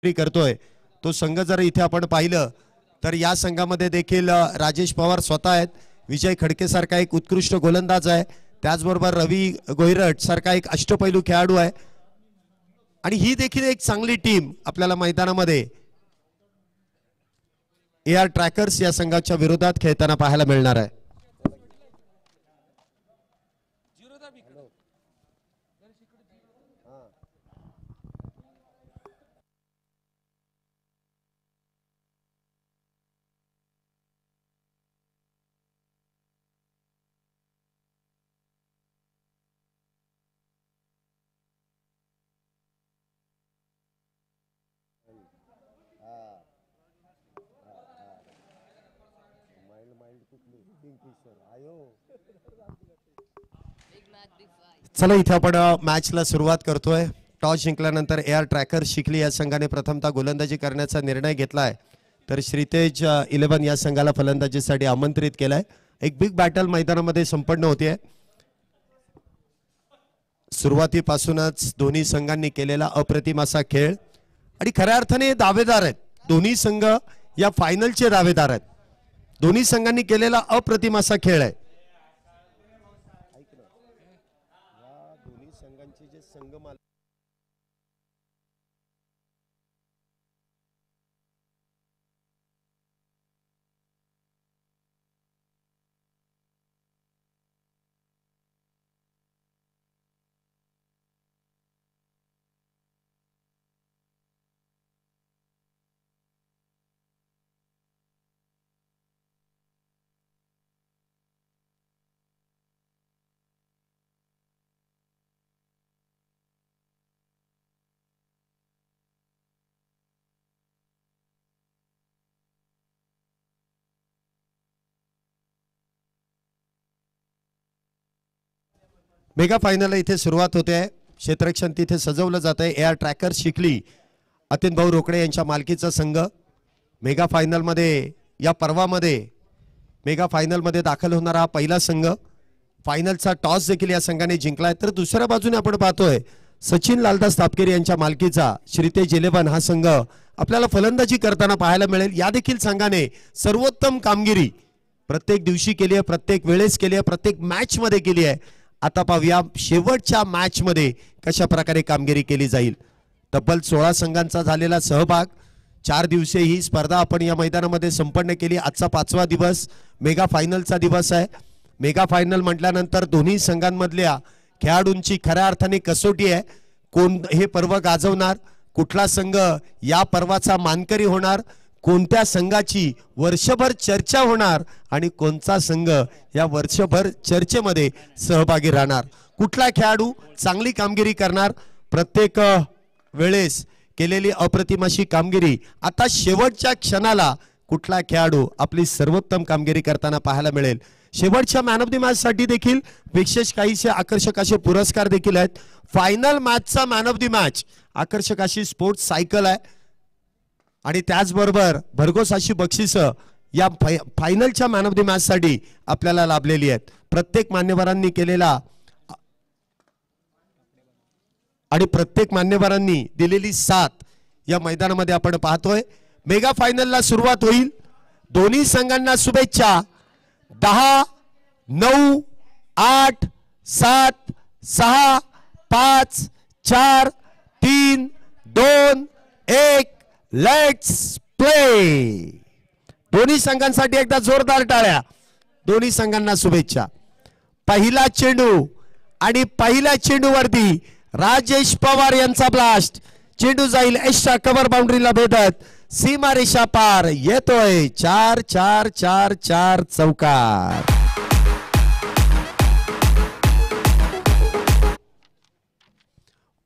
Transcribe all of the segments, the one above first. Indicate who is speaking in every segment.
Speaker 1: करतोय तो संघ जर इथे आपण पाहिलं तर या संघामध्ये देखील राजेश पवार स्वतः आहेत, विजय खडके सारखा एक उत्कृष्ट गोलंदाज आहे, त्याचबरोबर रवी गोहिरट सारखा एक अष्टपैलू खेळाडू आहे आणि ही देखील एक चांगली टीम आपल्याला मैदानामध्ये AR ट्रॅकर्स या संघाच्या विरोधात खेळताना पाहायला मिळणार आहे। चला इथे आपण मॅचला सुरुवात करतोय। टॉस जिंकल्यानंतर AR ट्रॅकर्स शिकली या संघाने प्रथमतः गोलंदाजी करण्याचा निर्णय घेतलाय, तर श्रीतेज 11 या संघाला फलंदाजीसाठी आमंत्रित केलाय। एक बिग बॅटल मैदानामध्ये संपन्न होते। सुरुवातीपासूनच दोन्ही संघांनी केलेला अप्रतिम असा खेळ आणि खऱ्या अर्थाने दावेदार आहेत दोन्ही संघ, या फायनलचे दावेदार आहेत। दोन्ही संघांनी केलेला अप्रतिम असा खेळ आहे। दोन्ही संघांचे जे संघ मेगा फायनल इथे सुरुवात होते आहे। क्षेत्ररक्षण तिथे सजवलं जात आहे। AR ट्रॅकर्स शिकली अतिन भाऊ रोकडे यांच्या मालकीचा संघ मेगा फायनल मध्ये, या पर्वामध्ये मेगा फायनल मध्ये दाखल होणारा पहिला संघ। फायनलचा टॉस देखील या संघाने जिंकलाय। तर दुसऱ्या बाजूने आपण पाहतोय सचिन लालदास तापकेरी यांच्या मालकीचा श्रीतेज 11 हा संघ आपल्याला फलंदाजी करताना पाहायला मिळेल। या देखील संघाने सर्वोत्तम कामगिरी प्रत्येक दिवशी केली आहे, प्रत्येक वेळेस केली आहे, प्रत्येक मॅच मध्ये केली आहे। आता पाहूया शेवटच्या मॅच मध्ये कशा प्रकारे कामगिरी केली जाईल। तब्बल 16 संघांचा झालेला सहभाग, 4 दिवसीय ही स्पर्धा आपण या मैदानामध्ये संपन्न केली। आजचा 5वा दिवस मेगा फायनलचा दिवस आहे। मेगा फायनल म्हटल्यानंतर दोन्ही संघांमधल्या खेळाडूंची खऱ्या अर्थाने कसोटी आहे। कोण हे पर्व गाजवणार, कुठला संघ या पर्वाचा मानकरी होणार, कोणत्या संघाची वर्षभर चर्चा होणार आणि कोणता संघ या वर्षभर चर्चेमध्ये सहभागी राहणार, कुठला खेळाडू चांगली कामगिरी करणार। प्रत्येक वेळेस केलेली अप्रतिम अशी कामगिरी, आता शेवटच्या क्षणाला कुठला खेळाडू आपली सर्वोत्तम कामगिरी करताना पाहायला मिळेल। शेवटच्या मॅन ऑफ द मॅच साठी देखील विशेष काहीसे आकर्षक असे पुरस्कार देखील आहेत। फायनल मॅचचा मॅन ऑफ द मॅच आकर्षक अशी स्पोर्ट्स सायकल आहे आणि त्याचबरोबर भरघोस अशी बक्षिसं या फायनलच्या मॅन ऑफ द मॅच साठी आपल्याला लाभलेली आहेत। प्रत्येक मान्यवरांनी केलेला आणि प्रत्येक मान्यवरांनी दिलेली साथ या मैदानामध्ये आपण पाहतोय। मेगा फायनलला सुरुवात होईल। दोन्ही संघांना शुभेच्छा। 10 9 8 7 6 5 4 3 2 1 लेट्स प्ले। दोन्ही संघांसाठी एकदा जोरदार टाळ्या। दोन्ही संघांना शुभेच्छा। पहिला चेंडू आणि पहिल्या चेंडूवरती राजेश पवार यांचा ब्लास्ट, चेंडू जाईल एक्स्ट्रा कव्हर बाउंड्रीला भेदत सीमारेषा पार, येतोय 4-4-4-4 चौकार।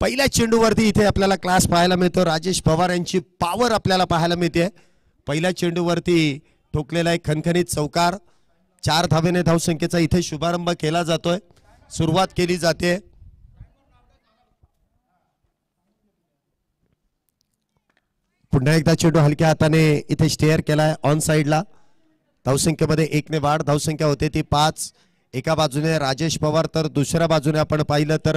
Speaker 1: पहिल्या चेंडूवरती इथे आपल्याला क्लास पाहायला मिळतो। राजेश पवार यांची पॉवर आपल्याला पाहायला मिळते। पहिल्या चेंडूवरती ठोकलेला एक खणखणीत चौकार। 4 धावेने धावसंख्येचा इथे शुभारंभ केला जातोय, सुरुवात केली जाते। पुन्हा एकदा चेंडू हलक्या हाताने इथे स्टेअर केलाय ऑन साइडला। धावसंख्येमध्ये 1 ने वाढ, धावसंख्या होते ती 5। एका बाजूने राजेश पवार तर दुसऱ्या बाजूने आपण पाहिलं तर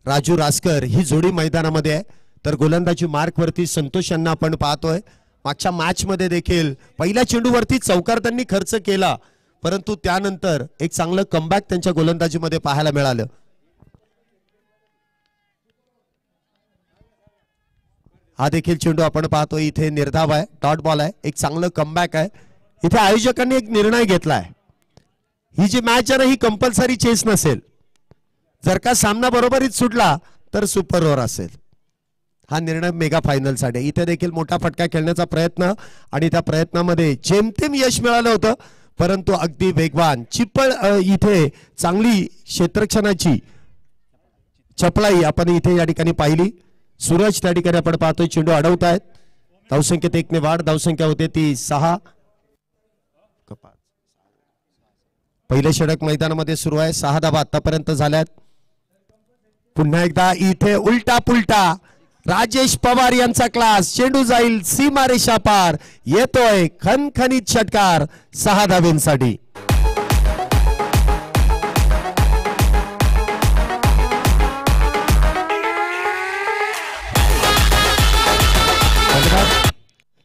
Speaker 1: राजू रासकर ही जोडी मैदानामध्ये आहे। तर गोलंदाजी मार्क वरती संतोष यांना आपण पाहतोय. मागच्या मॅच मध्ये देखील पहिल्या चेंडूवरती चौकार त्यांनी खर्च केला, परंतु त्यानंतर एक चांगलं कमबॅक त्यांच्या गोलंदाजीमध्ये पाहायला मिळालं. हा देखील चेंडू आपण पाहतोय इथे निर्धाव आहे, डॉट बॉल आहे, एक चांगलं कमबॅक आहे. इथे आयोजकांनी एक निर्णय घेतलाय, ही जी मॅच आहे ही कंपल्सरी चेस नसेल. जर का सामना बरोबरीत सुटला तर सुपर ओव्हर असेल. हा निर्णय मेगा फायनल साठी. इथे देखील मोठा फटका खेळण्याचा प्रयत्न आणि त्या प्रयत्नामध्ये जेमतेम यश मिळालं होतं, परंतु अगदी वेगवान चिप्पळ इथे चांगली क्षेत्ररक्षणाची चपळाई आपण इथे या ठिकाणी पाहिली. सूरज त्या ठिकाणी आपण पाहतोय चेंडू अडवतायत. धावसंख्येत 1 ने वाढ, धावसंख्या होते ती 6. पहिले षटक मैदानामध्ये सुरू आहे. 6 धावा आतापर्यंत झाल्यात. पुन्हा एकदा इथे उलटा पुलटा राजेश पवार यांचा क्लास. चेंडू जाईल सीमारेषा पार. येतोय खणखणीत षटकार 6 धावेंसाठी.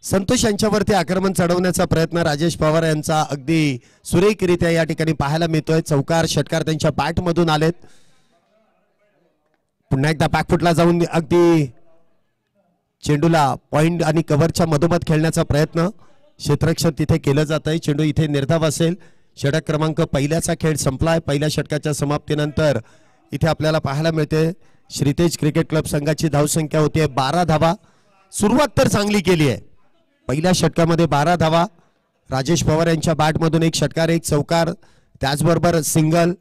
Speaker 1: संतोष यांच्यावरती आक्रमण चढवण्याचा प्रयत्न राजेश पवार यांचा अगदी सुरेखरित्या या ठिकाणी पाहायला मिळतोय. चौकार षटकार त्यांच्या बॅट मधून आलेत. पुन्हा एकदा बॅकफुटला जाऊन अगदी चेंडूला पॉइंट आणि कव्हरच्या मधोमध खेळण्याचा प्रयत्न क्षेत्ररक्षण तिथे केलं जात आहे. चेंडू इथे निर्धाव असेल. षटक क्रमांक पहिल्याचा खेळ संपलाय. पहिल्या षटकाच्या समाप्तीनंतर इथे आपल्याला पाहायला मिळते श्रीतेज क्रिकेट क्लब संघाची धावसंख्या होती 12 धावा. सुरुवात तर चांगली केली आहे. पहिल्या षटकामध्ये 12 धावा. राजेश पवार यांच्या बॅटमधून एक षटकार, एक चौकार, त्याचबरोबर सिंगल.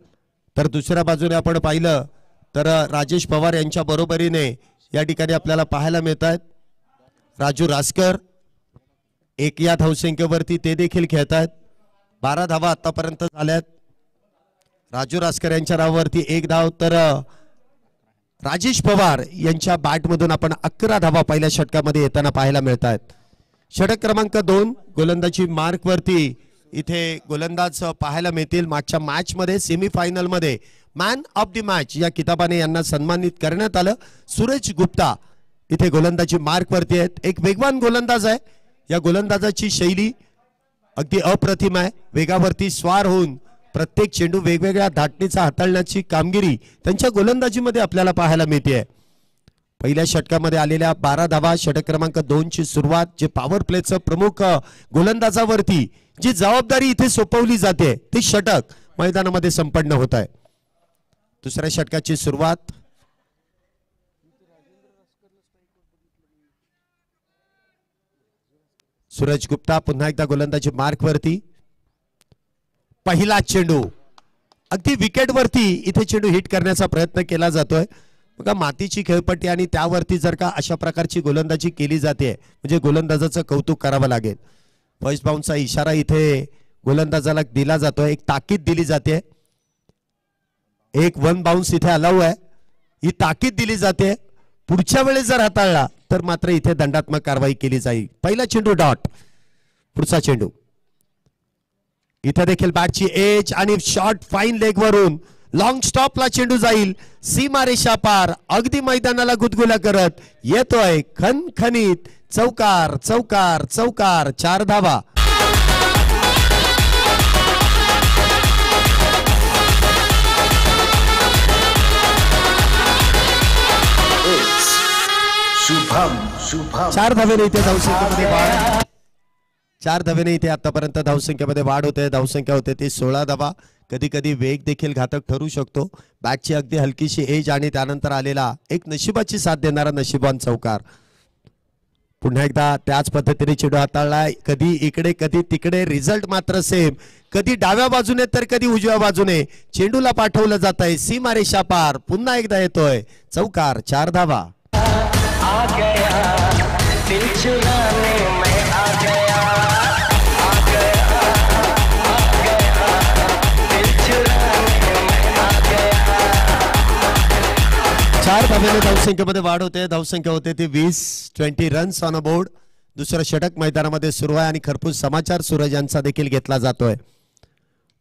Speaker 1: तर दुसऱ्या बाजूने आपण पाहिलं तर राजेश पवार यांच्या बरोबरीने या ठिकाणी आपल्याला पाहायला मिळत आहेत राजू रासकर. 1 या धावसंख्येवरती ते देखील खेळत आहेत. 12 धावा आतापर्यंत झाल्यात. राजू रासकर यांच्या नावावरती 1 धाव. तर राजेश पवार यांच्या बॅटमधून आपण 11 धावा पहिल्या षटकामध्ये येताना पाहायला मिळत आहेत. षटक क्रमांक 2 गोलंदाजी मार्क वरती इथे गोलंदाज पाहायला मिळतील. मागच्या मॅच मध्ये सेमीफायनल मध्ये मॅन ऑफ द मॅच या किताबाने यांना सन्मानित करण्यात आलं. सूरज गुप्ता इथे गोलंदाजी मार्क वरती आहेत. एक वेगवान गोलंदाज आहे. या गोलंदाजाची शैली अगदी अप्रतिम आहे. वेगावरती स्वार होऊन प्रत्येक चेंडू वेगवेगळ्या धाटणीचा हाताळण्याची कामगिरी त्यांच्या गोलंदाजीमध्ये आपल्याला पाहायला मिळते. पहिल्या षटकामध्ये आलेल्या 12 धावा. षटक क्रमांक 2 ची सुरुवात जे पॉवर प्लेचं प्रमुख गोलंदाजावरती जी जबाबदारी इथे सोपवली जाते ती षटक मैदानामध्ये संपन्न होत आहे. दुसऱ्या षटकाची सुरुवात सूरज गुप्ता पुन्हा एकदा गोलंदाजी मार्क वरती. पहिला चेंडू अगदी विकेट वरती इथे चेंडू हिट करण्याचा प्रयत्न केला जातोय. बघा मातीची खेळपट्टी आणि त्यावरती जर का अशा प्रकारची गोलंदाजी केली जाते म्हणजे गोलंदाजाचं कौतुक करावं लागेल. फर्स्ट बाउन्सचा इशारा इथे गोलंदाजाला दिला जातोय. एक ताकीद दिली जाते. एक 1 बाउन्स इथे अलाउ आहे. ही ताकीद दिली जाते. पुढच्या वेळेस जर हाताळला तर मात्र इथे दंडात्मक कारवाई केली जाईल. पहिला चेंडू डॉट. पुढचा चेंडू इथे देखील बॅटची एज आणि शॉर्ट फाईन लेग वरून लॉंग स्टॉपला चेंडू जाईल सीमारेषा पार. अगदी मैदानाला गुदगुल्या करत येतोय खणखणीत चौकार चौकार चौकार. 4 धावा. शुभम 4 धावेने इथे धावसंख्येमध्ये वाढ. 4 धावेने इथे आतापर्यंत धावसंख्येमध्ये वाढ होते. धावसंख्या होते ती 16 धावा. कधी कधी वेग देखील घातक ठरू शकतो. बॅटची अगदी हलकीशी एज आणि त्यानंतर आलेला एक नशिबाची साथ देणारा नशिबान चौकार. पुन्हा एकदा त्याच पद्धतीने चेंडू हाताळलाय. कधी इकडे कधी तिकडे. रिझल्ट मात्र सेम. कधी डाव्या बाजूने तर कधी उजव्या बाजूने चेंडूला पाठवलं जात आहे सीमारेषा पार. पुन्हा एकदा येतोय चौकार. 4 धावा.
Speaker 2: आ गया दिल चुराने में आ गया, आ गया, आ गया, दिल चुराने में आ गया.
Speaker 1: 4 धावेने धावसंख्येमध्ये वाढ होते. धावसंख्या होते ती 20 रन्स ऑन अ बोर्ड. दुसरं षटक मैदानामध्ये सुरू आहे आणि खरपूस समाचार सूरज यांचा देखील घेतला जातोय.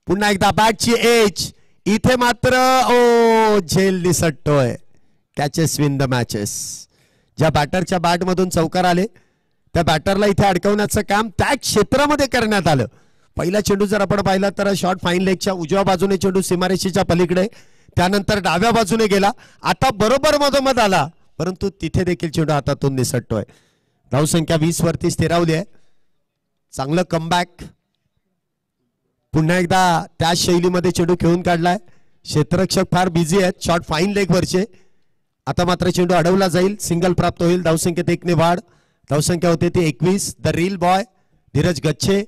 Speaker 1: पुन्हा एकदा बॅटची एज. इथे मात्र झेल निसटतोय. Catches win the matches. ज्या बॅटरच्या बॅटमधून चौकार आले त्या बॅटरला इथे अडकवण्याचं काम त्या क्षेत्रामध्ये करण्यात आलं. पहिला चेंडू जर आपण पाहिला तर शॉर्ट फाईन लेगच्या उजव्या बाजूने चेंडू सीमारेषेच्या पलीकडे, त्यानंतर डाव्या बाजूने गेला, आता बरोबर मधोमध आला, परंतु तिथे देखील चेंडू हातातून निसटतोय. धावसंख्या 20 वरती स्थिरावली आहे. चांगलं कमबॅक, पुन्हा एकदा त्या शैलीमध्ये चेंडू खेळून काढलाय. क्षेत्ररक्षक फार बिझी आहेत शॉर्ट फाईन लेग वरचे. आता मात्र चेंडू अडवला जाईल, सिंगल प्राप्त होईल. धावसंख्येत 1 ने वाढ. धावसंख्या होते ती 21. द रील बॉय धीरज गच्छे,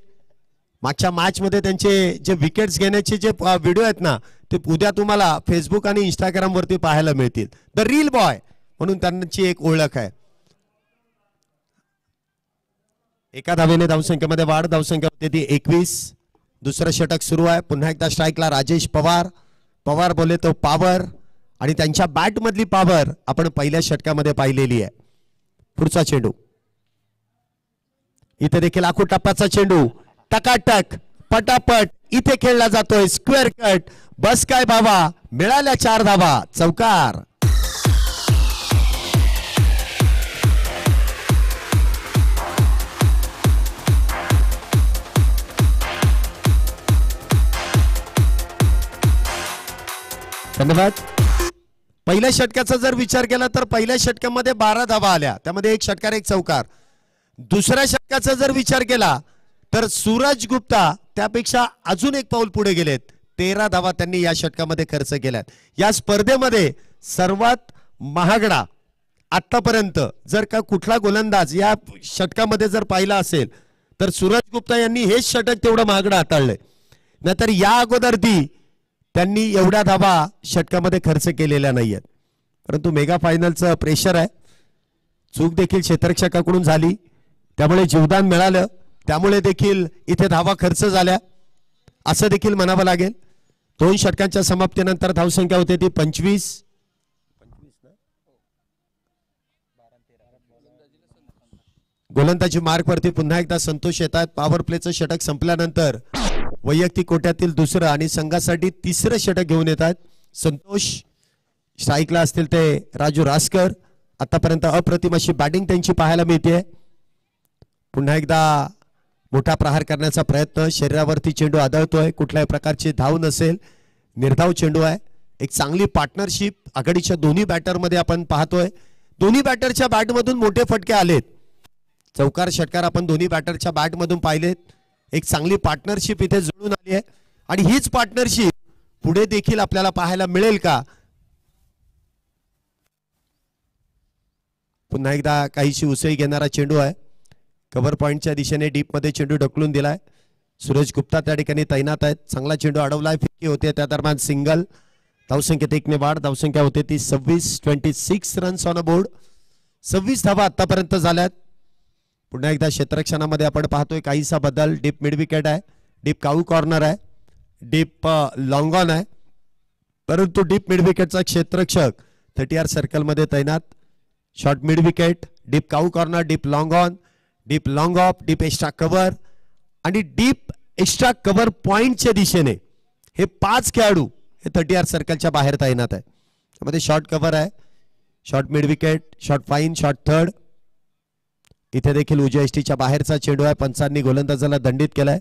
Speaker 1: मागच्या मॅच मध्ये त्यांचे जे विकेट्स घेण्याचे जे व्हिडिओ आहेत ना ते उद्या तुम्हाला फेसबुक आणि इंस्टाग्राम वरती पाहायला मिळतील. द रील बॉय म्हणून त्यांची एक ओळख आहे. एका धावेने धावसंख्येमध्ये वाढ. धावसंख्या होते ती 21. दुसरं षटक सुरू आहे. पुन्हा एकदा स्ट्राईकला राजेश पवार. पवार बोले तो पॉवर, आणि त्यांच्या बॅट मधली पॉवर आपण पहिल्या षटकामध्ये पाहिलेली आहे. पुढचा चेंडू इथे देखील आखू टप्प्याचा चेंडू टकाटक पटापट इथे खेळला जातोय. Square cut. बस काय बाबा, मिळाल्या 4 धावा. चौकार. धन्यवाद. पहिल्या षटकाचा जर विचार केला तर पहिल्या षटकामध्ये 12 धावा आल्या, त्यामध्ये 1 षटकार 1 चौकार. दुसऱ्या षटकाचा जर विचार केला तर सूरज गुप्ता त्यापेक्षा अजून 1 पाऊल पुढे गेलेत. 13 धावा त्यांनी या षटकामध्ये खर्च केल्यात. या स्पर्धेमध्ये सर्वात महागडा आतापर्यंत जर का कुठला गोलंदाज या षटकामध्ये जर पाहिला असेल तर सूरज गुप्ता यांनी हेच षटक तेवढं महागडं हाताळलंय. नाहीतर या अगोदर त्यांनी एवढ्या धावा षटकामध्ये खर्च केलेल्या नाहीयेत. परंतु मेगा फायनलचं प्रेशर आहे. चूक देखील क्षेत्ररक्षकाकडून झाली, त्यामुळे जीवदान मिळालं, त्यामुळे देखील इथे धावा खर्च झाल्या असं देखील म्हणावं लागेल. 2 षटकांच्या समाप्तीनंतर धावसंख्या होते ती 25. गोलंदाजी मार्क वरती पुन्हा एकदा संतोष येतात. पॉवर प्लेचं षटक संपल्यानंतर वैयक्तिक कोट्यातील दुसरं आणि संघासाठी 3रं षटक घेऊन येतात संतोष. स्ट्राईकला असतील ते राजू रासकर. आतापर्यंत अप्रतिम अशी बॅटिंग त्यांची पाहायला मिळते. पुन्हा एकदा मोठा प्रहार करण्याचा प्रयत्न. शरीरावरती चेंडू आदळतोय, कुठल्याही प्रकारची धाव नसेल, निर्धाव चेंडू आहे. एक चांगली पार्टनरशिप आघाडीच्या दोन्ही बॅटरमध्ये आपण पाहतोय. दोन्ही बॅटरच्या बॅटमधून मोठे फटके आलेत. चौकार षटकार आपण दोन्ही बॅटरच्या बॅटमधून पाहिलेत. एक चांगली पार्टनरशिप इथे जुळून आली आहे आणि हीच पार्टनरशिप पुढे देखील आपल्याला पाहायला मिळेल का? पुन्हा एकदा काहीशी उसळी घेणारा चेंडू आहे. कव्हर पॉइंटच्या दिशेने डीप मध्ये चेंडू ढकलून दिलाय. सूरज गुप्ता त्या ठिकाणी तैनात आहेत. चांगला चेंडू अडवलाय, फिरकी होते, त्या दरम्यान सिंगल. धावसंख्येत 1 ने वाढ. धावसंख्या होते ती 26 रन्स ऑन अ बोर्ड. 26 धावा आतापर्यंत झाल्यात. पुन्हा एकदा क्षेत्ररक्षणामध्ये आपण पाहतोय काहीसा बदल. डीप मिड विकेट आहे, डीप काऊ कॉर्नर आहे, डीप लॉंग ऑन आहे, परंतु डीप मिड विकेटचा क्षेत्ररक्षक 30R सर्कलमध्ये तैनात. Short mid wicket, deep cow corner, deep long on, deep long of, deep extra cover आणि डीप एक्स्ट्रा कव्हर पॉइंटच्या दिशेने हे 5 खेळाडू हे 30R सर्कलच्या बाहेर तैनात आहे. त्यामध्ये शॉर्ट कव्हर आहे, short mid wicket, short fine, short third. इथे देखील उजव्या एसटीच्या बाहेरचा चेंडू आहे. पंचांनी गोलंदाजाला दंडित केलाय.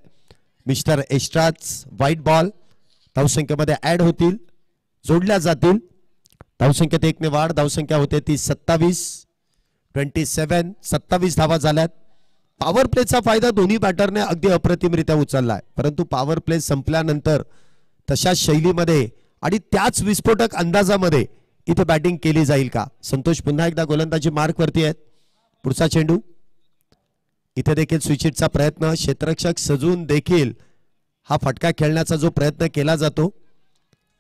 Speaker 1: मिस्टर एक्स्ट्राच व्हाईट बॉल धावसंख्येमध्ये ऍड होतील, जोडल्या जातील. धावसंख्येत 1 ने वाढ. धावसंख्या होते ती 27 धावा झाल्यात. पॉवर प्लेचा फायदा दोन्ही बॅटरने अगदी अप्रतिमरित्या उचललाय, परंतु पॉवर प्ले संपल्यानंतर तशाच शैलीमध्ये आणि त्याच विस्फोटक अंदाजामध्ये इथे बॅटिंग केली जाईल का? संतोष पुन्हा एकदा गोलंदाजी मार्क वरती आहेत. पुढचा चेंडू इथे देखील स्विचिटचा प्रयत्न. क्षेत्ररक्षक सजून देखील हा फटका खेळण्याचा जो प्रयत्न केला जातो.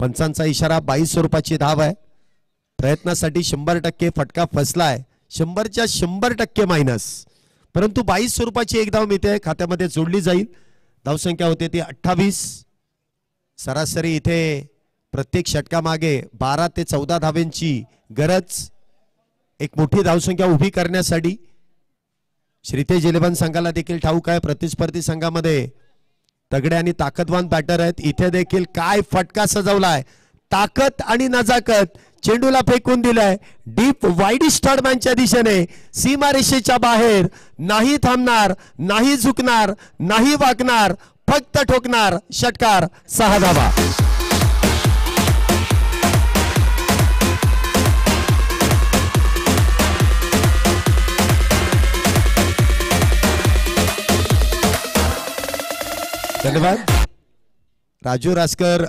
Speaker 1: पंचांचा इशारा. 22 स्वरूपाची धाव आहे. प्रयत्नासाठी 100% फटका फसलाय. 100च्या 100% मायनस, परंतु 22 स्वरूपाची एक धाव मिळते, खात्यामध्ये जोडली जाईल. धावसंख्या होते ती 28. सरासरी इथे प्रत्येक षटकामागे 12 ते 14 धावेंची गरज. एक मोठी धावसंख्या उभी करण्यासाठी श्रीतेज 11 संघाला देखील ठाऊक आहे. प्रतिस्पर्धी संघामध्ये तगडे आणि ताकदवान बॅटर आहेत. इथे देखील काय फटका सजवलाय. ताकद आणि नजाकत चेंडूला फेकून दिलाय डीप वाईड स्टडमॅनच्या दिशेने, सीमारेषेच्या बाहेर. नाही थांबणार, नाही झुकणार, नाही वाकणार, फक्त ठोकणार. षटकार. 6 धावा. धन्यवाद. राजू रासकर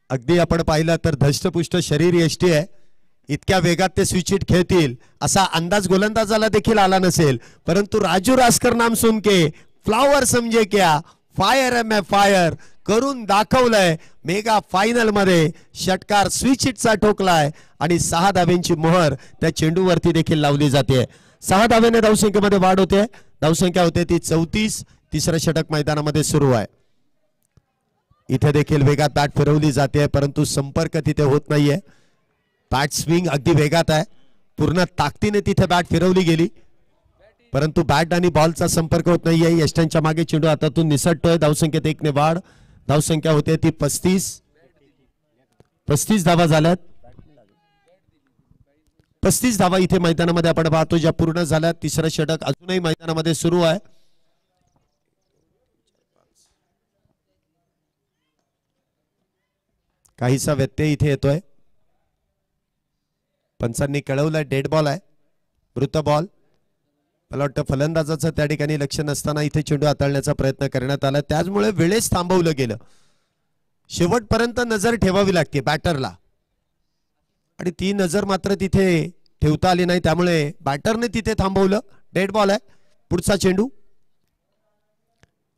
Speaker 1: अगदी आपण पाहिलं तर धष्टपुष्ट शरीर यष्टी आहे. इतक्या वेगात ते स्विच हिट खेळतील असा अंदाज गोलंदाजाला देखील आला नसेल, परंतु राजू रासकर नाम सुन के फ्लावर समजे क्या, फायर है मैं फायर करून दाखवलंय. मेगा फायनल मध्ये षटकार स्विच हिटचा ठोकलाय आणि 6 धाब्यांची मोहर त्या चेंडूवरती देखील लावली जाते. 6 धाब्याने धावसंख्येमध्ये वाढ होते. धावसंख्या होते ती 34. तिसरं षटक मैदानामध्ये सुरू आहे. इथे देखील वेगात बॅट फिरवली जाते, परंतु संपर्क तिथे होत नाहीये. बॅट स्विंग अगदी वेगात आहे. पूर्ण ताकदीने तिथे बॅट फिरवली गेली, परंतु बॅट आणि बॉलचा संपर्क होत नाहीये. यष्टांच्या मागे चेंडू हातातून निसटतोय. धावसंख्येत 1 ने वाढ. धावसंख्या होते ती 35 धावा झाल्यात. 35 धावा इथे मैदानामध्ये आपण पाहतो ज्या पूर्ण झाल्यात. तिसरं षटक अजूनही मैदानामध्ये सुरू आहे. काहीसा व्यत्यय इथे येतोय. पंचांनी कळवलंय डेड बॉल आहे, मृत बॉल. मला वाटतं फलंदाजाचं त्या ठिकाणी लक्ष नसताना इथे चेंडू हाताळण्याचा प्रयत्न करण्यात आला, त्याचमुळे वेळेस थांबवलं गेलं. शेवटपर्यंत नजर ठेवावी लागते बॅटरला आणि ती नजर मात्र तिथे ठेवता आली नाही, त्यामुळे बॅटरने तिथे थांबवलं. डेड बॉल आहे. पुढचा चेंडू.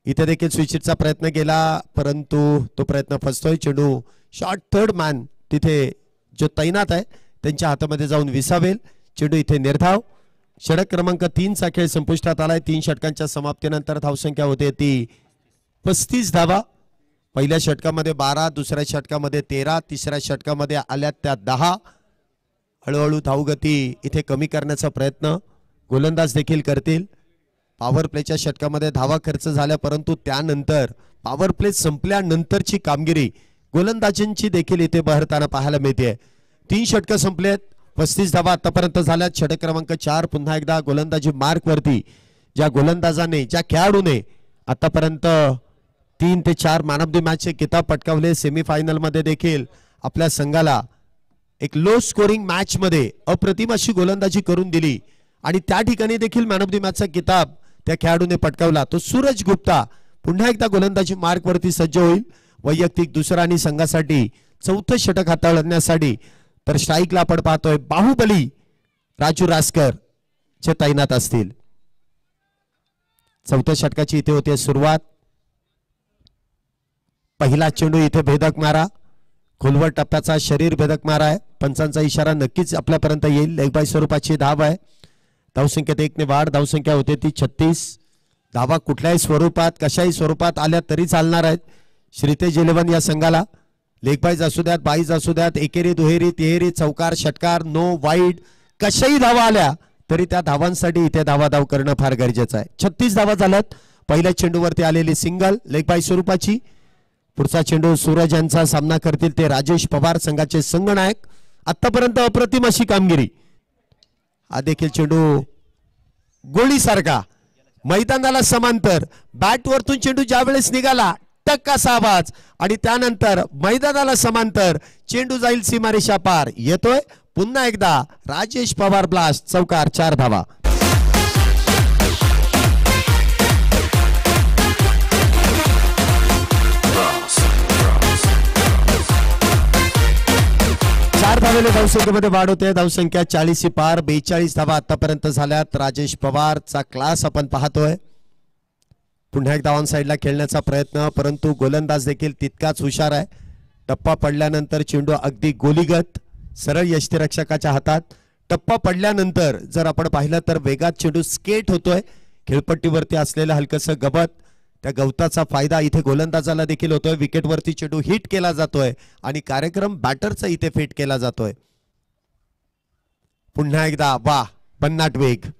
Speaker 1: इथे देखील स्विचचा प्रयत्न केला, परंतु तो प्रयत्न फसतोय. चेंडू शॉर्ट थर्ड मॅन तिथे जो तैनात आहे त्यांच्या हातामध्ये जाऊन विसावेल. चेंडू इथे निर्धाव. षटक क्रमांक 3 चा खेळ संपुष्टात आलाय. 3 षटकांच्या समाप्तीनंतर धावसंख्या होते ती 35 धावा. पहिल्या षटकामध्ये 12, दुसऱ्या षटकामध्ये 13, तिसऱ्या षटकामध्ये आल्यात त्या 10. हळूहळू धावगती इथे कमी करण्याचा प्रयत्न गोलंदाज देखील करतील. पॉवर प्लेच्या षटकामध्ये धावा खर्च झाल्या, परंतु त्यानंतर पॉवर प्ले संपल्यानंतरची कामगिरी गोलंदाजांची देखील इथे बहरताना पाहायला मिळते. 3 षटकं संपलेत. 35 धावा आतापर्यंत झाल्यात. षटक क्रमांक 4 पुन्हा एकदा गोलंदाजी मार्क वरती. ज्या गोलंदाजाने, ज्या खेळाडूने आतापर्यंत 3 ते 4 मॅन ऑफ द मॅचचे किताब पटकावले, सेमीफायनल मध्ये देखील आपल्या संघाला एक लो स्कोरिंग मॅच मध्ये अप्रतिम अशी गोलंदाजी करून दिली आणि त्या ठिकाणी देखील मॅन ऑफ द मॅचचा किताब त्या खेळाडूने पटकावला. तो सूरज गुप्ता पुन्हा एकदा गोलंदाजी मार्क वरती सज्ज होईल. वैयक्तिक दुसरा आणि संघासाठी 4थं षटक हाताळण्यासाठी. तर स्ट्राईकला आपण पाहतोय बाहुबली राजू रासकर चे तैनात असतील. 4थ्या षटकाची इथे होते सुरुवात. पहिला चेंडू इथे भेदक मारा, खोलवर टप्प्याचा शरीर भेदक मारा आहे. पंचांचा इशारा नक्कीच आपल्यापर्यंत येईल. लेग बाय स्वरूपाची धाव आहे. धावसंख्येत 1 ने वाढ. धावसंख्या होते ती 36. धावा कुठल्याही स्वरूपात, कशाही स्वरूपात आल्या तरी चालणार आहेत. श्रीतेज 11 या संघाला लेग बाईज असू द्यात, बाईज असू द्यात, एकेरी, दुहेरी, तिहेरी, चौकार, षटकार, नो वाईड, कशाही धावा आल्या तरी त्या धावांसाठी इथे धावाधाव करणं फार गरजेचं आहे. 36 धावा झाल्यात. पहिल्या चेंडूवरती आलेली सिंगल लेग बाय स्वरूपाची. पुढचा चेंडू सूरज यांचा सामना करतील ते राजेश पवार, संघाचे संघनायक. आतापर्यंत अप्रतिम अशी कामगिरी. हा देखील चेंडू गोळीसारखा मैदानाला समांतर. बॅट वरतून चेंडू ज्यावेळेस निघाला टक असा आवाज आणि त्यानंतर मैदानाला समांतर चेंडू जाईल सीमारेषा पार. येतोय पुन्हा एकदा राजेश पवार ब्लास्ट. चौकार. 4 धावा. चार धावेने धावसंख्येमध्ये वाढ होते. धावसंख्या 40 पार. 42 धावा आतापर्यंत झाल्यात. राजेश पवारचा क्लास आपण पाहतोय. पुन्हा एकदा ऑन साइडला खेळण्याचा प्रयत्न, परंतु गोलंदाज देखील तितकाच हुशार आहे. टप्पा पडल्यानंतर चेंडू अगदी गोलीगत सरळ यष्टीरक्षकाच्या हातात. टप्पा पडल्यानंतर जर आपण पाहिलं तर वेगात चेंडू स्केट होतोय. खेळपट्टीवरती असलेलं हलकसं गवत, त्या गवताचा फायदा इथे गोलंदाजाला देखील होतोय. विकेटवरती चेंडू हिट केला जातोय आणि कार्यक्रम बॅटरचा इथे फिट केला जातोय. पुन्हा एकदा वाह, भन्नाट वेग,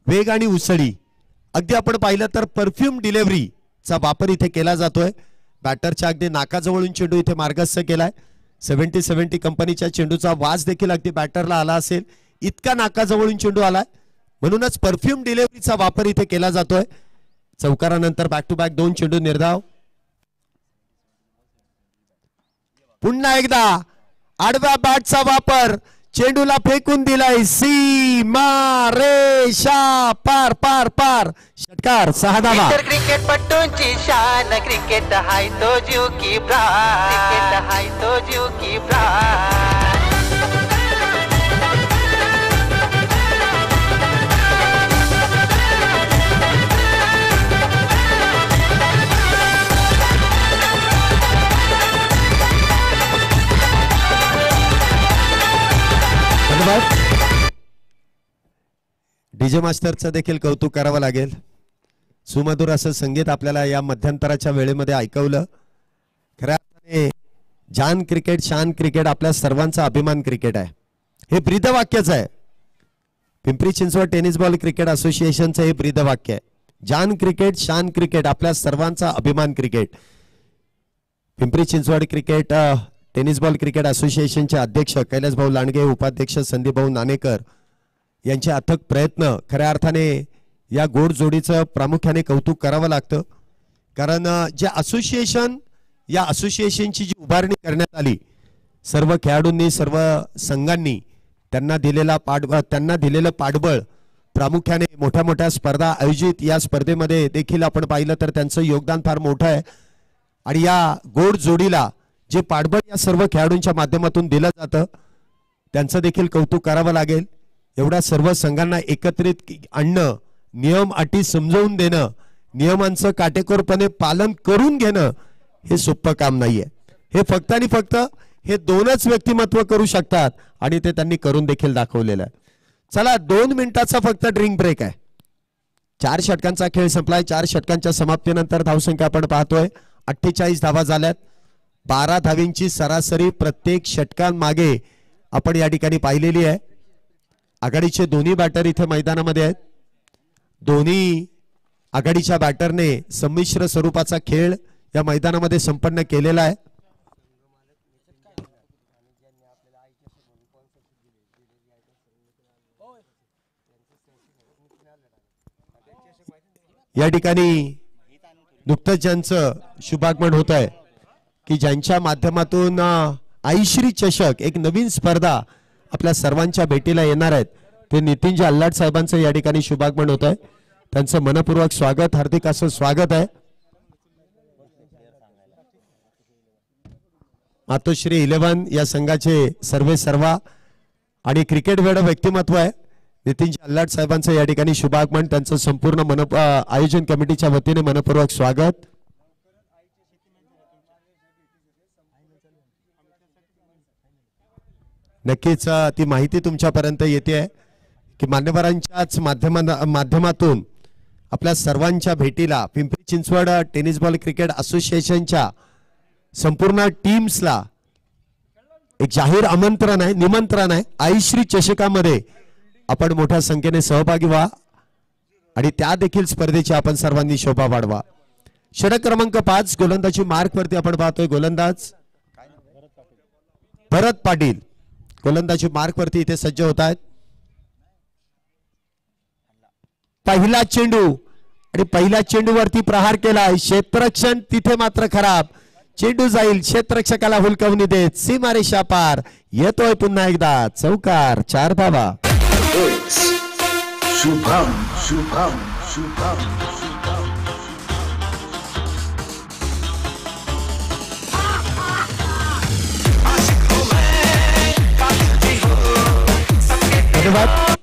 Speaker 1: वेग आणि उसळी. अगदी आपण पाहिलं तर परफ्यूम डिलिव्हरीचा वापर इथे केला जातोय. बॅटरच्या अगदी नाकाजवळून चेंडू इथे मार्गस्थ केलाय. 70-70 कंपनीच्या चेंडूचा वास देखील अगदी बॅटरला आला असेल, इतका नाकाजवळून चेंडू आलाय. म्हणूनच परफ्यूम डिलिव्हरीचा वापर इथे केला जातोय. चौकारानंतर बॅक टू बॅक 2 चेंडू निर्धाव. पुन्हा एकदा आडव्या बॅटचा वापर, चेंडूला फेकून दिलाय सीमा रेषा पार पार पार. षटकार 6 धावा.
Speaker 2: क्रिकेट पट्टूंची शान, क्रिकेट हाय तो जीव की प्राण, क्रिकेट हाय तो जीव की प्राण.
Speaker 1: डीजे मास्टरचं देखील कौतुक करावं लागेल. सुमधुर असं संगीत आपल्याला या मध्यंतराच्या वेळेमध्ये ऐकवलं. खऱ्या अर्थाने जान क्रिकेट शान क्रिकेट आपल्या सर्वांचा अभिमान क्रिकेट आहे. हे ब्रीदवाक्यच आहे. Pimpri Chinchwad tennis ball cricket असोसिएशनचं हे ब्रीदवाक्य आहे. जान क्रिकेट शान क्रिकेट आपल्या सर्वांचा अभिमान cricket. Pimpri Chinchwad cricket tennis ball cricket असोसिएशनचे अध्यक्ष कैलास भाऊ लांडगे, उपाध्यक्ष संदीप भाऊ नाणेकर यांचे अथक प्रयत्न. खऱ्या अर्थाने या गोड जोडीचं प्रामुख्याने कौतुक करावं लागतं. कारण जे असोसिएशन, या असोसिएशनची जी उभारणी करण्यात आली, सर्व खेळाडूंनी सर्व संघांनी त्यांना दिलेलं पाठबळ, प्रामुख्याने मोठ्या मोठ्या स्पर्धा आयोजित या स्पर्धेमध्ये देखील आपण पाहिलं तर त्यांचं योगदान फार मोठं आहे. आणि या गोड जोडीला जे पाठबळ या सर्व खेळाडूंच्या माध्यमातून दिलं जातं त्यांचं देखील कौतुक करावं लागेल. एवढ्या सर्व संघांना एकत्रित आणणं, नियम अटी समजावून देणं, नियमांचं काटेकोरपणे पालन करून घेणं हे सोपं काम नाहीये. हे फक्त आणि फक्त हे 2च व्यक्तिमत्व करू शकतात आणि ते त्यांनी करून देखील दाखवलेलं आहे. चला 2 मिनिटाचा फक्त ड्रिंक ब्रेक आहे. 4 षटकांचा खेळ संपलाय. 4 षटकांच्या समाप्तीनंतर धावसंख्या आपण पाहतोय 48 धावा झाल्यात. 12 धावींची सरासरी प्रत्येक षटकांमागे आपण या ठिकाणी पाहिलेली आहे. आघाडीचे दोन्ही बॅटर इथे मैदानामध्ये आहेत. दोन्ही आघाडीच्या बॅटरने संमिश्र स्वरूपाचा खेळ या मैदानामध्ये संपन्न केलेला आहे. या ठिकाणी नुकतंच ज्यांचं शुभागमन होत आहे की ज्यांच्या माध्यमातून आईश्री चषक एक नवीन स्पर्धा आपल्या सर्वांच्या भेटीला येणार आहेत, ते नितीनजी अल्लाट साहेबांचं या ठिकाणी शुभागमन होत आहे. त्यांचं मनपूर्वक स्वागत, हार्दिक असं स्वागत आहे. मातोश्री 11 या संघाचे सर्वे सर्वा आणि क्रिकेट वेड व्यक्तिमत्व आहे नितीनजी अल्लाट साहेबांचं या ठिकाणी शुभागमन. त्यांचं संपूर्ण आयोजन कमिटीच्या वतीने मनपूर्वक स्वागत. नक्कीच ती माहिती तुमच्यापर्यंत येते आहे की मान्यवरांच्याच माध्यमातून आपल्या सर्वांच्या भेटीला Pimpri Chinchwad tennis ball cricket असोसिएशनच्या संपूर्ण टीम्सला एक जाहीर आमंत्रण आहे, निमंत्रण आहे. आईश्री चषकामध्ये आपण मोठ्या संख्येने सहभागी व्हा आणि त्या देखील स्पर्धेची आपण सर्वांनी शोभा वाढवा. षटक क्रमांक 5 गोलंदाजी मार्क वरती आपण पाहतोय. गोलंदाज भरत पाटील गोलंदाजी मार्क वरती इथे सज्ज होत आहेत. पहिला चेंडू आणि पहिल्या चेंडूवरती प्रहार केलाय. क्षेत्ररक्षण तिथे मात्र खराब. चेंडू जाईल, क्षेत्ररक्षकाला हुलकावणी देत सीमारेषा पार. येतोय पुन्हा एकदा चौकार. 4 धावा.
Speaker 3: शुभम शुभम शुभम
Speaker 1: धन्यवाद.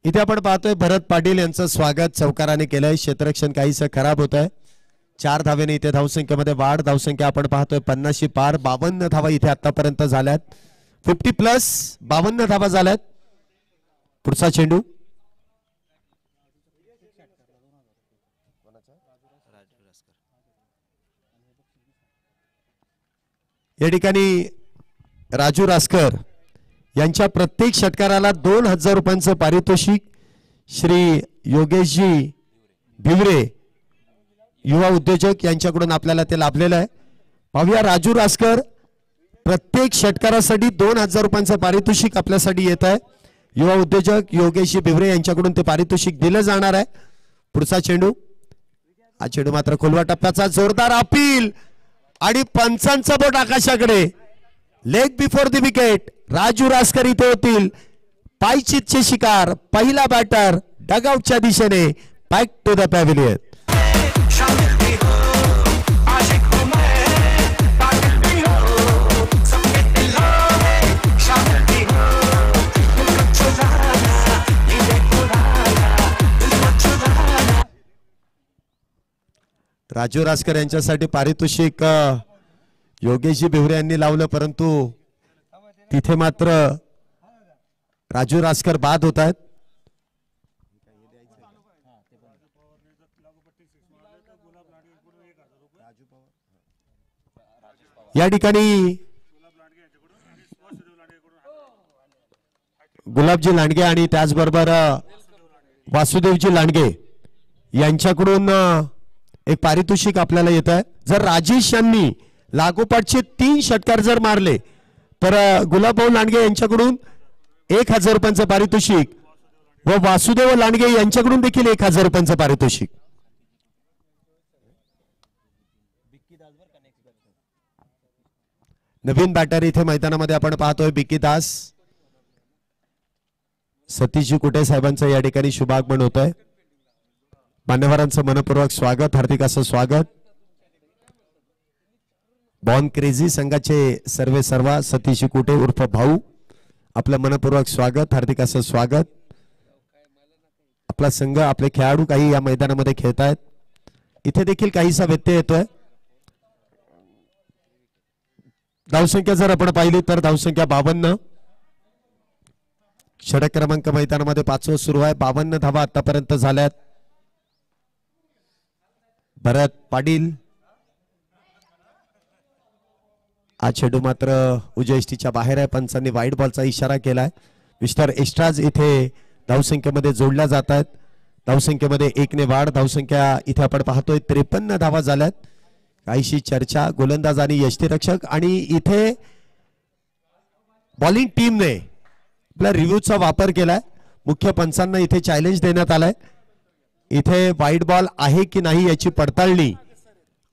Speaker 1: इथे आपण पाहतोय भरत पाटील यांचं स्वागत चौकाराने केलंय. क्षेत्ररक्षण काहीसं खराब होत आहे. 4 धावेने इथे धावसंख्येमध्ये वाढ. धावसंख्या आपण पाहतोय 50 पार. 52 धावा इथे आतापर्यंत झाल्यात. 50+ 52 धावा झाल्यात. पुढचा चेंडू या ठिकाणी राजू रासकर यांच्या प्रत्येक षटकाराला 2000 रुपयांचं पारितोषिक श्री योगेशजी भिवरे युवा उद्योजक यांच्याकडून आपल्याला ते लाभलेलं आहे. पाहूया राजू रासकर प्रत्येक षटकारासाठी 2000 रुपयांचं पारितोषिक आपल्यासाठी येत आहे. युवा उद्योजक योगेश बिवरे यांच्याकडून ते पारितोषिक दिलं जाणार आहे. पुढचा चेंडू, हा चेंडू मात्र खोलवा टप्प्याचा, जोरदार अपील आणि पंचांचा बोट आकाशाकडे. Leg before the wicket. Raju Raskar इथे होतील. पायचितचे शिकार. पहिला बॅटर डगआउटच्या दिशेने. Back to the pavilion. Raju Raskar यांच्यासाठी पारितोषिक योगेशजी बिवरे यांनी लावलं, परंतु तिथे मात्र राजू रासकर बाद होत आहेत. या ठिकाणी गुलाबजी लांडगे आणि त्याचबरोबर वासुदेवजी लांडगे यांच्याकडून एक पारितोषिक आपल्याला येत आहे. जर राजेश यांनी लागोपाठचे 3 षटकार जर मारले तर गुलाबभाऊ लांडगे यांच्याकडून 1000 रुपयांचं पारितोषिक व वासुदेव लांडगे यांच्याकडून देखील 1000 रुपयांचं पारितोषिक. नवीन बॅटर इथे मैदानामध्ये आपण पाहतोय बिक्की दास. सतीशजी कुटे साहेबांचं या ठिकाणी शुभागमन होत आहे. मान्यवरांचं मनपूर्वक स्वागत, हार्दिक असं स्वागत. बॉर्न क्रेझी संघाचे सर्वा सतीश कुटे उर्फ भाऊ, आपलं मनपूर्वक स्वागत, हार्दिक असं स्वागत. आपला संघ, आपले खेळाडू काही या मैदानामध्ये खेळत आहेत. इथे देखील काहीसा व्यत्यय येतोय. धावसंख्या जर आपण पाहिली तर धावसंख्या 52. षटक क्रमांक मैदानामध्ये 5वा सुरू आहे. 52 धावा आतापर्यंत झाल्यात. भरत पाटील, हा चेंडू मात्र उजयष्टीच्या बाहेर आहे. पंचांनी वाईट बॉलचा इशारा केलाय. मिस्टर एक्स्ट्राज इथे धावसंख्येमध्ये जोडल्या जात आहेत. धावसंख्येमध्ये 1 ने वाढ. धावसंख्या इथे आपण पाहतोय 53 धावा झाल्यात. काहीशी चर्चा गोलंदाज आणि यष्टीरक्षक आणि इथे बॉलिंग टीमने आपल्या रिव्ह्यूचा वापर केलाय. मुख्य पंचांना इथे चॅलेंज देण्यात आलाय. इथे वाईट बॉल आहे की नाही याची पडताळणी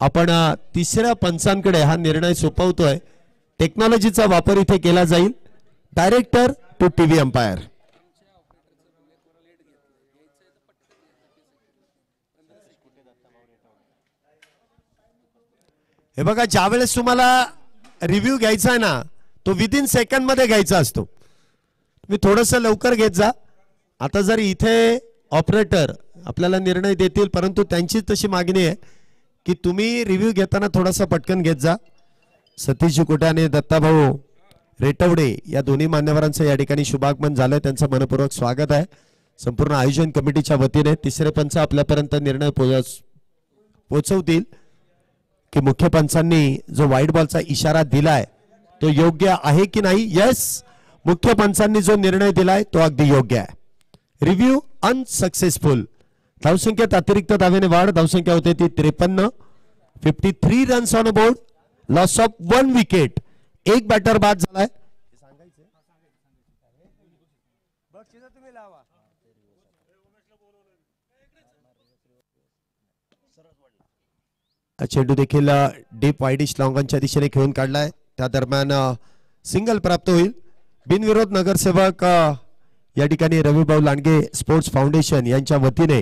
Speaker 1: आपण तिसऱ्या पंचांकडे हा निर्णय सोपवतोय. टेक्नॉलॉजीचा वापर इथे केला जाईल. Director to TV umpire. हे बघा, ज्यावेळेस तुम्हाला रिव्ह्यू घ्यायचा आहे ना, तो विदिन सेकंड मध्ये घ्यायचा असतो. तुम्ही थोडस लवकर घेत जा. आता जर इथे ऑपरेटर आपल्याला निर्णय देतील, परंतु त्यांची तशी मागणी आहे की तुम्ही रिव्ह्यू घेताना थोडासा पटकन घेत जा. सतीश कुटे आणि दत्ताभाऊ रेटवडे या दोन्ही मान्यवरांचं या ठिकाणी शुभागमन झालंय. त्यांचं मनपूर्वक स्वागत आहे. संपूर्ण आयोजन कमिटीच्या वतीने तिसरे पंच आपल्यापर्यंत निर्णय पोहोचवतील की मुख्य पंचांनी जो वाईट बॉलचा इशारा दिलाय तो योग्य आहे की नाही. यस, मुख्य पंचांनी जो निर्णय दिलाय तो अगदी योग्य आहे. Review unsuccessful. धावसंख्येत अतिरिक्त धावेने वाढ. धावसंख्या होते ती 53. 53 runs on board. Loss of 1 wicket. एक बॅटर बाद झालाय. चेंडू देखील डीप वाईडिश लॉंगॉनच्या दिशेने खेळून काढलाय. त्या दरम्यान सिंगल प्राप्त होईल. बिनविरोध नगरसेवक या ठिकाणी रविभाऊ लांडगे स्पोर्ट्स फाउंडेशन यांच्या वतीने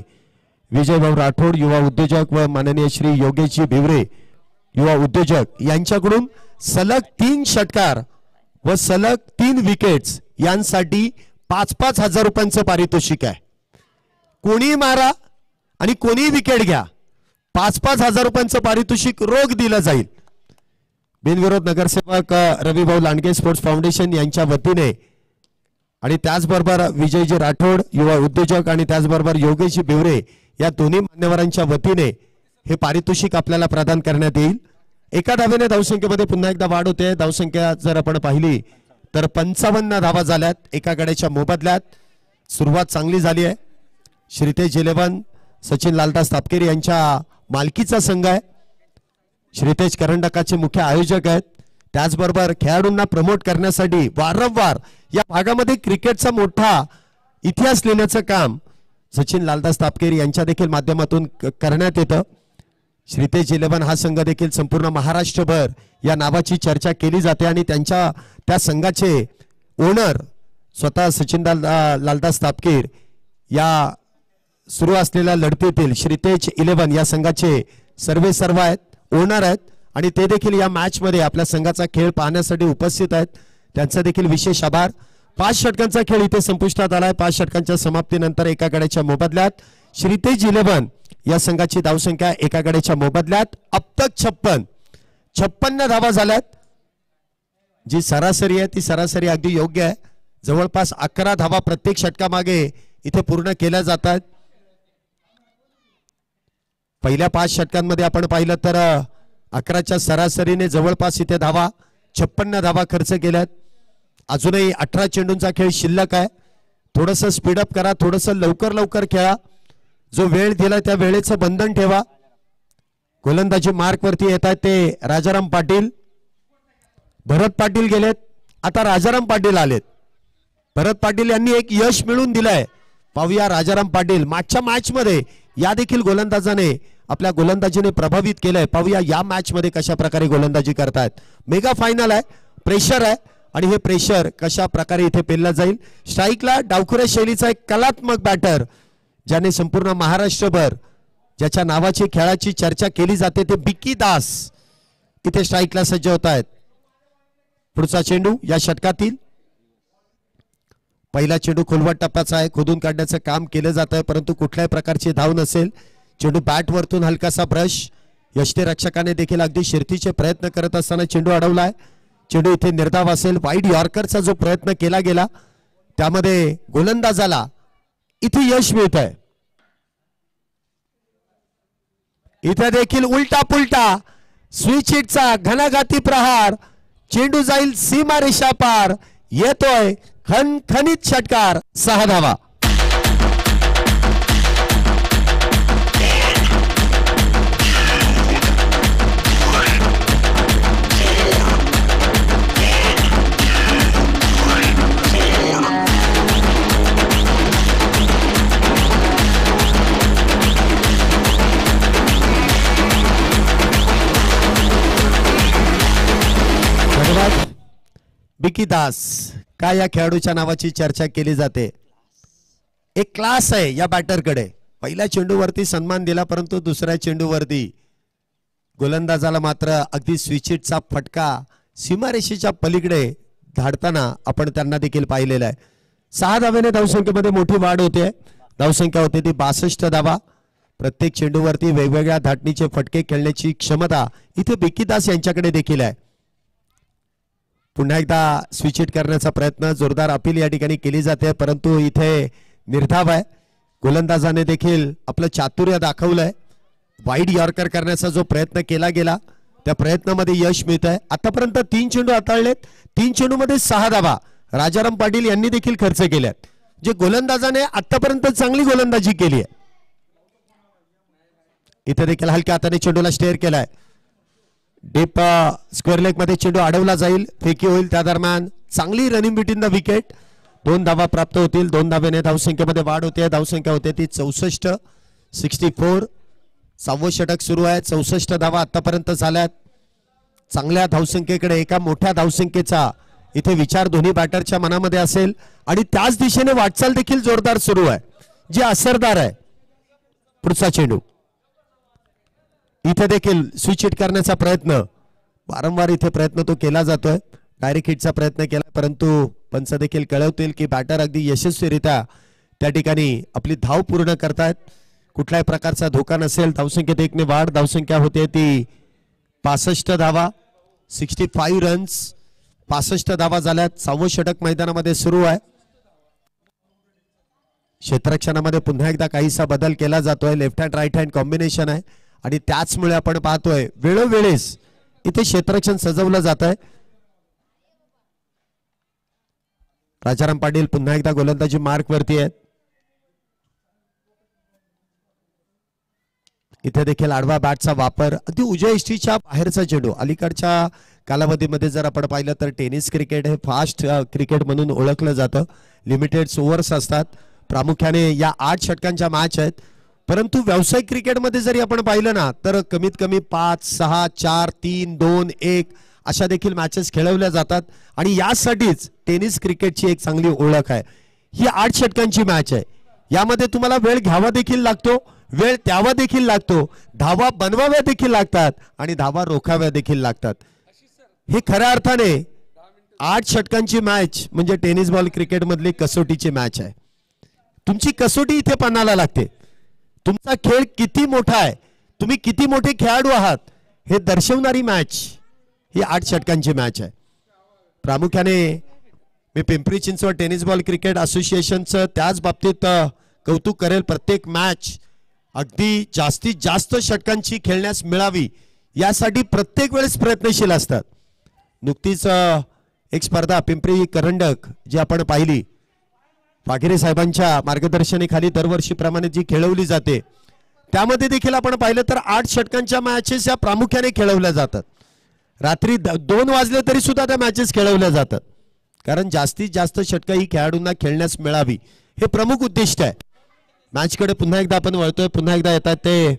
Speaker 1: विजयभाऊ राठोड युवा उद्योजक व माननीय श्री योगेशजी बिवरे युवा उद्योजक यांच्याकडून सलग 3 षटकार व सलग 3 विकेट्स यांसाठी 5-5 हजार रुपयांचं पारितोषिक आहे. कोणी मारा आणि कोणी विकेट घ्या, 5-5 हजार रुपयांचं पारितोषिक रोख दिलं जाईल. बिनविरोध नगरसेवक रविभाऊ लांडगे स्पोर्ट्स फाउंडेशन यांच्या वतीने आणि त्याचबरोबर विजयजी राठोड युवा उद्योजक आणि त्याचबरोबर योगेशजी बिवरे या दोन्ही मान्यवरांच्या वतीने हे पारितोषिक आपल्याला प्रदान करण्यात येईल. एका धावेने धावसंख्येमध्ये पुन्हा एकदा वाढ होते. धावसंख्या जर आपण पाहिली तर 55 धावा झाल्यात एका गड्याच्या मोबदल्यात. सुरुवात चांगली झाली आहे. श्रीतेज 11 सचिन लालदास तापकेरी यांच्या मालकीचा संघ आहे. श्रीतेज करंडकाचे मुख्य आयोजक आहेत. त्याचबरोबर खेळाडूंना प्रमोट करण्यासाठी वारंवार या भागामध्ये क्रिकेटचा मोठा इतिहास लिहिण्याचं काम सचिन लालदास तापकीर यांच्या देखील माध्यमातून करण्यात येतं. श्रीतेज 11 हा संघ देखील संपूर्ण महाराष्ट्रभर या नावाची चर्चा केली जाते आणि त्यांच्या त्या संघाचे ओनर स्वतः सचिन लालदास तापकीर या सुरू असलेल्या लढतीतील श्रीतेज 11 या संघाचे सर्व आहेत, ओनर आहेत आणि ते देखील या मॅच मध्ये आपल्या संघाचा खेळ पाहण्यासाठी उपस्थित आहेत. त्यांचा देखील विशेष आभार. 5 षटकांचा खेळ इथे संपुष्टात आलाय. 5 षटकांच्या समाप्तीनंतर एका गड्याच्या मोबदल्यात श्रीतेज 11 या संघाची धावसंख्या एका गड्याच्या मोबदल्यात अब तक 56 धावा झाल्यात. जी सरासरी आहे ती सरासरी अगदी योग्य आहे. जवळपास 11 धावा प्रत्येक षटकामागे इथे पूर्ण केल्या जातात. पहिल्या 5 षटकांमध्ये आपण पाहिलं तर 11च्या सरासरीने जवळपास इथे 56 धावा खर्च केल्यात. अजूनही 18 चेंडूंचा खेळ शिल्लक आहे. थोडंसं स्पीडअप करा, थोडंसं लवकर खेळा. जो वेळ दिला त्या वेळेचं बंधन ठेवा. गोलंदाजी मार्क वरती येत आहेत ते राजाराम पाटील. भरत पाटील गेलेत, आता राजाराम पाटील आलेत. भरत पाटील यांनी एक यश मिळवून दिलंय. पाहूया राजाराम पाटील मागच्या मॅच मध्ये या देखील गोलंदाजाने आपल्या गोलंदाजीने प्रभावित केलंय. पाहूया या मॅच मध्ये कशा प्रकारे गोलंदाजी करतायत. मेगा फायनल आहे, प्रेशर आहे आणि हे प्रेशर कशा प्रकारे इथे पेललं जाईल. स्ट्राईकला डावखुऱ्या शैलीचा एक कलात्मक बॅटर ज्याने संपूर्ण महाराष्ट्रभर ज्याच्या नावाची खेळाची चर्चा केली जाते ते बिकी दास इथे स्ट्राईकला सज्ज होत आहेत. पुढचा चेंडू या षटकातील पहिला चेंडू खोलवट टप्प्याचा आहे. खोदून काढण्याचं काम केलं जात आहे परंतु कुठल्याही प्रकारची धाव नसेल. चेंडू बॅट वरतून हलकासा ब्रश. यष्टीरक्षकाने देखील अगदी शिरतीचे प्रयत्न करत असताना चेंडू अडवलाय. चेंडू इथे निर्धाव असेल. वाईड यॉर्करचा जो प्रयत्न केला गेला त्यामध्ये गोलंदाजाला इथे यश मिळत आहे. इथे देखील उलटा पुलटा स्विच हिटचा घणाघाती प्रहार. चेंडू जाईल सीमा रेषा पार. येतोय खणखणीत षटकार. 6 धावा. बिकी दास काय या खेळाडूच्या नावाची चर्चा केली जाते. एक क्लास आहे या बॅटरकडे. पहिल्या चेंडूवरती सन्मान दिला परंतु दुसऱ्या चेंडूवरती गोलंदाजाला मात्र अगदी स्विचिटचा फटका सीमारेषेच्या पलीकडे धाडताना आपण त्यांना देखील पाहिलेलं आहे. 6 धावेने धावसंख्येमध्ये मोठी वाढ होते. धावसंख्या होते ती 62 धावा. प्रत्येक चेंडूवरती वेगवेगळ्या धाटणीचे फटके खेळण्याची क्षमता इथे बिकी दास यांच्याकडे देखील आहे. पुन्हा एकदा स्विच हिट करण्याचा प्रयत्न, जोरदार अपील या ठिकाणी केली जाते परंतु इथे निर्धाव आहे. गोलंदाजाने देखील आपलं चातुर्य दाखवलंय. वाईड यॉर्कर करण्याचा जो प्रयत्न केला गेला त्या प्रयत्नामध्ये यश मिळत आहे. आतापर्यंत 3 चेंडू हाताळलेत. 3 चेंडूमध्ये 6 धावा राजाराम पाटील यांनी देखील खर्च केल्यात. जे गोलंदाजाने आतापर्यंत चांगली गोलंदाजी केली आहे. इथे देखील हलक्या हाताने चेंडूला स्टेअर केलाय. डीप स्क्वेअर लेग मध्ये चेंडू अडवला जाईल, फेकी होईल. त्या दरम्यान चांगली रनिंग बिटवीन द विकेट. 2 धावा प्राप्त होतील. 2 धावेने धावसंख्येमध्ये वाढ होते. धावसंख्या होते ती 64. 64. 6वं षटक सुरू आहे. 64 धावा आतापर्यंत झाल्यात. चांगल्या धावसंख्येकडे एका मोठ्या धावसंख्येचा इथे विचार दोन्ही बॅटरच्या मनामध्ये असेल आणि त्याच दिशेने वाटचाल देखील जोरदार सुरू आहे जी असरदार आहे. पुढचा चेंडू इथे देखील स्विच हिट करण्याचा प्रयत्न वारंवार इथे प्रयत्न तो केला जातोय. डायरेक्ट हिटचा प्रयत्न केला परंतु पंच देखील कळवतील की बॅटर अगदी यशस्वीरित्या त्या ठिकाणी आपली धाव पूर्ण करतायत. कुठल्याही प्रकारचा धोका नसेल. धावसंख्येत 1 ने वाढ. धावसंख्या होते ती 65 धावा. 65 रन्स. 65 धावा झाल्यात. 6वं षटक मैदानामध्ये सुरू आहे. क्षेत्ररक्षणामध्ये पुन्हा एकदा काहीसा बदल केला जातोय. Left hand right hand combination आहे आणि त्याचमुळे आपण पाहतोय वेळोवेळेस इथे क्षेत्ररक्षण सजवलं जात आहे. राजाराम पाटील पुन्हा एकदा गोलंदाजी मार्क वरती आहेत. इथे देखील आडवा बॅटचा वापर. अगदी उजव्या इष्टीच्या बाहेरचा चेंडू. अलीकडच्या कालावधीमध्ये जर आपण पाहिलं तर टेनिस क्रिकेट हे फास्ट क्रिकेट म्हणून ओळखलं जातं. लिमिटेड ओव्हर्स असतात. प्रामुख्याने या 8 षटकांच्या मॅच आहेत. परंतु व्यावसायिक क्रिकेटमध्ये जरी आपण पाहिलं ना तर कमीत कमी 5, 6, 4, 3, 2, 1 अशा देखील मॅचेस खेळवल्या जातात. आणि यासाठीच टेनिस क्रिकेटची एक चांगली ओळख आहे. ही 8 षटकांची मॅच आहे. यामध्ये तुम्हाला वेळ घ्यावा देखील लागतो, वेळ द्यावा देखील लागतो, धावा बनवाव्या देखील लागतात आणि धावा रोखाव्या देखील लागतात. हे खऱ्या अर्थाने 8 षटकांची मॅच म्हणजे टेनिस बॉल क्रिकेट मधली कसोटीची मॅच आहे. तुमची कसोटी इथे पणाला लागते. तुमचा खेळ किती मोठा आहे, तुम्ही किती मोठे खेळाडू आहात हे दर्शवणारी मॅच ही 8 षटकांची मॅच आहे. प्रामुख्याने मी Pimpri Chinchwad tennis ball cricket असोसिएशनचं त्याच बाबतीत कौतुक करेल. प्रत्येक मॅच अगदी जास्तीत जास्त षटकांची खेळण्यास मिळावी यासाठी प्रत्येक वेळेस प्रयत्नशील असतात. नुकतीच एक स्पर्धा पिंपरी करंडक जी आपण पाहिली वाघेरे साहेबांच्या मार्गदर्शनाखाली दरवर्षीप्रमाणे जी खेळवली जाते त्यामध्ये देखील आपण पाहिलं तर 8 षटकांच्या मॅचेस या प्रामुख्याने खेळवल्या जातात. रात्री 2 वाजले तरी सुद्धा त्या मॅचेस खेळवल्या जातात कारण जास्तीत जास्त षटकं ही खेळाडूंना खेळण्यास मिळावी हे प्रमुख उद्दिष्ट आहे. मॅचकडे पुन्हा एकदा आपण वळतोय. पुन्हा एकदा येतात ते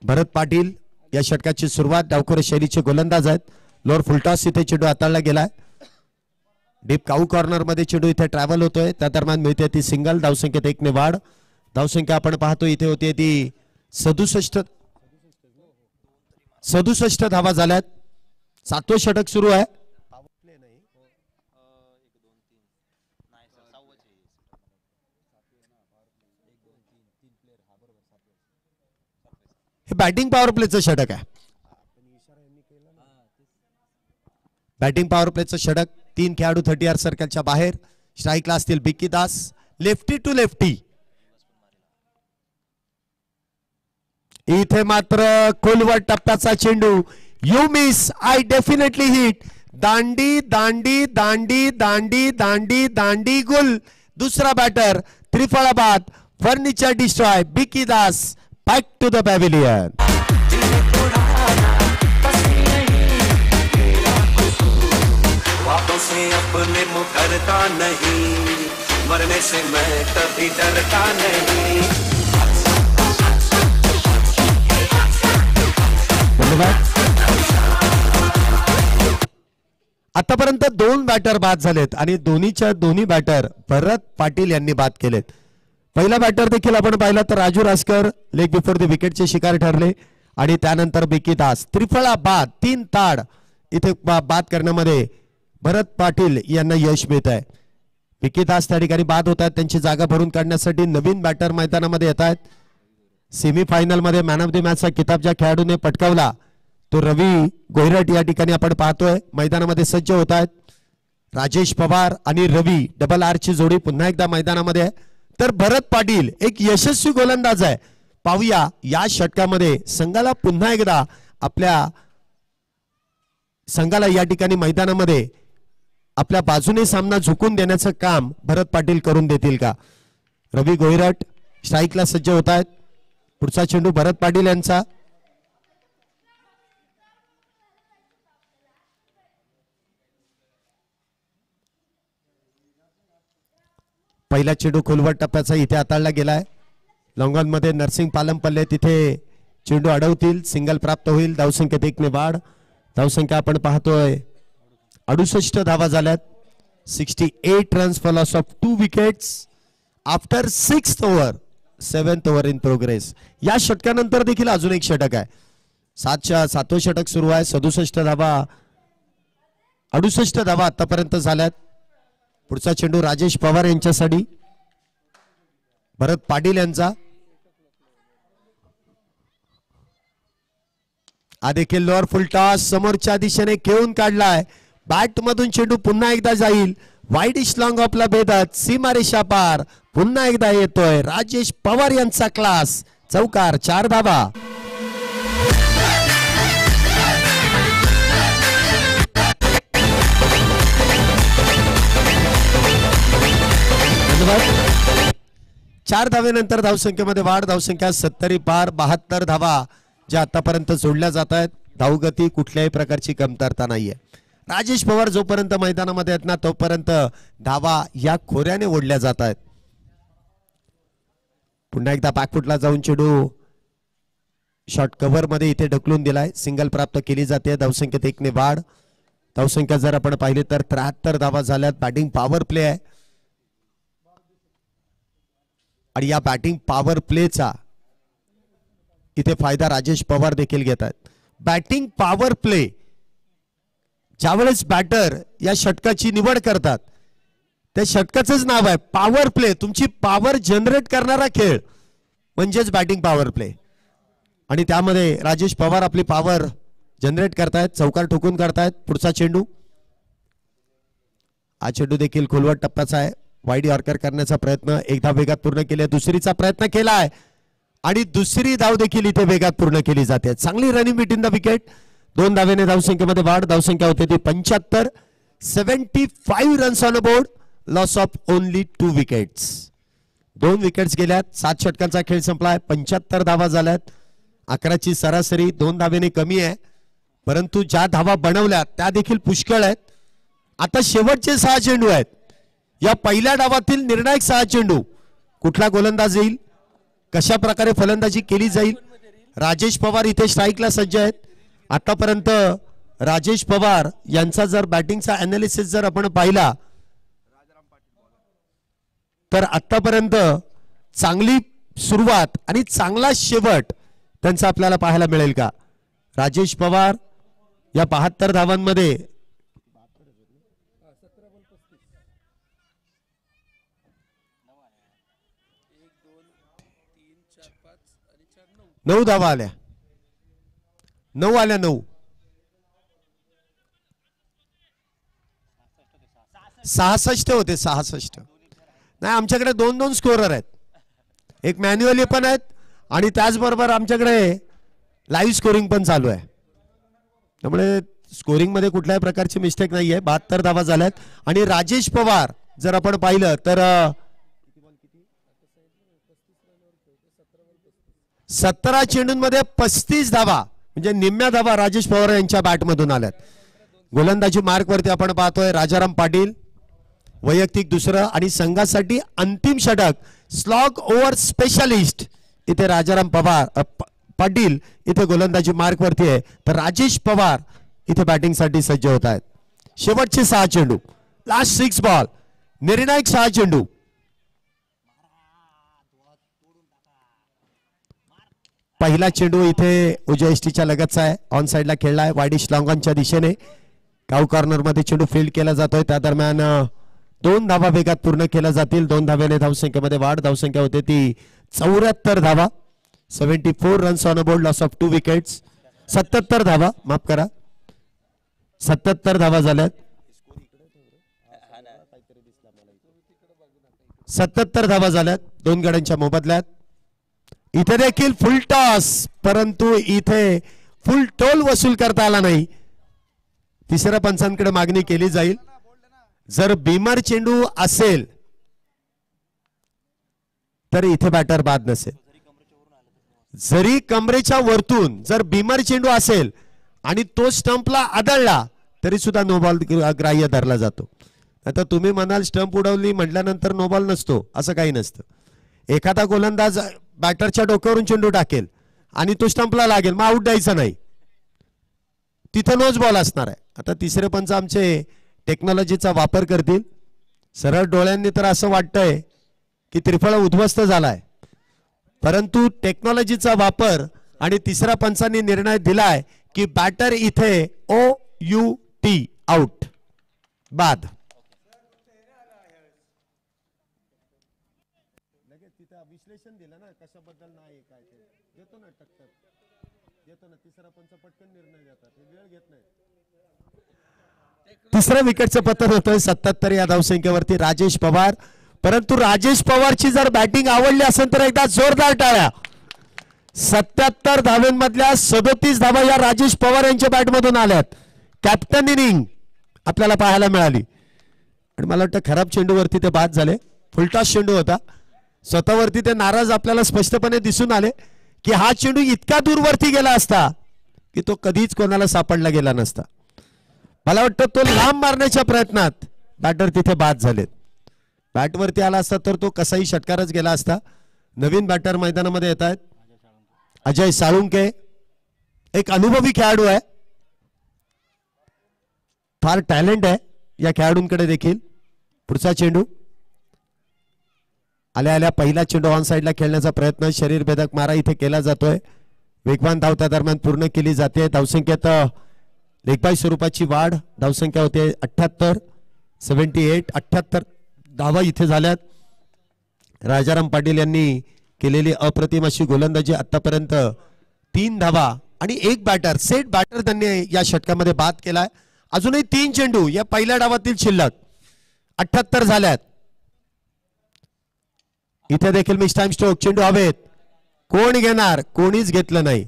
Speaker 1: भरत पाटील. या षटकाची सुरुवात डावखोर शैलीचे गोलंदाज आहेत. लोअर फुलटॉस इथे चेंडू हाताळला गेलाय. डीप काऊ कॉर्नर मध्ये चेंडू इथे ट्रॅव्हल होतोय. त्या दरम्यान मिळते ती सिंगल. धावसंख्येत 1 ने वाढ. धावसंख्या आपण पाहतो इथे होती ती 67 धावा झाल्यात. 7वं षटक सुरू आहे. हे बॅटिंग पॉवर प्लेचं षटक आहे. बॅटिंग पॉवर प्लेचं षटक. 3 खेळाडू 30 यार्ड सर्कलच्या बाहेर. स्ट्राईकला असतील Bikki Das. Lefty to lefty. इथे मात्र खोलवर टप्प्याचा चेंडू. You miss I definitely hit. दांडी दांडी दांडी दांडी दांडी दांडी गुल. दुसरा बॅटर त्रिफळाबाद. Furniture destroy. Bikki Das back to the pavilion.
Speaker 4: वापों से अपने मुकरता नहीं, मरने से मैं कभी डरता नहीं.
Speaker 1: आतापर्यंत 2 बॅटर बाद झालेत आणि दोन्ही बॅटर भरत पाटील यांनी बाद केलेत. पहिला बॅटर देखील आपण पाहिला तर Raju Raskar leg before the विकेटचे शिकार ठरले आणि त्यानंतर बिक्की दास. त्रिफळा बाद. 3 ताड इथे बाद करण्यामध्ये भरत पाटील यांना यश मिळत आहे. बिक्की दास त्या ठिकाणी बाद होत आहेत. त्यांची जागा भरून काढण्यासाठी नवीन बॅटर मैदानामध्ये येत आहेत. सेमीफायनल मध्ये मॅन ऑफ द मॅचचा किताब ज्या खेळाडूने पटकावला तो रवी गोहिरट या ठिकाणी आपण पाहतोय मैदानामध्ये सज्ज होत आहेत. राजेश पवार आणि रवी डबल आर ची जोडी पुन्हा एकदा मैदानामध्ये आहे. तर भरत पाटील एक यशस्वी गोलंदाज आहे. पाहूया या षटकामध्ये संघाला पुन्हा एकदा आपल्या संघाला या ठिकाणी मैदानामध्ये आपल्या बाजूने सामना झुकून देण्याचं काम भरत पाटील करून देतील का. रवी गोहिरट स्ट्राईकला सज्ज होत आहेत. पुढचा चेंडू भरत पाटील यांचा. पहिला चेंडू खोलवर टप्प्याचा इथे हाताळला गेलाय. लॉंगॉन मध्ये नरसिंग पालमपल्ले तिथे चेंडू अडवतील. सिंगल प्राप्त होईल. धावसंख्येत 1 ने वाढ. धावसंख्या आपण पाहतोय 68 धावा झाल्यात. 68 runs for loss of 2 wickets after 6th over. 7th over in progress. या षटकानंतर देखील अजून एक षटक आहे. 7वं षटक सुरू आहे. 68 धावा आतापर्यंत झाल्यात. पुढचा चेंडू राजेश पवार यांच्यासाठी. भरत पाटील यांचा. हा देखील लोअर फुल टॉस समोरच्या दिशेने खेळून काढलाय. बॅट मधून चेंडू पुन्हा एकदा जाईल. वाईडिश लॉंग ऑफला भेदत सीमारेषा पार. पुन्हा एकदा येतोय राजेश पवार यांचा क्लास. चौकार. 4 धावा. धन्यवाद. 4 धावेनंतर धावसंख्येमध्ये वाढ. धावसंख्या 70 पार. 72 धावा ज्या आतापर्यंत जोडल्या जात आहेत. धावगती कुठल्याही प्रकारची कमतरता नाहीये. राजेश पवार जोपर्यंत मैदानामध्ये आहेत ना तोपर्यंत धावा या खोऱ्याने ओढल्या जात आहेत. पुन्हा एकदा बॅकफुटला जाऊन चेंडू शॉर्ट कव्हर मध्ये इथे ढकलून दिलाय. सिंगल प्राप्त केली जाते. धावसंख्येत 1 ने वाढ. धावसंख्या जर आपण पाहिली तर 73 धावा झाल्यात. बॅटिंग पॉवर प्ले आहे आणि या बॅटिंग पॉवर प्लेचा इथे फायदा राजेश पवार देखील घेत आहेत. बॅटिंग पॉवर प्ले ज्यावेळेस बॅटर या षटकाची निवड करतात त्या षटकाचंच नाव आहे पॉवर प्ले. तुमची पॉवर जनरेट करणारा खेळ म्हणजेच बॅटिंग पॉवर प्ले आणि त्यामध्ये राजेश पवार आपली पॉवर जनरेट करतायत. चौकार ठोकून करतायत. पुढचा चेंडू. हा चेंडू देखील खोलवट टप्प्याचा आहे. वाईड यॉर्कर करण्याचा प्रयत्न एकदा वेगात पूर्ण केला. दुसरीचा प्रयत्न केलाय आणि दुसरी धाव देखील इथे वेगात पूर्ण केली जाते. चांगली रनिंग बिटवीन द विकेट. 2 धावेने धावसंख्येमध्ये वाढ. धावसंख्या होते ती 75. 75 runs on board. Loss of only 2 wickets. 2 wickets गेल्यात. 7 षटकांचा खेळ संपलाय. 75 धावा झाल्यात. 11ची सरासरी 2 धावेने कमी आहे परंतु ज्या धावा बनवल्या त्या देखील पुष्कळ आहेत. आता शेवटचे 6 चेंडू आहेत. या पहिल्या डावातील निर्णायक 6 चेंडू. कुठला गोलंदाज येईल, कशा प्रकारे फलंदाजी केली जाईल. राजेश पवार इथे स्ट्राईकला सज्ज आहेत. आतापर्यंत राजेश पवार यांचा जर बॅटिंगचा अनालिसिस जर आपण पाहिला तर आतापर्यंत चांगली सुरुवात आणि चांगला शेवट त्यांचा आपल्याला पाहायला मिळेल का. राजेश पवार या 72 धावांमध्ये 9 धावा आल्या. 9 आल्या. 9 66 होते. 66 नाही. आमच्याकडे 2-2 स्कोरर आहेत. एक मॅन्युअली पण आहेत आणि त्याचबरोबर आमच्याकडे लाईव्ह स्कोरिंग पण चालू आहे. त्यामुळे स्कोरिंग मध्ये कुठल्याही प्रकारची मिस्टेक नाहीये. 72 धावा झाल्यात आणि राजेश पवार जर आपण पाहिलं तर 17 चेंडूंमध्ये 35 धावा म्हणजे निम्म्या धावा राजेश पवार यांच्या बॅटमधून आल्यात. गोलंदाजी मार्कवरती आपण पाहतोय राजाराम पाटील वैयक्तिक दुसरं आणि संघासाठी अंतिम षटक. स्लॉग ओव्हर स्पेशलिस्ट इथे राजाराम पवार पाटील इथे गोलंदाजी मार्कवरती आहे तर राजेश पवार इथे बॅटिंगसाठी सज्ज होत आहेत. शेवटचे 6 चेंडू. Last 6 ball. निर्णायक 6 चेंडू. पहिला चेंडू इथे उजव्या एसटीच्या लगतचा आहे. ऑन साइडला खेळलाय. वाईडिश लॉंगॉनच्या दिशेने काउ कॉर्नर मध्ये चेंडू फील्ड केला जातोय. त्या दरम्यान 2 धावा वेगात पूर्ण केल्या जातील. 2 धावेने धावसंख्येमध्ये वाढ. धावसंख्या होते ती 74 धावा. 74 runs on board. Loss of 2 wickets. 77 धावा माफ करा. 77 धावा झाल्यात. 77 धावा झाल्यात 2 गड्यांच्या मोबदल्यात. इथे देखील फुल टॉस परंतु इथे फुल टोल वसूल करता आला नाही. तिसऱ्या पंचांकडे मागणी केली जाईल. जर बीमर चेंडू असेल तर इथे बॅटर बाद नसेल. जरी कमरेच्या वरतून जर बीमर चेंडू असेल आणि तो स्टंपला आदळला तरी सुद्धा नो बॉल ग्राह्य धरला जातो. आता तुम्ही म्हणाल स्टंप उडवली म्हटल्यानंतर नो बॉल नसतो. असं काही नसतं. एखादा गोलंदाज बॅटरच्या डोक्यावरून चेंडू टाकेल आणि तो स्टंपला लागेल मग आउट द्यायचा नाही. तिथं नोच बॉल असणार आहे. आता तिसरे पंच आमचे टेक्नॉलॉजीचा वापर करतील. सरळ डोळ्यांनी तर असं वाटतंय की त्रिफळा उद्ध्वस्त झालाय परंतु टेक्नॉलॉजीचा वापर आणि तिसऱ्या पंचांनी निर्णय दिलाय की बॅटर इथे OUT आउट बाद. विश्लेषण दिलं ना कशाबद्दल नाही काय ते देतो ना टक्कर देतो ना. तिसरा पंच पटकन निर्णय देतात. वेळ घेत नाही. तिसऱ्या विकेटचं पतन होतोय 77 या धावसंख्येवरती राजेश पवार. परंतु राजेश पवारची जर बॅटिंग आवडली असेल तर एकदा जोरदार टाळ्या. 77 धावांमधल्या 37 धावा या राजेश पवार यांच्या बॅटमधून आल्यात. कॅप्टन इनिंग आपल्याला पाहायला मिळाली आणि मला वाटतं खराब चेंडूवरती ते बाद झाले. फुलटॉस चेंडू होता. स्वतःवरती ते नाराज आपल्याला स्पष्टपणे दिसून आले. की हा चेंडू इतका दूरवरती गेला असता की तो कधीच कोणाला सापडला गेला नसता. मला वाटतं तो लांब मारण्याच्या प्रयत्नात बॅटर तिथे बाद झालेत. बॅटवरती आला असता तर तो कसाही षटकारच गेला असता. नवीन बॅटर मैदानामध्ये येत आहेत. अजय साळुंके एक अनुभवी खेळाडू आहे, फार टॅलेंट आहे या खेळाडूंकडे देखील. पुढचा चेंडू आल्या आल्या पहिला चेंडू ऑन साइडला खेळण्याचा प्रयत्न, शरीर भेदक मारा इथे केला जातोय. वेगवान धाव त्या दरम्यान पूर्ण केली जाते. धावसंख्येत लेखबाई स्वरूपाची वाढ. धावसंख्या होते 78 78 धावा इथे झाल्यात. राजाराम पाटील यांनी केलेली अप्रतिम अशी गोलंदाजी आतापर्यंत 3 धावा आणि एक बॅटर सेट बॅटर त्यांनी या षटकामध्ये बाद केलाय. अजूनही 3 चेंडू या पहिल्या डावातील शिल्लक. 78 झाल्यात. इथे देखील मिस टाइम स्ट्रोक. चेंडू हवेत. कोण घेणार? कोणीच घेतलं नाही.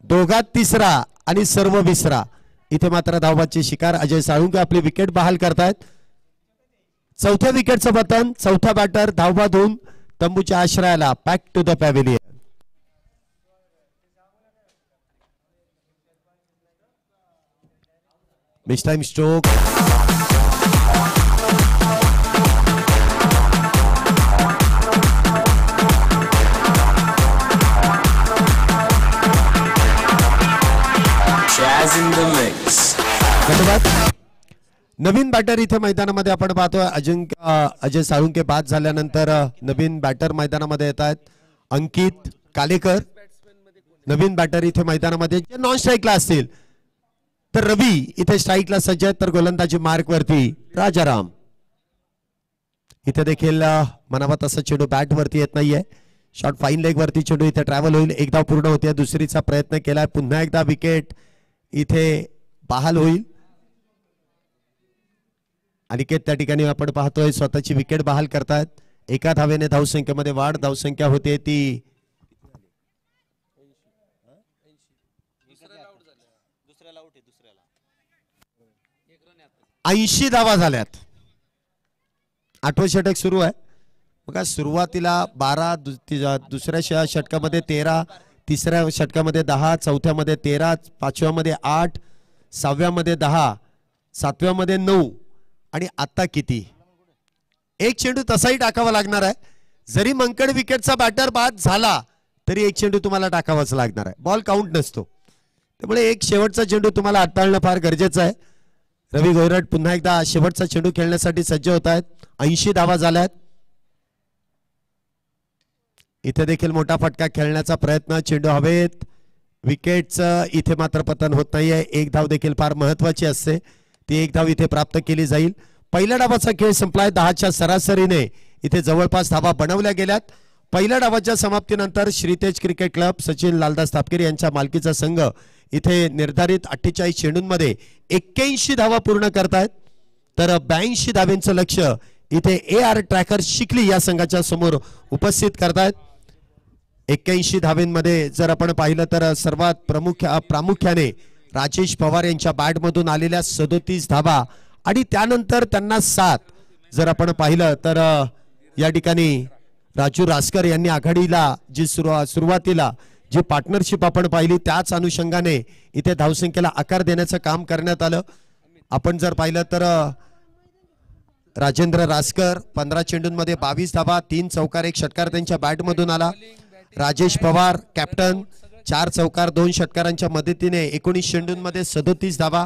Speaker 1: दोघात तिसरा आणि सर्व विसरा. इथे मात्र धावबादची शिकार. अजय साळुंके आपली विकेट बहाल करतायत. चौथ्या विकेटचं पतन. चौथा बॅटर धावबाद होऊन तंबूच्या आश्रयाला back to the pavilion. Mistime stroke. नवीन बॅटर इथे मैदानामध्ये आपण पाहतोय. अजय साळुंके बाद झाल्यानंतर नवीन बॅटर मैदानामध्ये येत आहेत. अंकित कालेकर नवीन बॅटर इथे मैदानामध्ये जे नॉन स्ट्राईकला असतील. तर रवी इथे स्ट्राईकला सज्ज आहेत. तर गोलंदाजी मार्क वरती राजाराम. इथे देखील मनावत असा चेंडू बॅट वरती येत नाहीये. शॉर्ट फाईन लेग वरती चेंडू इथे ट्रॅव्हल होईल. एकदा पूर्ण होते. दुसरीचा प्रयत्न केलाय. पुन्हा एकदा विकेट इथे बहाल होईल. अनिकेत त्या ठिकाणी आपण पाहतोय स्वतःची विकेट बहाल करतायत. एका धावेने धावसंख्येमध्ये वाढ. धावसंख्या होते ती 80 धावा झाल्यात. 8वं षटक सुरू आहे बघा. सुरुवातीला 12, दुसऱ्या षटकामध्ये 13, तिसऱ्या षटकामध्ये 10, चौथ्यामध्ये 13, पाचव्यामध्ये 8, 6व्यामध्ये 10, 7व्यामध्ये 9 आणि आता किती? एक चेंडू तसाही टाकावा लागणार आहे. जरी मंकड विकेटचा बॅटर बाद झाला तरी एक चेंडू तुम्हाला टाकावाच लागणार आहे. बॉल काउंट नसतो. त्यामुळे एक शेवटचा चेंडू तुम्हाला हाताळणं फार गरजेचं आहे. रवी गोयरट पुन्हा एकदा शेवटचा चेंडू खेळण्यासाठी सज्ज होत आहेत. 80 धावा झाल्यात. इथे देखील मोठा फटका खेळण्याचा प्रयत्न. चेंडू हवेत. विकेटचं इथे मात्र पतन होत नाहीये. एक धाव देखील फार महत्वाची असते. ती एक धाव इथे प्राप्त केली जाईल. पहिल्या डावाचा खेळ संपलाय. 10च्या सरासरीने इथे जवळपास धावा बनवल्या गेल्यात. पहिल्या डावाच्या समाप्तीनंतर श्रीतेज क्रिकेट क्लब सचिन लालदास तापकीर यांच्या मालकीचा संघ इथे निर्धारित 48 चेंडूंमध्ये 81 धावा पूर्ण करतायत. तर 82 धावांचं लक्ष इथे AR ट्रॅकर शिकली या संघाच्या समोर उपस्थित करतायत. 81 धावांमध्ये जर आपण पाहिलं तर सर्वात प्रामुख्याने राजेश पवार यांच्या बॅटमधून आलेल्या 37 धावा आणि त्यानंतर त्यांना 7 जर आपण पाहिलं तर या ठिकाणी राजू रासकर यांनी आघाडीला जी सुरुवातीला जी पार्टनरशिप आपण पाहिली त्याच अनुषंगाने इथे धावसंख्येला आकार देण्याचं काम करण्यात आलं. आपण जर पाहिलं तर राजेंद्र रासकर 15 चेंडूंमध्ये 22 धावा, 3 चौकार 1 षटकार त्यांच्या बॅटमधून आला. राजेश पवार कॅप्टन 4 चौकार 2 षटकारांच्या मदतीने 19 चेंडूंमध्ये 37 धावा.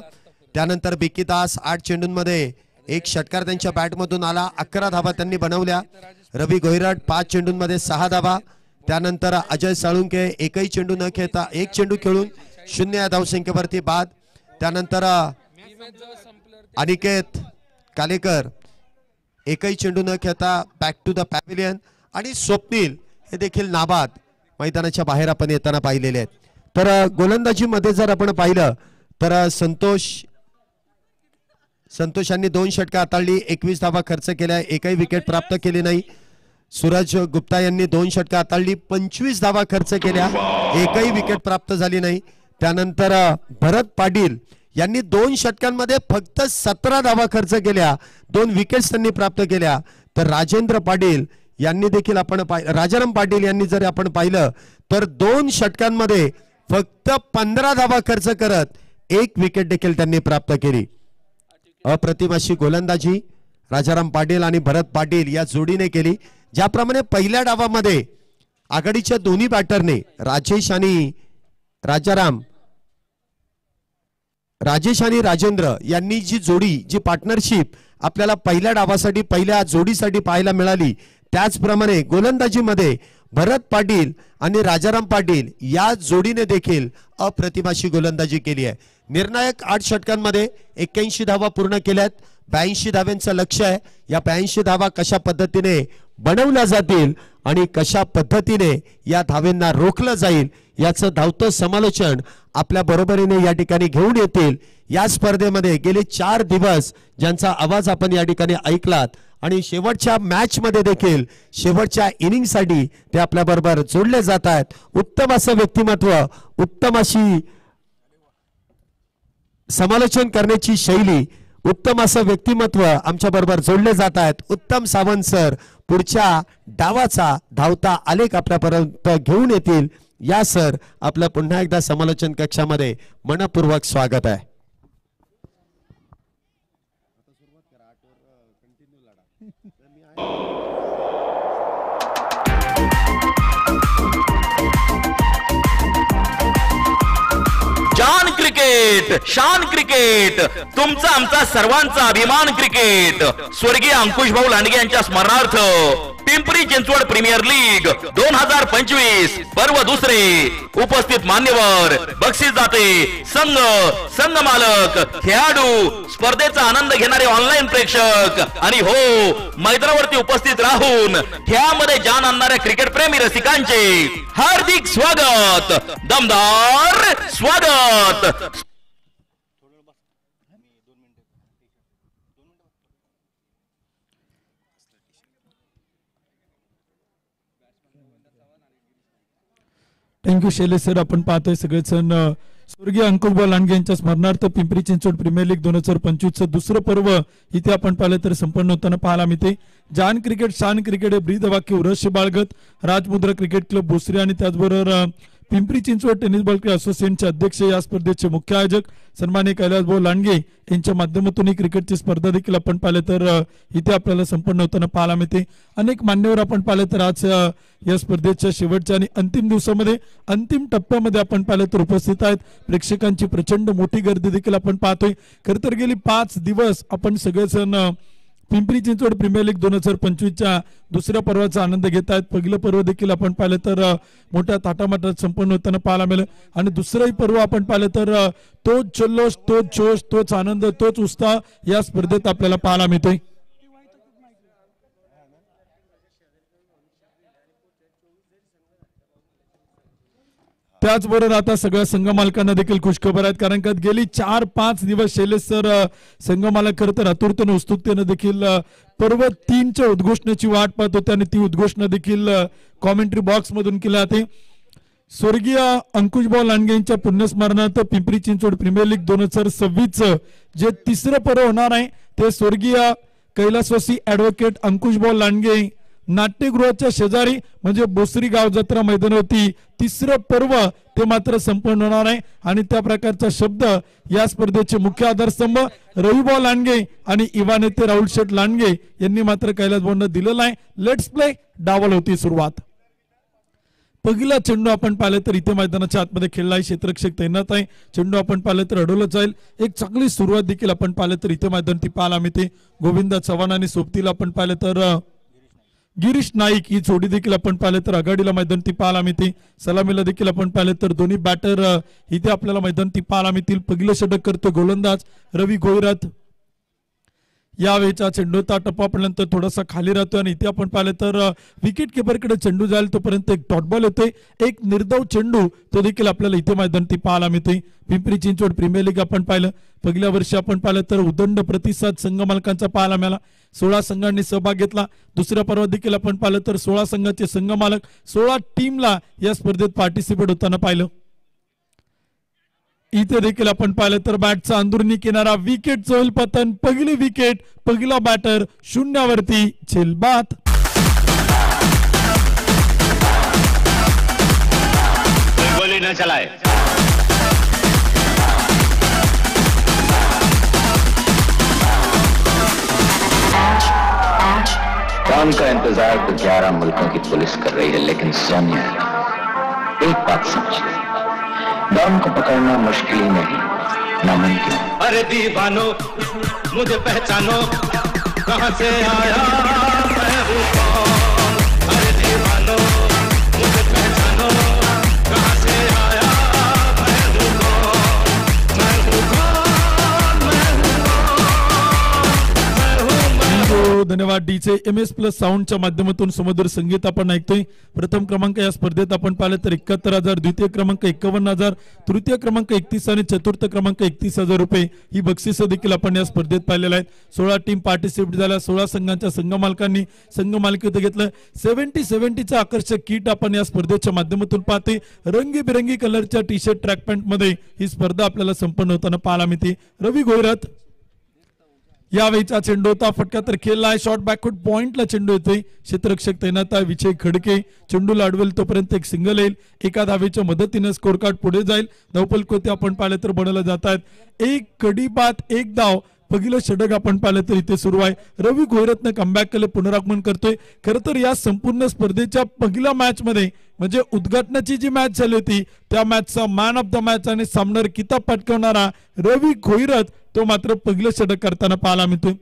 Speaker 1: त्यानंतर बिकी दास 8 चेंडूंमध्ये 1 षटकार त्यांच्या बॅटमधून आला. 11 धावा त्यांनी बनवल्या. रवी गोयरट 5 चेंडूंमध्ये 6 धावा. त्यानंतर अजय साळुंके एकही चेंडू न खेळता 1 चेंडू खेळून 0 या धावसंख्येवरती बाद. त्यानंतर अनिकेत कालेकर एकही चेंडू न खेळता बॅक टू द पॅव्हिलियन. आणि स्वप्नील हे देखील नाबाद मैदानाच्या बाहेर आपण येताना पाहिलेले आहेत. तर गोलंदाजीमध्ये जर आपण पाहिलं तर संतोषांनी 2 षटका हाताळली, 21 धावा खर्च केल्या, एकही विकेट प्राप्त केली नाही. सूरज गुप्ता यांनी 2 षटका हाताळली, 25 धावा खर्च केल्या, एकही विकेट प्राप्त झाली नाही. त्यानंतर भरत पाटील यांनी 2 षटकांमध्ये फक्त 17 धावा खर्च केल्या, 2 विकेट्स त्यांनी प्राप्त केल्या. तर राजेंद्र पाटील यांनी देखील आपण राजाराम पाटील यांनी जर आपण पाहिलं तर 2 षटकांमध्ये फक्त 15 धावा खर्च करत 1 विकेट देखील त्यांनी प्राप्त केली. अप्रतिम अशी गोलंदाजी राजाराम पाटील आणि भरत पाटील या जोडीने केली. ज्याप्रमाणे पहिल्या डावामध्ये आघाडीच्या दोन्ही बॅटरने राजेश आणि राजेंद्र यांनी जी जोडी जी पार्टनरशिप आपल्याला पहिल्या डावासाठी पहिल्या जोडीसाठी पाहायला मिळाली, त्याचप्रमाणे गोलंदाजीमध्ये भरत पाटील आणि राजाराम पाटील या जोडीने देखील अप्रतिम अशी गोलंदाजी केली आहे. निर्णायक 8 षटकांमध्ये 81 धावा पूर्ण केल्यात. 82 धाव्यांचं लक्ष आहे. या 82 धावा कशा पद्धतीने बनवल्या जातील आणि कशा पद्धतीने या धावेंना रोखलं जाईल याचं धावतं समालोचन आपल्या बरोबरीने या ठिकाणी घेऊन येतील. या स्पर्धेमध्ये गेले 4 दिवस ज्यांचा आवाज आपण या ठिकाणी ऐकलात आणि शेवटच्या मॅच मध्ये देखील शेवटच्या इनिंगसाठी ते आपल्या बरोबर जोडले जात आहेत. उत्तम असं व्यक्तिमत्व, उत्तम अशी समालोचन करण्याची शैली, उत्तम असं व्यक्तिमत्व आमच्या बरोबर जोडले जात आहेत. उत्तम सावंत सर पुढच्या डावाचा धावता आलेख आपल्यापर्यंत घेऊन येतील. या सर आपलं पुन्हा एकदा समालोचन कक्षामध्ये मनपूर्वक स्वागत आहे.
Speaker 5: जान क्रिकेट, शान क्रिकेट, तुमचा आमचा सर्वांचा अभिमान क्रिकेट. स्वर्गीय अंकुश भाऊ लांडगे यांच्या स्मरणार्थ पिंपरी चिंचवड प्रीमियर लीग 2025 पर्व दुसरे. उपस्थित मान्यवर, बक्षीस दाते, संघ मालक, खेळाडू, स्पर्धेचा आनंद घेणारे ऑनलाईन प्रेक्षक आणि हो मैदानावरती उपस्थित राहून खेळामध्ये जान आणणाऱ्या क्रिकेट प्रेमी रसिकांचे हार्दिक स्वागत, दमदार स्वागत.
Speaker 6: Thank you Shailesh sir. आपण पाहतोय सगळेच स्वर्गीय अंकुशभाऊ लांडगे यांच्या स्मरणार्थ पिंपरी चिंचवड प्रीमियर लीग 2025 दुसरं पर्व इथे आपण पाहिलं तर संपन्न होताना पाहायला मिळते. जान क्रिकेट, शान क्रिकेट हे ब्रीद वाक्य रहस्य बाळगत राजमुद्रा क्रिकेट क्लब भोसरी आणि त्याचबरोबर Pimpri Chinchwad tennis ball club असोसिएशनचे अध्यक्ष, या स्पर्धेचे मुख्य आयोजक सन्माननीय कैलासभाऊ लांडगे यांच्या माध्यमातून ही क्रिकेटची स्पर्धा देखील आपण पाहिलं तर इथे आपल्याला संपन्न होताना पाहायला मिळते. अनेक मान्यवर आपण पाहिलं तर आज या स्पर्धेच्या शेवटच्या आणि अंतिम दिवसामध्ये अंतिम टप्प्यामध्ये आपण पाहिलं तर उपस्थित आहेत. प्रेक्षकांची प्रचंड मोठी गर्दी देखील आपण पाहतोय. खर तर गेली 5 दिवस आपण सगळेजण पिंपरी चिंचवड प्रीमियर लीग 2025 दुसऱ्या पर्वाचा आनंद घेत आहेत. पहिलं पर्व देखील आपण पाहिलं तर मोठ्या थाटामाटात संपन्न होताना पाहायला मिळालं आणि दुसरंही पर्व आपण पाहिलं तर तोच जल्लोष, तोच जोश, तोच आनंद, तोच उत्साह या स्पर्धेत आपल्याला पाहायला मिळतोय. त्याचबरोबर आता सगळ्या संघ मालकांना देखील खुशखबर आहेत, कारण का गेली 4-5 दिवस शैलेश सर संघ मालक खरं तर आतुरतेने उत्सुकतेने देखील पर्व 3च्या उद्घोषणेची वाट पाहत होते आणि ती उद्घोषणा देखील कॉमेंट्री बॉक्स मधून केली जाते. स्वर्गीय अंकुशभाऊ लांडगे यांच्या पुण्यस्मरणार्थ पिंपरी चिंचवड प्रीमियर लीग 2026 जे तिसरं पर्व होणार आहे ते स्वर्गीय कैलासवासी ऍडव्होकेट अंकुशभाऊ लांडगे नाट्यगृहाच्या शेजारी म्हणजे बोसरी गाव जत्रा मैदानावरती तिसरं पर्व ते मात्र संपन्न होणार आहे. आणि त्या प्रकारचा शब्द या स्पर्धेचे मुख्य आधारस्तंभ रविभाऊ लांडगे आणि युवा नेते राहुल शेठ लांडगे यांनी मात्र कैलासभाऊंना दिलेला आहे. Let's play. डावल होती सुरुवात. पहिला चेंडू आपण पाहिलं तर इथे मैदानाच्या आतमध्ये खेळला आहे. क्षेत्ररक्षक तैनात आहे. चेंडू आपण पाहिलं तर अडवलं जाईल. एक चांगली सुरुवात देखील आपण पाहिलं तर इथे मैदान ती पाहायला मिळते. गोविंदा चव्हाण आणि सोबतीला आपण पाहिलं तर गिरीश नाईक ही जोडी देखील आपण पाहिलं तर आघाडीला मैदान ती पाहायला मिळते. सलामीला देखील आपण पाहिलं तर दोन्ही बॅटर इथे आपल्याला मैदान ती पाहायला मिळतील. पहिलं षटक करतो गोलंदाज रवी गोहिरात. यावेळेचा चेंडूचा टप्पा पडल्यानंतर थोडासा खाली राहतो आणि इथे आपण पाहिलं तर विकेट किपरकडे चेंडू जाईल तोपर्यंत एक डॉट बॉल येतोय. एक निर्धाव चेंडू तो देखील आपल्याला इथे मैदान ती पाहायला मिळते. पिंपरी चिंचवड प्रीमियर लीग आपण पाहिलं पहिल्या वर्षी आपण पाहिलं तर उदंड प्रतिसाद संघ मालकांचा पाहायला मिळाला. 16 संघांनी सहभाग घेतला. दुसऱ्या पर्वात देखील आपण पाहिलं तर 16 संघाचे संघ मालक 16 टीमला या स्पर्धेत पार्टिसिपेट होताना पाहिलं. इथे देखील आपण पाहिलं तर बॅटचा अंदुरनी किनारा विकेट चोल पतन पहिली विकेट पहिला बॅटर 0 वरती झेलबाद.
Speaker 7: न चलाए।
Speaker 8: डॉन का इंतजार तो 11 मुल्कों की पुलिस कर रही है, लेकिन सोनिया एक बात समझ, डॉन को पकड़ना मुश्किल ही नहीं, नामुमकिन।
Speaker 7: अरे दीवानो मुझे पहचानो, कहां से आया मैं हूं कौन। अरे दीवानो मुझे पहचानो, कहां से आया मैं हूं कौन। मैं हूं कौन, मैं हूं
Speaker 6: धन्यवाद डीचे MS प्लस साऊंडच्या माध्यमातून सुमधुर संगीत आपण ऐकतोय। प्रथम क्रमांक या स्पर्धेत आपण पाहिलं तर 71,000, द्वितीय क्रमांक 51,000, तृतीय क्रमांक 31 आणि चतुर्थ क्रमांक 31,000 रुपये ही बक्षिसं देखील आपण या स्पर्धेत पाहिलेल्या आहेत। 16 टीम पार्टिसिपेट झाल्या, 16 संघांच्या संघ मालकांनी संघ मालकीत घेतलं। 70-70चं आकर्षक किट आपण या स्पर्धेच्या माध्यमातून पाहते। रंगीबिरंगी कलरच्या टी शर्ट ट्रॅक पॅन्ट मध्ये ही स्पर्धा आपल्याला संपन्न होताना पाहायला मिळते। रवी घोयरत यावेळीचा चेंडू होता, फटका तर खेळलाय, शॉर्ट बॅकवर्ड पॉइंटला चेंडू येतोय, क्षेत्ररक्षक तैनात आहे विजय खडके, चेंडूला अडवेल तोपर्यंत एक सिंगल येईल, एका धावेच्या मदतीने स्कोर कार्ड पुढे जाईल। धावफलक आपण पाहिले तर बनवले जात आहेत। एक कडी बाद एक धाव, पहिलं षटक आपण पाहिलं तर इथे सुरू आहे। रवी घोयरतनं कमबॅक केलं, पुनरागमन करतोय। खरं तर या संपूर्ण स्पर्धेच्या पहिल्या मॅच मध्ये म्हणजे उद्घाटनाची जी मॅच झाली होती त्या मॅचचा मॅन ऑफ द मॅच आणि सामनार किताब पटकावणारा रवी घोयरत तो मात्र पहिलं षटक करताना पाहायला मिळतोय।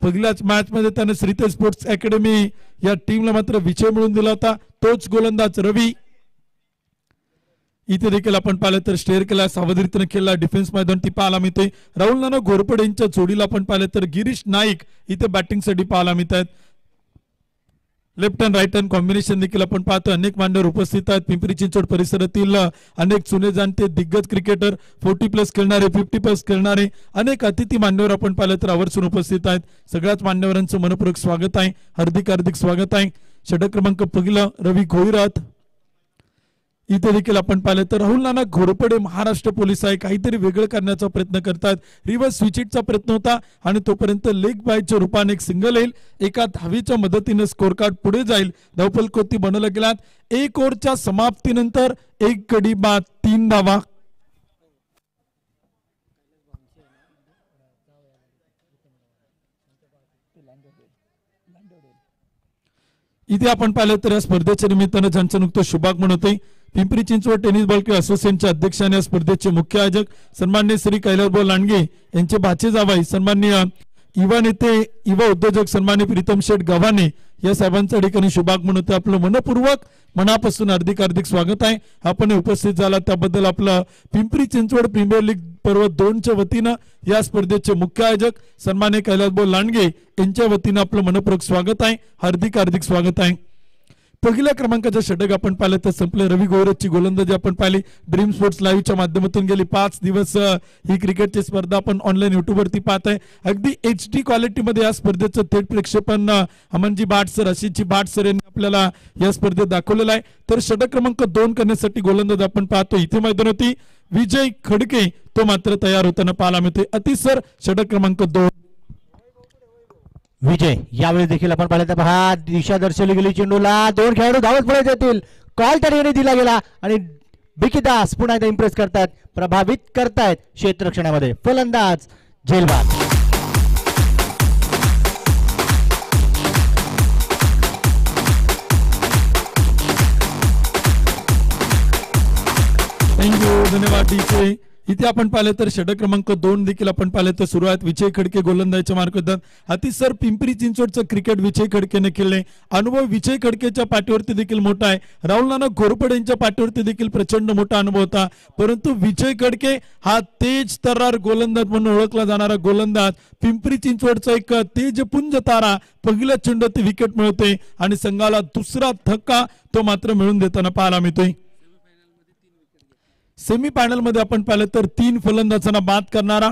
Speaker 6: पहिल्याच मॅच मध्ये त्याने श्रीतेज स्पोर्ट्स अकॅडमी या टीमला मात्र विजय मिळवून दिला होता। तोच गोलंदाज रवी इथे देखील आपण पाहिलं तर स्टेअर केला, सावधरीतीने खेळला, डिफेन्स मैदान ती पाहायला मिळते। राहुल नाना घोरपडे यांच्या जोडीला आपण पाहिलं तर गिरीश नाईक इथे बॅटिंग साठी पाहायला मिळत आहेत। Left hand right hand combination देखील आपण पाहतो। अनेक मान्यवर उपस्थित आहेत। पिंपरी चिंचवड परिसरातील अनेक जुने जाणते दिग्गज क्रिकेटर, 40+ खेळणारे, 50+ खेळणारे, अनेक अतिथी मान्यवर आपण पाहिलं तर आवर्जून उपस्थित आहेत। सगळ्याच मान्यवरांचं मनपूर्वक स्वागत आहे, हार्दिक स्वागत आहे। षटक क्रमांक पहिला रवी घोयरत इथे देखील आपण पाहिलं तर राहुल नाना घोरपडे महाराष्ट्र पोलीस आहे, काहीतरी वेगळं करण्याचा प्रयत्न करतात। रिव्हर्स स्विचिटचा प्रयत्न होता आणि तोपर्यंत लेग बायच्या रूपाने एक सिंगल येईल, एका धावेच्या मदतीने स्कोर कार्ड पुढे जाईल। धावफलक बनवला गेलात। एक ओव्हरच्या समाप्तीनंतर एक कडी बाद 3 धावा। इथे आपण पाहिलं तर या स्पर्धेच्या निमित्तानं ज्यांचं नुकतं शुभागमन होते, Pimpri Chinchwad tennis ball club असोसिएशनचे अध्यक्ष आणि या स्पर्धेचे मुख्य आयोजक सन्माननीय श्री कैलासभाऊ लांडगे यांचे भाचे जावाई सन्माननीय युवा नेते, युवा उद्योजक सन्माननीय प्रीतम शेठ गव्हाणे या साहेबांच्या ठिकाणी शुभागमन होते। आपलं मनपूर्वक मनापासून हार्दिक स्वागत आहे। आपण उपस्थित झाला त्याबद्दल आपलं पिंपरी चिंचवड प्रीमियर लीग पर्व 2च्या वतीनं या स्पर्धेचे मुख्य आयोजक सन्माननीय कैलासभाऊ लांडगे यांच्या वतीनं आपलं मनपूर्वक स्वागत आहे, हार्दिक स्वागत आहे। पहिल्या क्रमांकाचं षटक आपण पाहिलं तर संपले। रवी घोयरतची गोलंदाजी आपण पाहिली। ड्रीम स्पोर्ट्स लाईव्हच्या माध्यमातून गेली 5 दिवस ही क्रिकेटची स्पर्धा आपण ऑनलाईन युट्यूबवरती पाहताय। अगदी HD क्वालिटीमध्ये या स्पर्धेचं थेट प्रक्षेपण अमनजी भाट सर, आशिषजी भाट सर यांनी आपल्याला या स्पर्धेत दाखवलेलं आहे। तर षटक क्रमांक 2 करण्यासाठी गोलंदाज आपण पाहतो इथे मैदानावरती विजय खडके तो मात्र तयार होताना पाहायला मिळते। अतिसर षटक क्रमांक 2
Speaker 9: विजय यावेळी देखील आपण पाहिलं तर पहा दिशा दर्शवली गेली, चेंडूला 2 खेळाडू धावत पडत येतील, कॉल त्या ठिकाणी दिला गेला आणि बिकी दास पुन्हा एकदा इम्प्रेस करतात, प्रभावित करतायत क्षेत्ररक्षणामध्ये। फलंदाज झेलबाद।
Speaker 6: थँक्यू, धन्यवाद डीचे। इथे आपण पाहिलं तर षटक क्रमांक 2 देखील आपण पाहिलं तर सुरुवात विजय खडके गोलंदाजीच्या मार्गात। अतिसर पिंपरी चिंचवडचं क्रिकेट विजय खडकेने खेळले, अनुभव विजय खडकेच्या पाठीवरती देखील मोठा आहे। राहुल नाना घोरपडे यांच्या पाठीवरती देखील प्रचंड मोठा अनुभव होता, परंतु विजय खडके हा तेज तर्रार गोलंदाज म्हणून ओळखला जाणारा गोलंदाज, पिंपरी चिंचवडचा एक तेजपुंज तारा, पहिल्या चेंडूत विकेट मिळवते आणि संघाला दुसरा धक्का तो मात्र मिळून देताना पाहायला मिळतोय। सेमीफायनल मध्ये आपण पाहिलं तर 3 फलंदाजांना बाद करणारा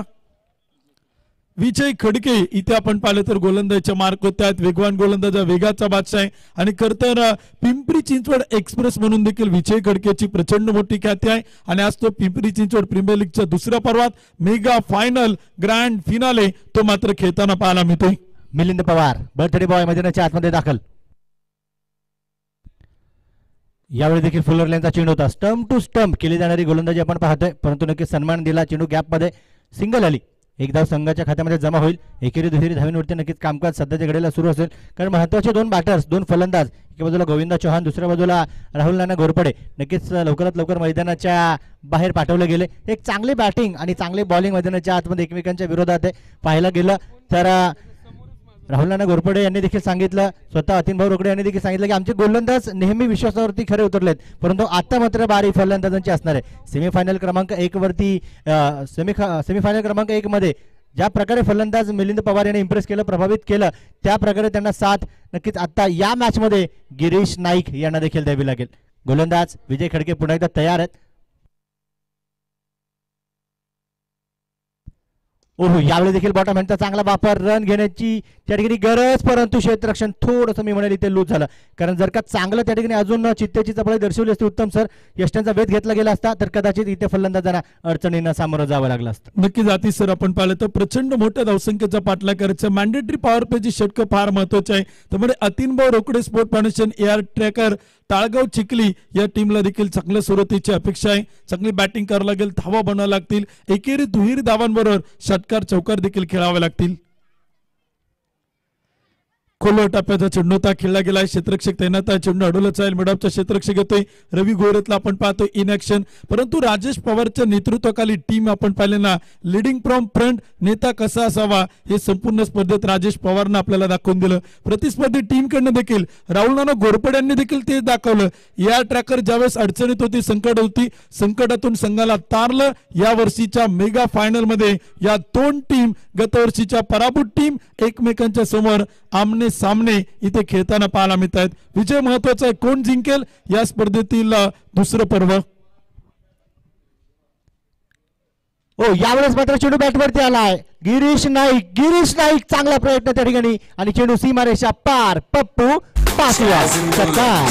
Speaker 6: विजय खडके इथे आपण पाहिलं तर गोलंदाजीच्या मार्क होत आहेत। वेगवान गोलंदाज, वेगाचा बादशाह आहे आणि खरं तर पिंपरी चिंचवड एक्सप्रेस म्हणून देखील विजय खडकेची प्रचंड मोठी ख्याती आहे आणि आज तो पिंपरी चिंचवड प्रीमियर लीगच्या दुसऱ्या पर्वात मेगा फायनल ग्रँड फिनाले तो मात्र खेळताना पाहायला मिळतोय।
Speaker 9: मिलिंद पवार बर्थडे बॉय मैदानाच्या आतमध्ये दाखल। यावेळी देखील फुलर लेनचा चेंडू होता. स्टंप टू स्टंप केली जाणारी गोलंदाजी आपण पाहतोय, परंतु नक्कीच सन्मान दिला. चेंडू गॅपमध्ये सिंगल आली. एक धाव संघाच्या खात्यामध्ये जमा होईल. एकेरी दुहेरी धावींवरती नक्कीच कामकाज सध्याच्या घडीला सुरू असेल, कारण महत्त्वाचे दोन बॅटर्स, दोन फलंदाज, एका बाजूला गोविंदा चौहान, दुसऱ्या बाजूला राहुल नाना घोरपडे नक्कीच लवकरात लवकर मैदानाच्या बाहेर पाठवले गेले. एक चांगली बॅटिंग आणि चांगली बॉलिंग मैदानाच्या आतमध्ये एकमेकांच्या विरोधात आहे. पाहायला गेलं तर राहुल नाना घोरपडे यांनी देखील सांगितलं, स्वतः अतिन भाऊ रोकडे यांनी देखील सांगितलं की आमचे गोलंदाज नेहमी विश्वासावरती खरे उतरलेत, परंतु आता मात्र बारी फलंदाजांची असणार आहे. सेमीफायनल क्रमांक 1 वरती सेमीफायनल क्रमांक 1 मध्ये ज्या प्रकारे फलंदाज मिलिंद पवार यांनी इम्प्रेस केलं, प्रभावित केलं, त्या प्रकारे त्यांना साथ नक्कीच आता या मॅच मध्ये गिरीश नाईक यांना देखील द्यावी लागेल. गोलंदाज विजय खडके पुन्हा एकदा तयार आहेत. ओहो, यावेळी देखील बॉटम हँडचा चांगला वापर, रन घेण्याची त्या ठिकाणी गरज, परंतु क्षेत्ररक्षण थोडंसं मी म्हणेल इथे लूज झालं, कारण जर का चांगलं त्या ठिकाणी अजून चित्तेची चपळी दर्शवली असती उत्तम सर, यष्ट्यांचा वेध घेतला गेला असता तर कदाचित इथे फलंदाजांना अडचणींना सामोरं जावं लागलं असतं.
Speaker 6: नक्कीच आतिश सर, आपण पाहिलं तर प्रचंड मोठ्या धावसंख्येचा पाठलाग करायचा. मॅन्डेटरी पॉवर प्लेची षटकं फार महत्वाचे आहे. त्यामुळे Atinbhau Rokade sport foundation, AR tracker, Talgaon Chikhli या टीमला देखील चांगल्या सुरुवातीची अपेक्षा आहे. चांगली बॅटिंग करावं लागेल, धावा बनावं लागतील, एकेरी दुहेरी धावांबरोबर षटकार चौकार देखील खेळावे लागतील. खोलो टप्प्याचा चेंडू होता, खेळला गेलाय. क्षेत्ररक्षक तैनात आहे. चेंडू अडवलाच आहे. मिडऑफचा क्षेत्ररक्षक येतोय. रवी गोरेतला आपण पाहतोय इन ऍक्शन, परंतु राजेश पवारच्या नेतृत्वाखाली टीम आपण पाहिले ना, लिडिंग फ्रॉम फ्रंट नेता कसा असावा हे संपूर्ण स्पर्धेत राजेश पवारनं आपल्याला दाखवून दिलं. प्रतिस्पर्धी टीमकडनं देखील राहुल नाना घोरपडे यांनी देखील ते दाखवलं. या ट्रॅकर ज्यावेळेस अडचणीत होती, संकट होती, संकटातून संघाला तारलं. या वर्षीच्या मेगा फायनल मध्ये या दोन टीम, गतवर्षीच्या पराभूत टीम, एकमेकांच्या समोर आमने सामने इथे खेळताना पाहायला मिळत आहेत. विजय महत्वाचा आहे, कोण जिंकेल या स्पर्धेतील दुसरं पर्व.
Speaker 9: हो, यावेळेस मात्र चेंडू बॅटवरती आलाय. गिरीश नाईक चांगला प्रयत्न त्या ठिकाणी, आणि चेंडू सीमारेषा पार. पप्पू पाचव्या षटकार.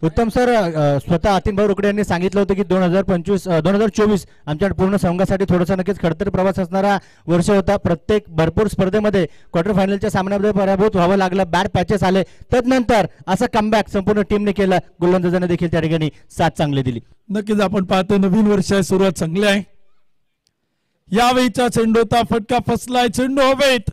Speaker 9: उत्तम सर, स्वतः अतिन भाऊ रोकडे यांनी सांगितलं होतं की 2024 आमच्या पूर्ण संघासाठी थोडासा नक्कीच खडतर प्रवास असणारा वर्ष होता. प्रत्येक भरपूर स्पर्धेमध्ये क्वार्टर फायनलच्या सामन्यामध्ये पराभूत व्हावं लागलं, बॅड पॅचेस आले, तदनंतर असं कमबॅक संपूर्ण टीमने केलं. गोलंदाजांनी देखील त्या ठिकाणी साथ चांगली दिली.
Speaker 6: नक्कीच आपण पाहतो नवीन वर्ष आहे, सुरुवात चांगली आहे. यावेळीचा चेंडू होता, फटका फसलाय, चेंडू हवेत.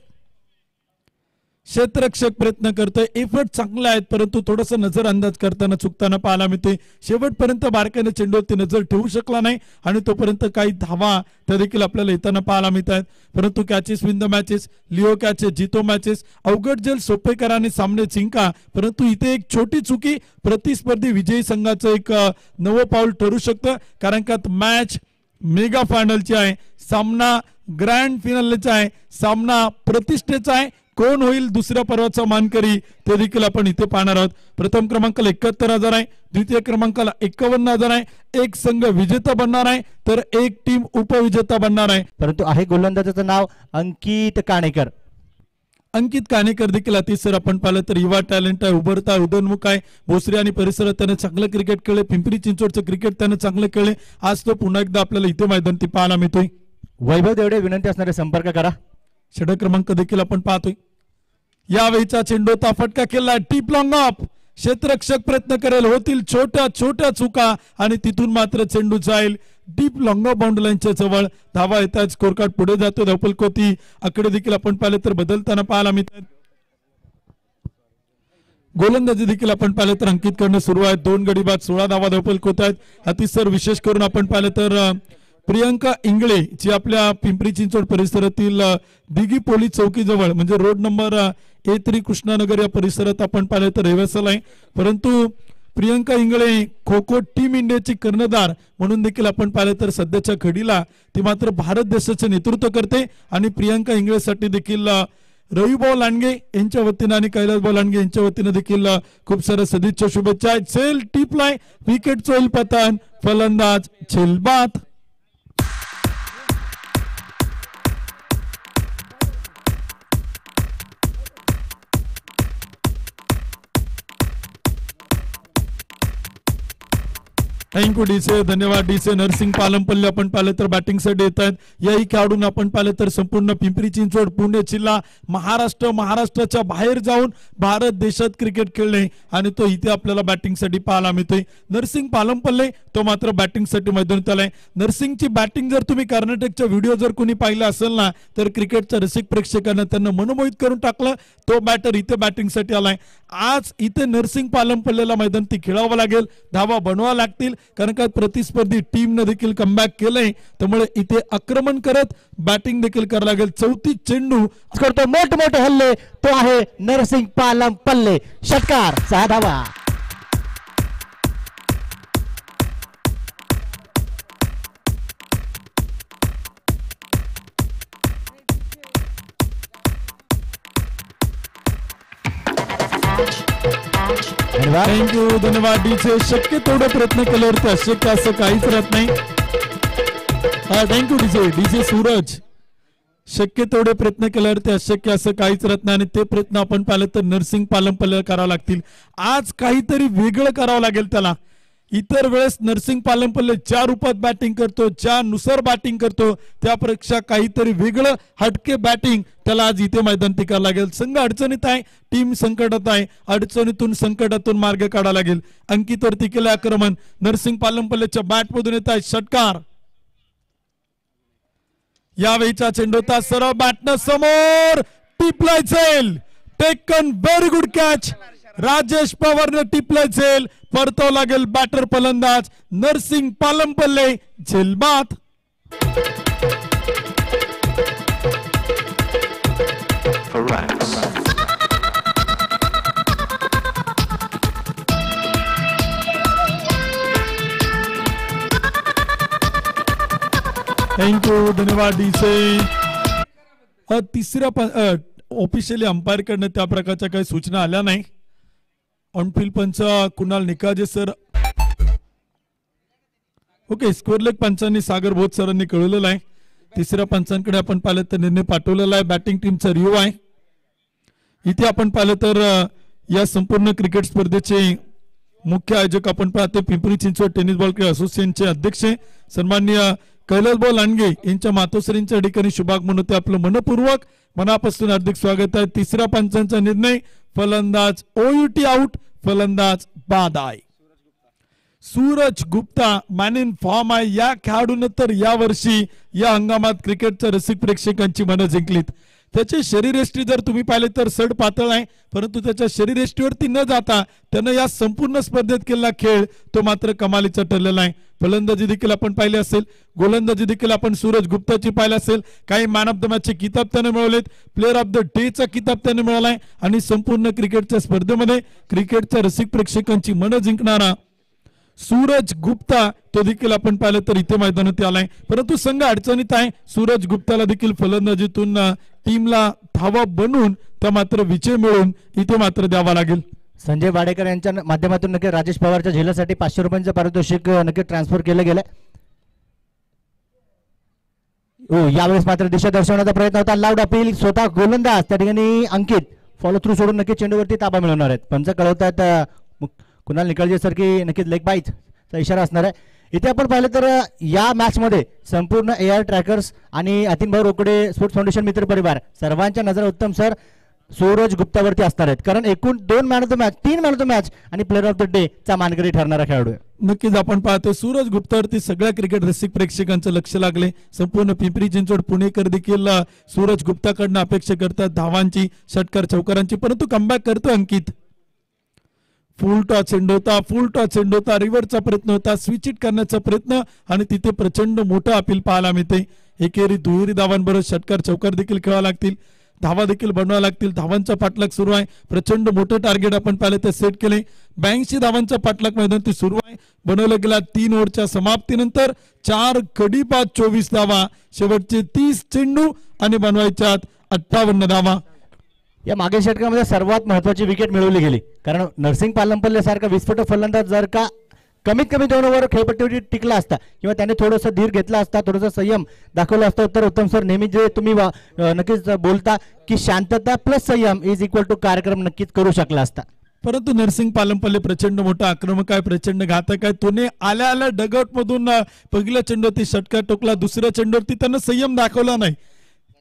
Speaker 6: क्षेत्ररक्षक प्रयत्न करतोय, एफर्ट चांगले आहेत, परंतु थोडंसं नजर अंदाज करताना चुकताना पाहायला मिळते. शेवटपर्यंत बारकाईने चेंडूवरती नजर ठेवू शकला नाही, आणि तोपर्यंत काही धावा त्या देखील आपल्याला येताना पाहायला मिळत आहेत. परंतु catches win the matches, Leo catches जितो मॅचेस, अवघड जेल सोपेकरांनी सामने जिंका. परंतु इथे एक छोटी चुकी प्रतिस्पर्धी विजयी संघाचं एक नवं पाऊल ठरू शकतं, कारण का मॅच मेगा फायनलची आहे, सामना ग्रँड फिनालेचा आहे, सामना प्रतिष्ठेचा आहे. कोण होईल दुसऱ्या पर्वाचा मानकरी ते देखील आपण इथे पाहणार आहोत. प्रथम क्रमांकाला 71,000 आहे, द्वितीय क्रमांकाला 51,000 आहे. एक संघ विजेता बनणार आहे तर एक टीम उपविजेता बनणार आहे.
Speaker 9: परंतु आहे गोलंदाजाचं नाव अंकित काणेकर.
Speaker 6: अंकित काणेकर देखील अतिशय आपण पाहिलं तर युवा टॅलेंट आहे, उभरता उदयोन्मुख आहे. भोसरी आणि परिसरात त्याने चांगलं क्रिकेट खेळले, पिंपरी चिंचवडचं क्रिकेट त्याने चांगलं खेळले. आज तो पुन्हा एकदा आपल्याला इथे मैदानी पाहायला मिळतोय.
Speaker 9: वैभव देवडे विनंती असणारे संपर्क करा.
Speaker 6: षटक क्रमांक देखील आपण पाहतोय. यावेळीचा चेंडूचा फटका केला, टीप लॉंग ऑफ. क्षेत्ररक्षक प्रयत्न करेल, होतील छोट्या छोट्या चुका, आणि तिथून मात्र चेंडू जाईल डीप लॉंग ऑफ बाउंड्री लाईनच्या जवळ. धावा येतात, स्कोर कार्ड पुढे जातो. धावफलकोती आकडे देखील आपण पाहिले तर बदलताना पाहायला मिळतात. गोलंदाजी देखील आपण पाहिले तर अंकित करणं सुरू आहे. 2 गडी बाद 16 धावा धावफलकोत आहेत. अतिशय विशेष करून आपण पाहिलं तर प्रियंका इंगळे जी आपल्या पिंपरी चिंचवड परिसरातील दिघी पोलीस चौकीजवळ म्हणजे रोड नंबर A3 कृष्णानगर या परिसरात आपण पाहिलं तर रहिवासी आहे. परंतु प्रियंका इंगळे खो खो टीम इंडियाची कर्णधार म्हणून देखील आपण पाहिलं तर सध्याच्या घडीला ती मात्र भारत देशाचे नेतृत्व करते. आणि प्रियंका इंगळेसाठी देखील रविभाऊ लांडगे यांच्या वतीनं आणि कैलासभाऊ लांडगे यांच्या वतीनं देखील खूप साऱ्या सदिच्छा शुभेच्छा आहेत. सेल टिपलाय, विकेट चोईल पतन, फलंदाज झेलबात. थँक्यू डीसे, धन्यवाद डीसे. नरसिंग पालमपल्ले आपण पाहिलं तर बॅटिंगसाठी येत आहेत. याही खेळाडूंना आपण पाहिलं तर संपूर्ण पिंपरी चिंचवड, पुणे जिल्हा, महाराष्ट्राच्या बाहेर जाऊन भारत देशात क्रिकेट खेळणे आणि तो इथे आपल्याला बॅटिंगसाठी पाहायला मिळतोय. नरसिंग पालमपल्ले तो मात्र बॅटिंगसाठी मैदानात आलाय. नरसिंगची बॅटिंग जर तुम्ही कर्नाटकचा व्हिडिओ जर कोणी पाहिला असेल ना तर क्रिकेटच्या रसिक प्रेक्षकांना त्यांना मनमोहित करून टाकलं. तो बॅटर इथे बॅटिंगसाठी आलाय. आज इथे नरसिंग पालमपल्लेला मैदान ती खेळावं लागेल, धावा बनवावं लागतील, कारण का प्रतिस्पर्धी टीमने देखील कमबॅक केलंय. त्यामुळे इथे आक्रमण करत बॅटिंग देखील करावं लागेल. 34 चेंडू
Speaker 9: करतो, मोठे हल्ले, तो आहे नरसिंग पालमपल्ले. षटकार, 6 धावा.
Speaker 6: थँक्यू, धन्यवाद डीचे. शक्य तेवढे प्रयत्न केल्यावरती अशक्य असं काहीच राहत नाही. Thank you DJ. डीजे सूरज, शक्य तेवढे प्रयत्न केल्यावरती अशक्य असं काहीच राहत नाही आणि ते प्रयत्न आपण पाहिलं तर नरसिंग पालमपल्ले करावं लागतील. आज काहीतरी वेगळं करावं लागेल त्याला. इतर वेळेस नरसिंग पालमपल्ले ज्या रूपात बॅटिंग करतो, ज्या नुसार बॅटिंग करतो त्यापेक्षा काहीतरी वेगळं हटके बॅटिंग त्याला आज इथे मैदान टिकावं लागेल. संघ अडचणीत आहे, टीम संकटात आहे, अडचणीतून संकटातून मार्ग काढावा लागेल. अंकितवरती केलं आक्रमण, नरसिंग पालमपल्लेच्या बॅटमधून येत आहे षटकार. यावेळीचा चेंडू होता सरळ बॅटनं समोर, टिपलाय झेल, taken, very good catch. Rajesh पवारने टिपलाय झेल, परताव लागेल बॅटर फलंदाज नरसिंग पालमपल्ले. झेलबाद. थँक्यू, धन्यवाद डीसे. तिसऱ्या ऑफिशियली अंपायर कडनं त्या प्रकारच्या काही सूचना आल्या नाही. ऑनफिल्ड पंच Kunal Nikaje sir, okay. Square leg पंचांनी सागर भोत सरांनी कळवलेलं आहे. तिसऱ्या पंचांकडे आपण पाहिलं तर निर्णय पाठवलेला आहे. बॅटिंग टीमचा रिव्ह्यू आहे. इथे आपण पाहिलं तर या संपूर्ण क्रिकेट स्पर्धेचे मुख्य आयोजक आपण पाहतो Pimpri Chinchwad tennis ball cricket असोसिएशनचे अध्यक्ष सन्माननीय कैलासभाऊ लांडगे यांच्या मातोश्रींच्या ठिकाणी शुभागमन होते. आपलं मनपूर्वक मनापासून हार्दिक स्वागत आहे. तिसऱ्या पंचांचा निर्णय, फलंदाज ओयूटी आउट, फलंदाज बाद आहे. Suraj Gupta man in form आहे. या खेळाडूने तर या वर्षी या हंगामात क्रिकेटच्या रसिक प्रेक्षकांची मनं जिंकलीत. त्याची शरीरयष्टी जर तुम्ही पाहिले तर सड पातळ आहे, परंतु त्याच्या शरीरयष्टीवरती न जाता त्यानं या संपूर्ण स्पर्धेत केलेला खेळ तो मात्र कमालीचा ठरलेला आहे. फलंदाजी देखील आपण पाहिले असेल, गोलंदाजी देखील आपण सूरज गुप्ताची पाहिली असेल. काही मॅन ऑफ द मॅचचे किताब त्याने मिळवलेत, प्लेअर ऑफ द डेचा किताब त्याने मिळवलाय आणि संपूर्ण क्रिकेटच्या स्पर्धेमध्ये क्रिकेटच्या रसिक प्रेक्षकांची मनं जिंकणारा सूरज गुप्ता तो देखील आपण पाहिलं तर इथे मैदानात आलाय. परंतु संघ अडचणीत आहे. सूरज गुप्ताला देखील फलंदाजीतून टीमला धावा बनवून त्या मात्र विजय मिळवून इथे मात्र द्यावा लागेल.
Speaker 9: संजय वाडेकर यांच्या माध्यमातून नक्की राजेश पवारच्या झेलासाठी 500 रुपयांचं पारितोषिक नक्की ट्रान्सफर केलं गेलं. यावेळेस मात्र दिशा दर्शवण्याचा प्रयत्न होता. लाऊड अपील, स्वतः गोलंदाज त्या ठिकाणी अंकित फॉलो थ्रू सोडून नक्की चेंडूवरती ताबा मिळवणार आहेत. पंच कळवतात कुणाल निकाळजे सर की नक्कीच लेग बाईटचा इशारा असणार आहे. इथे आपण पाहिलं तर या मॅच मध्ये संपूर्ण AR ट्रॅकर्स आणि अतिनभाऊ रोकडे स्पोर्ट्स फाउंडेशन मित्र परिवार सर्वांच्या नजर उत्तम सर सूरज गुप्तावरती असणार आहेत, कारण एकूण 2 man of the match, 3 man of the match आणि प्लेअर ऑफ द डे चा मानकरी ठरणारा खेळाडू आहे.
Speaker 6: नक्कीच आपण पाहतो सूरज गुप्तावरती सगळ्या क्रिकेट रसिक प्रेक्षकांचं लक्ष लागले. संपूर्ण पिंपरी चिंचवड पुणेकर देखील सूरज गुप्ताकडनं अपेक्षा करतात धावांची, षटकार चौकारांची, परंतु कमबॅक करतो अंकित. फुल टॉस चेंडू होता, रिव्हरचा प्रयत्न होता, स्विच इट करण्याचा प्रयत्न आणि तिथे प्रचंड मोठं अपील पाहायला मिळते. एकेरी दुहेरी धावांबरोबर षटकार चौकार देखील खेळावं लागतील, धावा देखील बनवावं लागतील. धावांचा पाठलाग सुरू आहे. प्रचंड मोठं टार्गेट आपण पाहिलं ते सेट केले. 82 धावांचा पाठलाग मैदानात सुरू आहे. बनवला गेला 3 ओव्हरच्या समाप्तीनंतर 4 गडी बाद 24 धावा, शेवटचे 30 चेंडू आणि बनवायच्यात 58 धावा.
Speaker 9: या मागील षटकामध्ये सर्वात महत्वाची विकेट मिळवली गेली, कारण नरसिंग पालमपल्ले सारखा विस्फोटक फलंदाज जर का कमीत कमी 2 ओव्हर खेळपट्टीवरती टिकला असता किंवा त्याने थोडंसं धीर घेतला असता, थोडासा संयम दाखवला असता, तर उत्तम सर नेहमी जे तुम्ही नक्कीच बोलता की शांतता प्लस संयम इज इक्वल टू कार्यक्रम नक्कीच करू शकला असता.
Speaker 6: परंतु नरसिंग पालमपल्ले प्रचंड मोठा आक्रमक आहे, प्रचंड घातक आहे. तोने आल्या डगआउट मधून पहिल्या चेंडूवरती षटकार टोकला, दुसऱ्या चेंडूवरती त्यानं संयम दाखवला नाही.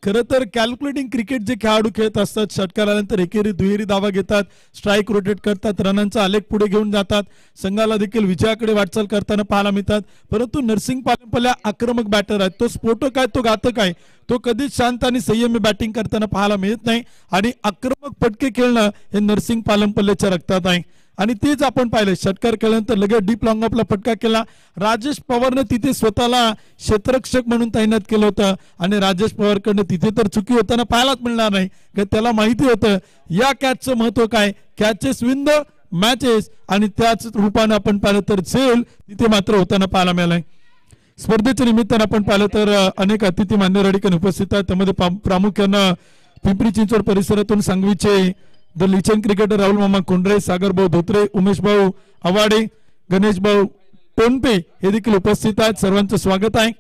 Speaker 6: खरं तर कॅल्क्युलेटिंग क्रिकेट जे खेळाडू खेळत असतात, षटकार आल्यानंतर एकेरी दुहेरी धावा घेतात, स्ट्राईक रोटेट करतात, रनांचा आलेख पुढे घेऊन जातात, संघाला देखील विजयाकडे वाटचाल करताना पाहायला मिळतात. परंतु नरसिंग पालमपल्ले आक्रमक बॅटर आहे, तो स्फोटक आहे, तो घातक आहे. तो कधीच शांत आणि संयमी बॅटिंग करताना पाहायला मिळत नाही आणि आक्रमक पटके खेळणं हे नरसिंग पालमपल्लेच्या रक्तात आहे. आणि तेच आपण पाहिलं, षटकार केल्यानंतर लगेच डीप लॉंग ऑफला फटका केला. राजेश पवारनं तिथे स्वतःला क्षेत्ररक्षक म्हणून तैनात केलं होतं आणि राजेश पवारकडनं तिथे तर चुकी होताना पाहायलाच मिळणार नाही, कारण त्याला माहिती होतं या कॅचचं महत्व काय, कॅचेस विन द मॅचेस, आणि त्याच रूपानं आपण पाहिलं तर झेल तिथे मात्र होताना पाहायला मिळालंय. स्पर्धेच्या निमित्तानं आपण पाहिलं तर अनेक अतिथी मान्यवर ठिकाणी उपस्थित आहेत. त्यामध्ये प्रामुख्यानं पिंपरी चिंचवड परिसरातून सांगवीचे द लिचन क्रिकेटर राहुल मामा कोंडरे, सागर भाऊ धोत्रे, उमेश भाऊ आवाडे, गणेश भाऊ टोनपे हे देखील उपस्थित आहेत. सर्वांचं स्वागत आहे.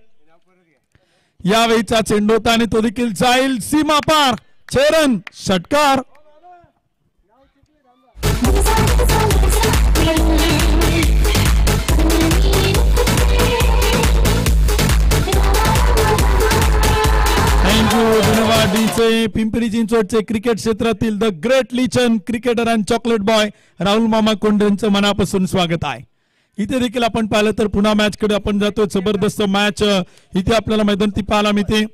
Speaker 6: यावेळीचा चेंडू होता आणि तो देखील जाईल सीमा पार, चेरन षटकार. धन्यवाद. पिंपरी चिंचवडचे क्रिकेट क्षेत्रातील the great lichen cricketer and chocolate boy Rahul मामा कोंडरेंचं मनापासून स्वागत आहे. इथे देखील आपण पाहिलं तर पुन्हा मॅच कडे आपण जातो. जबरदस्त मॅच इथे आपल्याला मैदानी पाहायला मिळते.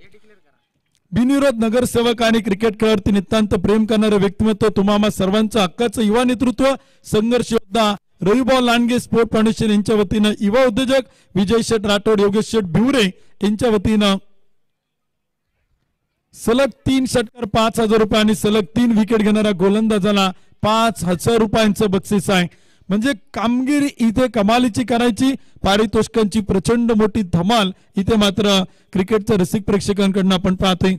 Speaker 6: बिनविरोध नगरसेवक आणि क्रिकेट खेळावरती नितांत प्रेम करणारे व्यक्तिमत्व, तुम्हा सर्वांचं हक्काचं युवा नेतृत्व, संघर्ष योद्धा रविभाऊ लांडगे स्पोर्ट फाउंडेशन यांच्या वतीनं, युवा उद्योजक विजय शेठ राठोड, योगेश शेठ भिवरे यांच्या वतीनं सलग 3 षटकार 5,000 रुपये आणि सलग 3 विकेट घेणारा गोलंदाजाला 5,000 रुपयांचं बक्षीस आहे. म्हणजे कामगिरी इथे कमालीची करायची, पारितोषिकांची प्रचंड मोठी धमाल इथे मात्र क्रिकेटच्या रसिक प्रेक्षकांकडून आपण पाहतोय.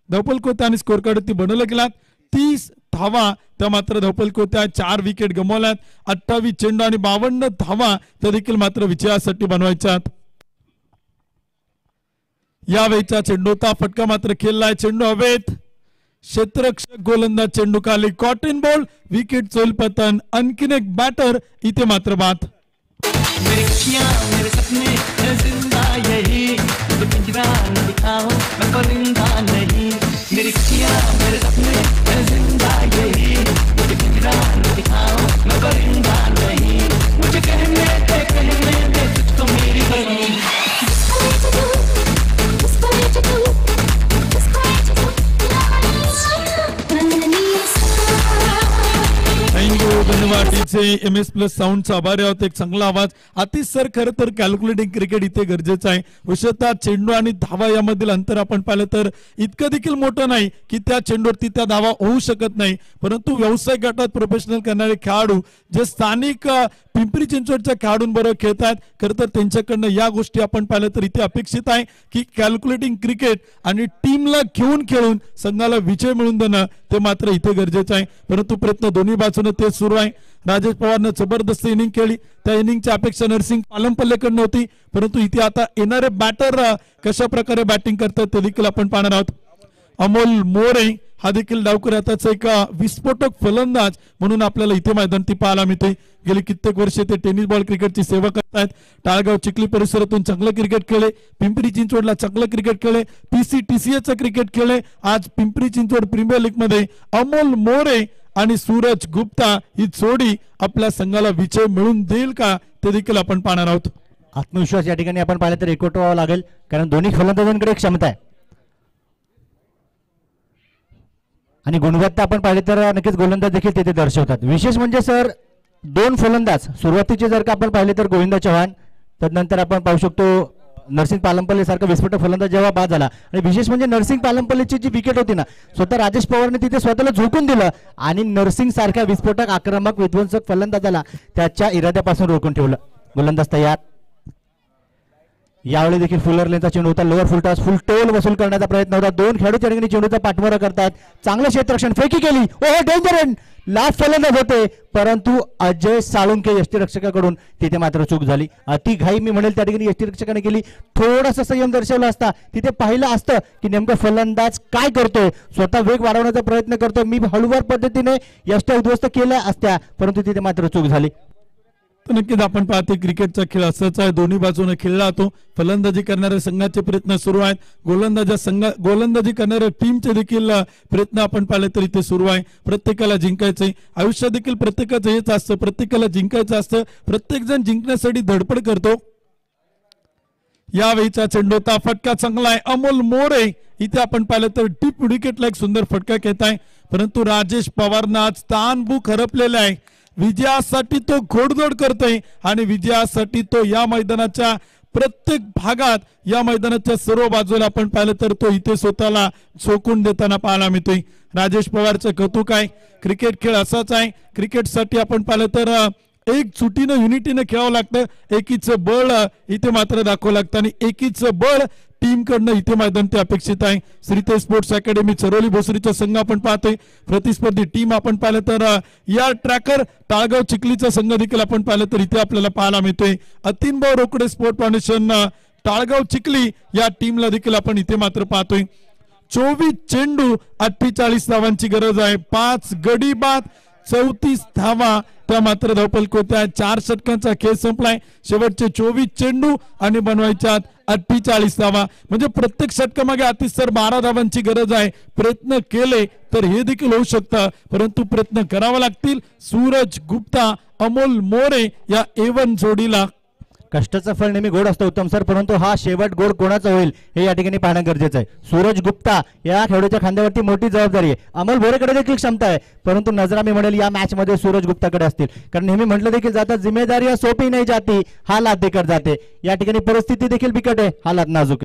Speaker 6: धवपल कोत्या आणि स्कोर कार्ड ती बनवलं गेला 30 धावा, त्या मात्र धवपल कोत्या 4 विकेट गमावल्यात. 28 चेंडू आणि 52 धावा त्या देखील मात्र विजयासाठी बनवायच्यात. यावेळीचा चेंडूचा फटका मात्र खेळलाय, चेंडू हवेत, क्षेत्ररक्षक गोलंदाज चेंडू खाली, कॉटन बॉल, विकेट चोल पतन, आणखीन एक बॅटर इथे मात्र बाद. धन्यवाद. MS प्लस साऊंडचा आभारी आहोत. एक चांगला आवाज आतिश सर. खरं तर कॅल्क्युलेटिंग क्रिकेट इथे गरजेचं आहे. विशेषतः चेंडू आणि धावा यामधील अंतर आपण पाहिलं तर इतकं देखील मोठं नाही की त्या चेंडूवरती त्या धावा होऊ शकत नाही, परंतु व्यावसायिक गटात प्रोफेशनल करणारे खेळाडू जे स्थानिक पिंपरी चिंचवडच्या खेळाडूंबरोबर खेळतात, खरं तर त्यांच्याकडनं या गोष्टी आपण पाहिलं तर इथे अपेक्षित आहे की कॅल्क्युलेटिंग क्रिकेट आणि टीमला घेऊन खेळून संघाला विजय मिळवून देणं ते मात्र इथे गरजेचं आहे. परंतु प्रयत्न दोन्ही बाजूने ते सुरू आहे. राजेश पवारने जबरदस्त इनिंग खेळली, त्या इनिंगची अपेक्षा नरसिंग पालमपल्लेकडनं होती, परंतु इथे आता येणारे बॅटर कशा प्रकारे बॅटिंग करतात ते देखील आपण पाहणार आहोत. अमोल मोरे हा देखील डावकर आताच एक विस्फोटक फलंदाज म्हणून आपल्याला इथे मैदानी पाहायला मिळते. गेली कित्येक वर्षे ते टेनिस बॉल क्रिकेटची सेवा करतायत. टाळगाव चिखली परिसरातून चांगलं क्रिकेट खेळले, पिंपरी चिंचवडला चांगलं क्रिकेट खेळले, PCTCA क्रिकेट खेळले. आज पिंपरी चिंचवड प्रीमियर लीग मध्ये अमोल मोरे आणि सूरज गुप्ता ही जोडी आपल्या संघाला विजय मिळवून देईल का ते देखील आपण पाहणार आहोत.
Speaker 9: आत्मविश्वास या ठिकाणी आपण पाहिलं तर एकवटावा लागेल, कारण दोन्ही फलंदाजांकडे क्षमता आहे आणि गुणवत्ता आपण पाहिले तर नक्कीच गोलंदाज देखील तिथे दर्शवतात. विशेष म्हणजे सर 2 फलंदाज सुरुवातीचे जर का आपण पाहिले तर गोविंदा चव्हाण, तदनंतर आपण पाहू शकतो नरसिंग पालमपल्ले सारखा विस्फोटक फलंदाज जेव्हा बाद झाला, आणि विशेष म्हणजे नरसिंग पालमपल्लेची जी विकेट होती ना, स्वतः राजेश पवारने तिथे स्वतःला झोकून दिलं आणि नरसिंग सारख्या विस्फोटक आक्रमक विध्वंसक फलंदाजाला त्याच्या इराद्यापासून रोखून ठेवलं. गोलंदाज तयार. यावेळी देखील फुलर लेनचा चेंडू होता, लोअर फुल टॉस, फुल टोल वसूल करण्याचा प्रयत्न होता. दोन खेळाडू त्या ठिकाणी चेंडूचा पाठमोरा करतात. चांगलं क्षेत्ररक्षण, फेकी केली, ओहो डेंजर एंड, लास्ट फलंदाज होते परंतु अजय साळुंके यष्टीरक्षकाकडून तिथे मात्र चूक झाली. अति घाई मी म्हणेल त्या ठिकाणी यष्टीरक्षकाने केली. थोडासा संयम दर्शवला असता, तिथे पाहिलं असतं की नेमकं फलंदाज काय करतोय, स्वतः वेग वाढवण्याचा प्रयत्न करतोय, मी हळूवार पद्धतीने यष्ट्या उद्ध्वस्त केल्या असत्या परंतु तिथे मात्र चूक झाली.
Speaker 6: नक्कीच आपण पाहतो क्रिकेटचा खेळ असाच आहे, दोन्ही बाजूने खेळला जातो. फलंदाजी करणाऱ्या संघाचे प्रयत्न सुरू आहेत, गोलंदाजी करणाऱ्या टीमचे देखील प्रयत्न आपण पाहिले तर इथे सुरू आहे. प्रत्येकाला जिंकायचंय, आयुष्यात देखील प्रत्येकाचं हेच असतं, प्रत्येकाला जिंकायचं असतं, प्रत्येक जण जिंकण्यासाठी धडपड करतो. यावेळीचा चेंडू होता, फटका चांगला आहे. अमोल मोरे इथे आपण पाहिलं तर डीप विकेटला एक सुंदर फटका घेत आहे परंतु राजेश पवारनं आज तानबुक हरपलेला आहे. विजयासाठी तो घोडदौड करतोय आणि विजयासाठी तो या मैदानाच्या प्रत्येक भागात, या मैदानाच्या सर्व बाजूला आपण पाहिलं तर तो इथे स्वतःला झोकून देताना पाहायला मिळतोय. राजेश पवारचं कौतुक आहे. क्रिकेट खेळ असाच आहे, क्रिकेटसाठी आपण पाहिलं तर एक चुटीनं युनिटीनं खेळावं लागतं, एकीचं बळ इथे मात्र दाखवावं लागतं आणि एकीचं बळ टीम कडनं इथे मैदान ते अपेक्षित आहे. श्रीतेज स्पोर्ट्स अकॅडमी चरोली भोसरीचा संघ आपण पाहतोय, प्रतिस्पर्धी टीम आपण पाहिलं तर या ट्रॅकर टाळगाव चिखलीचा संघ देखील आपण पाहिलं तर इथे आपल्याला पाहायला मिळतोय. अतिनभाऊ रोकडे स्पोर्ट फाउंडेशन टाळगाव चिखली या टीमला देखील आपण इथे मात्र पाहतोय. 24 चेंडू 48 धावांची गरज आहे, 5 गडी बाद 34 धावा त्या मात्र धावपलक होत्या. 4 षटकांचा खेळ संपलाय, शेवटचे 24 चेंडू आणि बनवायच्या 48 धावा, म्हणजे प्रत्येक षटकामागे अतिसर 12 धावांची गरज आहे. प्रयत्न केले तर हे देखील होऊ शकतं परंतु प्रयत्न करावे लागतील. सूरज गुप्ता अमोल मोरे या A1 जोडीला
Speaker 9: कष्टाचं फळ नेहमी गोड असतं उत्तम सर, परंतु हा शेवट गोड कोणाचा होईल हे या ठिकाणी पाहणं गरजेचं आहे. सूरज गुप्ता या खेळाडूच्या खांद्यावरती मोठी जबाबदारी आहे. अमोल मोरेकडे देखील क्षमता आहे परंतु नजरा मी म्हणेल या मॅच मध्ये सूरज गुप्ताकडे असतील, कारण नेहमी म्हटलं देखील जातात जिम्मेदारी सोपी नाही जाती, हालात देखत जाते. या ठिकाणी परिस्थिती देखील बिकट आहे, हालात नाजूक.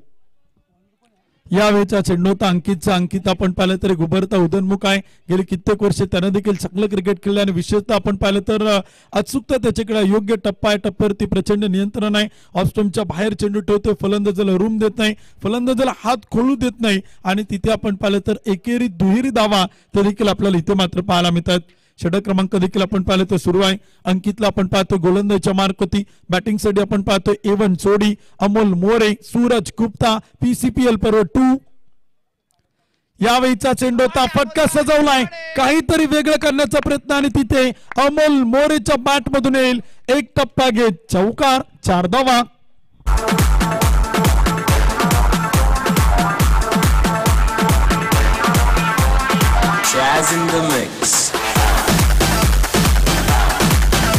Speaker 6: यावेळीचा चेंडू होता अंकितचा. अंकित आपण पाहिलं तर उभरता उदयनमुख आहे, गेली कित्येक वर्षे त्यानं देखील चांगलं क्रिकेट खेळलं आणि विशेषतः आपण पाहिलं तर अचूकता त्याच्याकडे योग्य टप्पा आहे, टप्प्यावरती प्रचंड नियंत्रण आहे. ऑफस्टम्पच्या बाहेर चेंडू ठेवतोय, फलंदाजाला रूम देत नाही, फलंदाजाला हात खोलू देत नाही आणि तिथे आपण पाहिलं तर एकेरी दुहेरी धावा ते देखील आपल्याला इथे मात्र पाहायला मिळतात. षटक क्रमांक देखील आपण पाहिलं तर सुरू आहे. अंकितला आपण पाहतो गोलंदाजीच्या मार्कवरती, बॅटिंगसाठी आपण पाहतो A1 जोडी अमोल मोरे सूरज गुप्ता PCPL पर्व 2. यावेळीचा चेंडू होता, फटका सजवलाय, काहीतरी वेगळं करण्याचा प्रयत्न आणि तिथे अमोल मोरेच्या बॅट मधून येईल एक टप्पा घेत चौकार, 4 धावा.
Speaker 4: Jazz in the mix.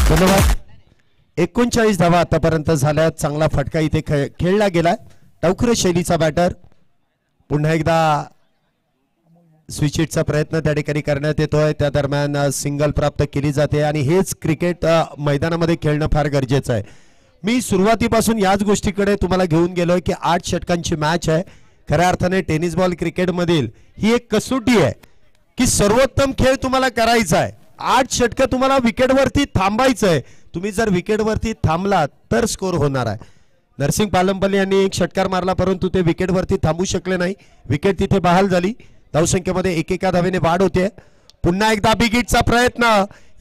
Speaker 1: धन्यवाद. 39 धावा आतापर्यंत झाल्या. चांगला फटका इथे खेळला गेला. टवखरे शैलीचा बॅटर पुन्हा एकदा स्विचिटचा प्रयत्न त्या ठिकाणी करण्यात येतोय, त्या दरम्यान सिंगल प्राप्त केली जाते आणि हेच क्रिकेट मैदानामध्ये खेळणं फार गरजेचं आहे. मी सुरुवातीपासून याच गोष्टीकडे तुम्हाला घेऊन गेलोय की 8 षटकांची मॅच आहे. खऱ्या अर्थाने टेनिस बॉल क्रिकेट मधील ही एक कसोटी आहे की सर्वोत्तम खेळ तुम्हाला करायचा आहे. 8 षटकं तुम्हाला विकेटवरती थांबायचं आहे. तुम्ही जर विकेटवरती थांबलात तर स्कोर होणार आहे. नरसिंग पालमपल्ली यांनी एक षटकार मारला परंतु ते विकेटवरती थांबू शकले नाही, विकेट तिथे बहाल झाली. धावसंख्येमध्ये एकेका धावेने वाढ होते. पुन्हा एकदा बिगिटचा प्रयत्न,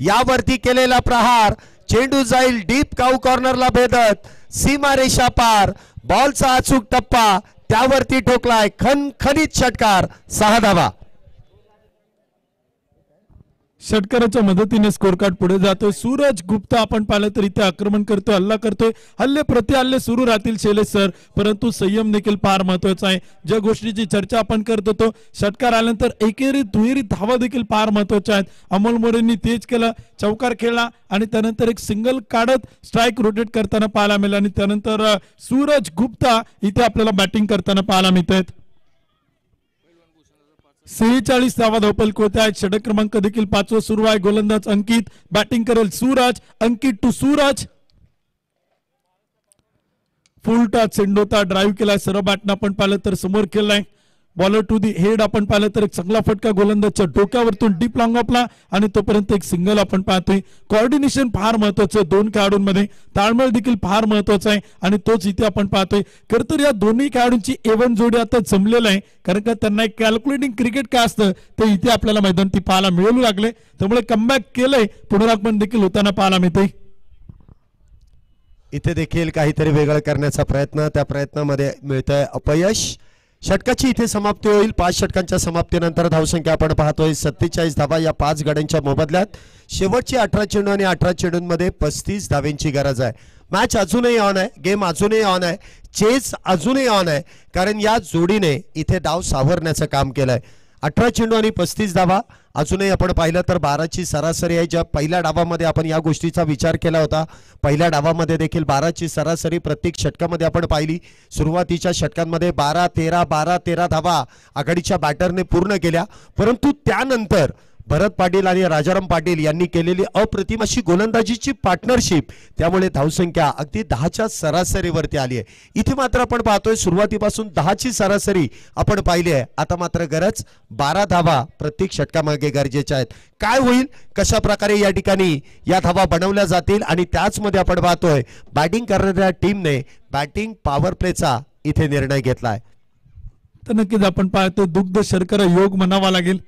Speaker 1: यावरती केलेला प्रहार, चेंडू जाईल डीप काऊ कॉर्नरला भेदत, सीमारेषा पार, बॉलचा अचूक टप्पा त्यावरती ठोकलाय, खणखणीत षटकार, 6 धावा.
Speaker 6: षटकाराच्या मदतीने स्कोर कार्ड पुढे जातोय. सूरज गुप्ता आपण पाहिलं तर इथे आक्रमण करतोय, हल्ला करतोय, हल्ले प्रति हल्ले सुरू राहतील शैलेश सर, परंतु संयम देखील फार महत्वाचा आहे. ज्या गोष्टीची चर्चा आपण करत होतो, षटकार आल्यानंतर एकेरी दुहेरी धावा देखील फार महत्वाच्या आहेत. अमोल मोरेंनी तेज केलं, चौकार खेळला आणि त्यानंतर एक सिंगल काढत स्ट्राईक रोटेट करताना पाहायला मिळाला आणि त्यानंतर सूरज गुप्ता इथे आपल्याला बॅटिंग करताना पाहायला मिळत आहेत. 46 धावा धावपलक होत्या. षटक क्रमांक देखील 5 सुरू आहे. गोलंदाज अंकित, बॅटिंग करेल सूरज. अंकित टू सूरज, फुल टच चेंडू होता, ड्राईव्ह केलाय, सरळ बॅटनं आपण पाहिलं तर समोर खेळलाय. बॉलर टू दी हेड आपण पाहिलं तर एक चांगला फटका गोलंदाजच्या डोक्यावरतून डीप लॉंग ऑफला आणि तोपर्यंत एक सिंगल आपण पाहतोय. कोऑर्डिनेशन फार महत्वाचं दोन खेळाडूंमध्ये, ताळमेळ देखील फार महत्वाचा आहे आणि तोच इथे आपण पाहतोय. खरं तर या दोन्ही खेळाडूंची एवन जोडी आता जमलेलं आहे, कारण का त्यांना एक कॅल्क्युलेटिंग क्रिकेट काय असतं ते इथे आपल्याला मैदानात पाहायला मिळू लागले. त्यामुळे कमबॅक केलंय, पुनरागमन देखील होताना पाहायला मिळतंय.
Speaker 1: इथे देखील काहीतरी वेगळं करण्याचा प्रयत्न, त्या प्रयत्नामध्ये मिळतंय अपयश. षटकाची इथे समाप्ती होईल. 5 षटकांच्या समाप्तीनंतर धावसंख्या आपण पाहतोय 47 धावा या 5 गड्यांच्या मोबदल्यात. शेवटची 18 चेंडू आणि 18 चेंडूंमध्ये 35 धावेंची गरज आहे. मॅच अजूनही ऑन आहे, गेम अजूनही ऑन आहे, चेस अजूनही ऑन आहे, कारण या जोडीने इथे डाव सावरण्याचं काम केलंय. 18 चेंडू आणि 35 धावा. अजूनही आपण पाहिलं तर 12ची सरासरी आहे. ज्या पहिल्या डावामध्ये आपण या गोष्टीचा विचार केला होता, पहिल्या डावामध्ये देखील 12ची सरासरी प्रत्येक षटकामध्ये आपण पाहिली. सुरुवातीच्या षटकांमध्ये 12-13 धावा आघाडीच्या बॅटरने पूर्ण केल्या, परंतु त्यानंतर भरत पाटील आणि राजाराम पाटील यांनी केलेली अप्रतिम अशी गोलंदाजीची पार्टनरशिप, त्यामुळे धावसंख्या अगदी 10च्या सरासरीवरती आली आहे. इथे मात्र आपण पाहतोय सुरुवातीपासून 10ची सरासरी आपण पाहिली आहे. आता मात्र गरज 12 धावा प्रत्येक षटकामागे गरजेच्या आहेत. काय होईल, कशा प्रकारे या ठिकाणी या धावा बनवल्या जातील आणि त्याचमध्ये आपण पाहतोय बॅटिंग करणाऱ्या टीमने बॅटिंग पॉवर प्लेचा इथे निर्णय घेतलाय.
Speaker 6: तर नक्कीच आपण पाहतोय दुग्ध शर्करा योग म्हणावा लागेल.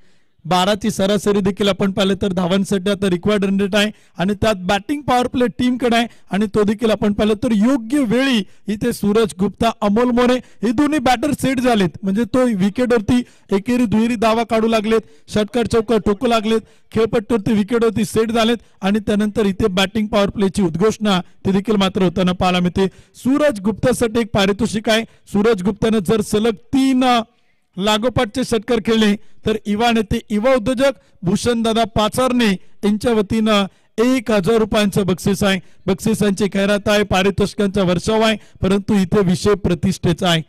Speaker 6: 12ची सरासरी देखील आपण पाहिलं तर धावांसाठी आता रिक्वायर्ड रन रेट आहे आणि त्यात बॅटिंग पॉवर प्ले टीमकडे आहे आणि तो देखील आपण पाहिलं तर योग्य वेळी इथे सूरज गुप्ता, अमोल मोरे हे दोन्ही बॅटर सेट झालेत. म्हणजे तो विकेटवरती एकेरी दुहेरी धावा काढू लागलेत, षटकार चौकार ठोकू लागलेत, खेळपट्टीवरती विकेटवरती सेट झालेत आणि त्यानंतर इथे बॅटिंग पॉवर प्लेची उद्घोषणा ते देखील मात्र होताना पाहायला मिळते. सूरज गुप्तासाठी एक पारितोषिक आहे. सूरज गुप्ताने जर सलग 3 लागोपाठचे षटकार खेळले तर युवा नेते, युवा उद्योजक भूषणदादा पाचारणे यांच्या वतीनं 1000 रुपयांचं बक्षीस आहे. बक्षिसांची खैरात आहे, पारितोषिकांचा वर्षाव आहे, परंतु इथे विषय प्रतिष्ठेचा आहे.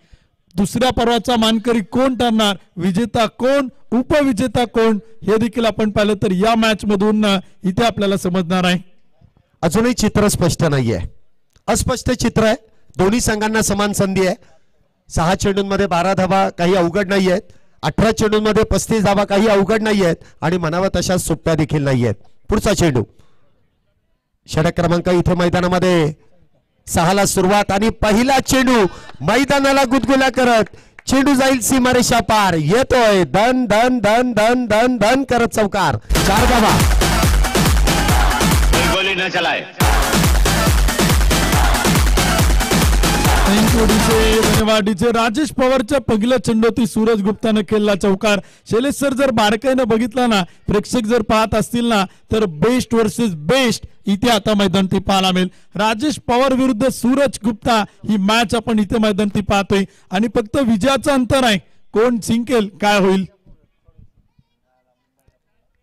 Speaker 6: दुसऱ्या पर्वाचा मानकरी कोण ठरणार, विजेता कोण, उपविजेता कोण, हे देखील आपण पाहिलं तर या मॅच मधून इथे आपल्याला समजणार आहे.
Speaker 1: अजूनही चित्र स्पष्ट नाहीये, अस्पष्ट चित्र आहे. दोन्ही संघांना समान संधी आहे. 6 चेंडूंमध्ये 12 धावा काही अवघड नाही आहेत. 18 चेंडूंमध्ये 35 धावा काही अवघड नाही आहेत आणि म्हणावं तशा सोप्या देखील नाही आहेत. पुढचा चेंडू, षटक क्रमांक इथे मैदानामध्ये 6ला सुरुवात आणि पहिला चेंडू मैदानाला गुदगुल्या करत चेंडू जाईल सीमारेषा पार. येतोय धन धन धन धन धन धन करत चौकार. 4 धावा.
Speaker 7: गोली न चलाए.
Speaker 6: धन्यवाद. राजेश पवारच्या पहिल्या चेंडूवरती सूरज गुप्ताने खेळला चौकार. शैलेश सर जर बारकाईनं बघितला ना, प्रेक्षक जर पाहत असतील ना, तर बेस्ट वर्सेस बेस्ट इथे आता मैदानात पाहायला मिळेल. राजेश पवार विरुद्ध सूरज गुप्ता ही मॅच आपण इथे मैदानात पाहतोय आणि फक्त विजयाचं अंतर आहे, कोण जिंकेल काय होईल.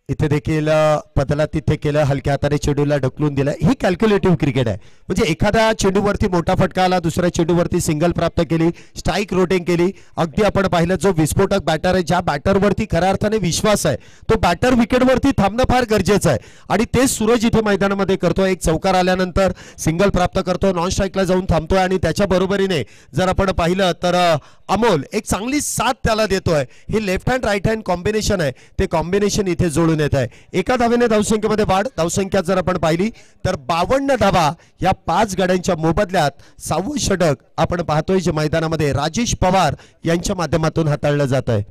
Speaker 1: इथे देखील पदला तिथे केलं, हलक्या हाताने चेंडूला ढकलून दिलं. ही कॅल्क्युलेटिव्ह क्रिकेट आहे. म्हणजे एखाद्या चेंडूवरती मोठा फटका आला, दुसऱ्या चेंडूवरती सिंगल प्राप्त केली, स्ट्राईक रोटिंग केली. अगदी आपण पाहिलं जो विस्फोटक बॅटर आहे, ज्या बॅटरवरती खऱ्या अर्थाने विश्वास आहे, तो बॅटर विकेटवरती थांबणं फार गरजेचं आहे आणि ते सूरज इथे मैदानामध्ये करतोय. एक चौकार आल्यानंतर सिंगल प्राप्त करतो, नॉन स्ट्राईकला जाऊन थांबतोय आणि त्याच्या बरोबरीने जर आपण पाहिलं तर अमोल एक चांगली साथ त्याला देतोय. हे left hand right hand combination आहे, ते कॉम्बिनेशन इथे जोडून येत आहे. एका धावेने धावसंख्येमध्ये वाढ. धावसंख्या जर आपण पाहिली तर 52 धावा या 5 गड्यांच्या मोबदल्यात 6वं षटक आपण पाहतोय जे मैदानामध्ये राजेश पवार यांच्या माध्यमातून हाताळलं जात आहे.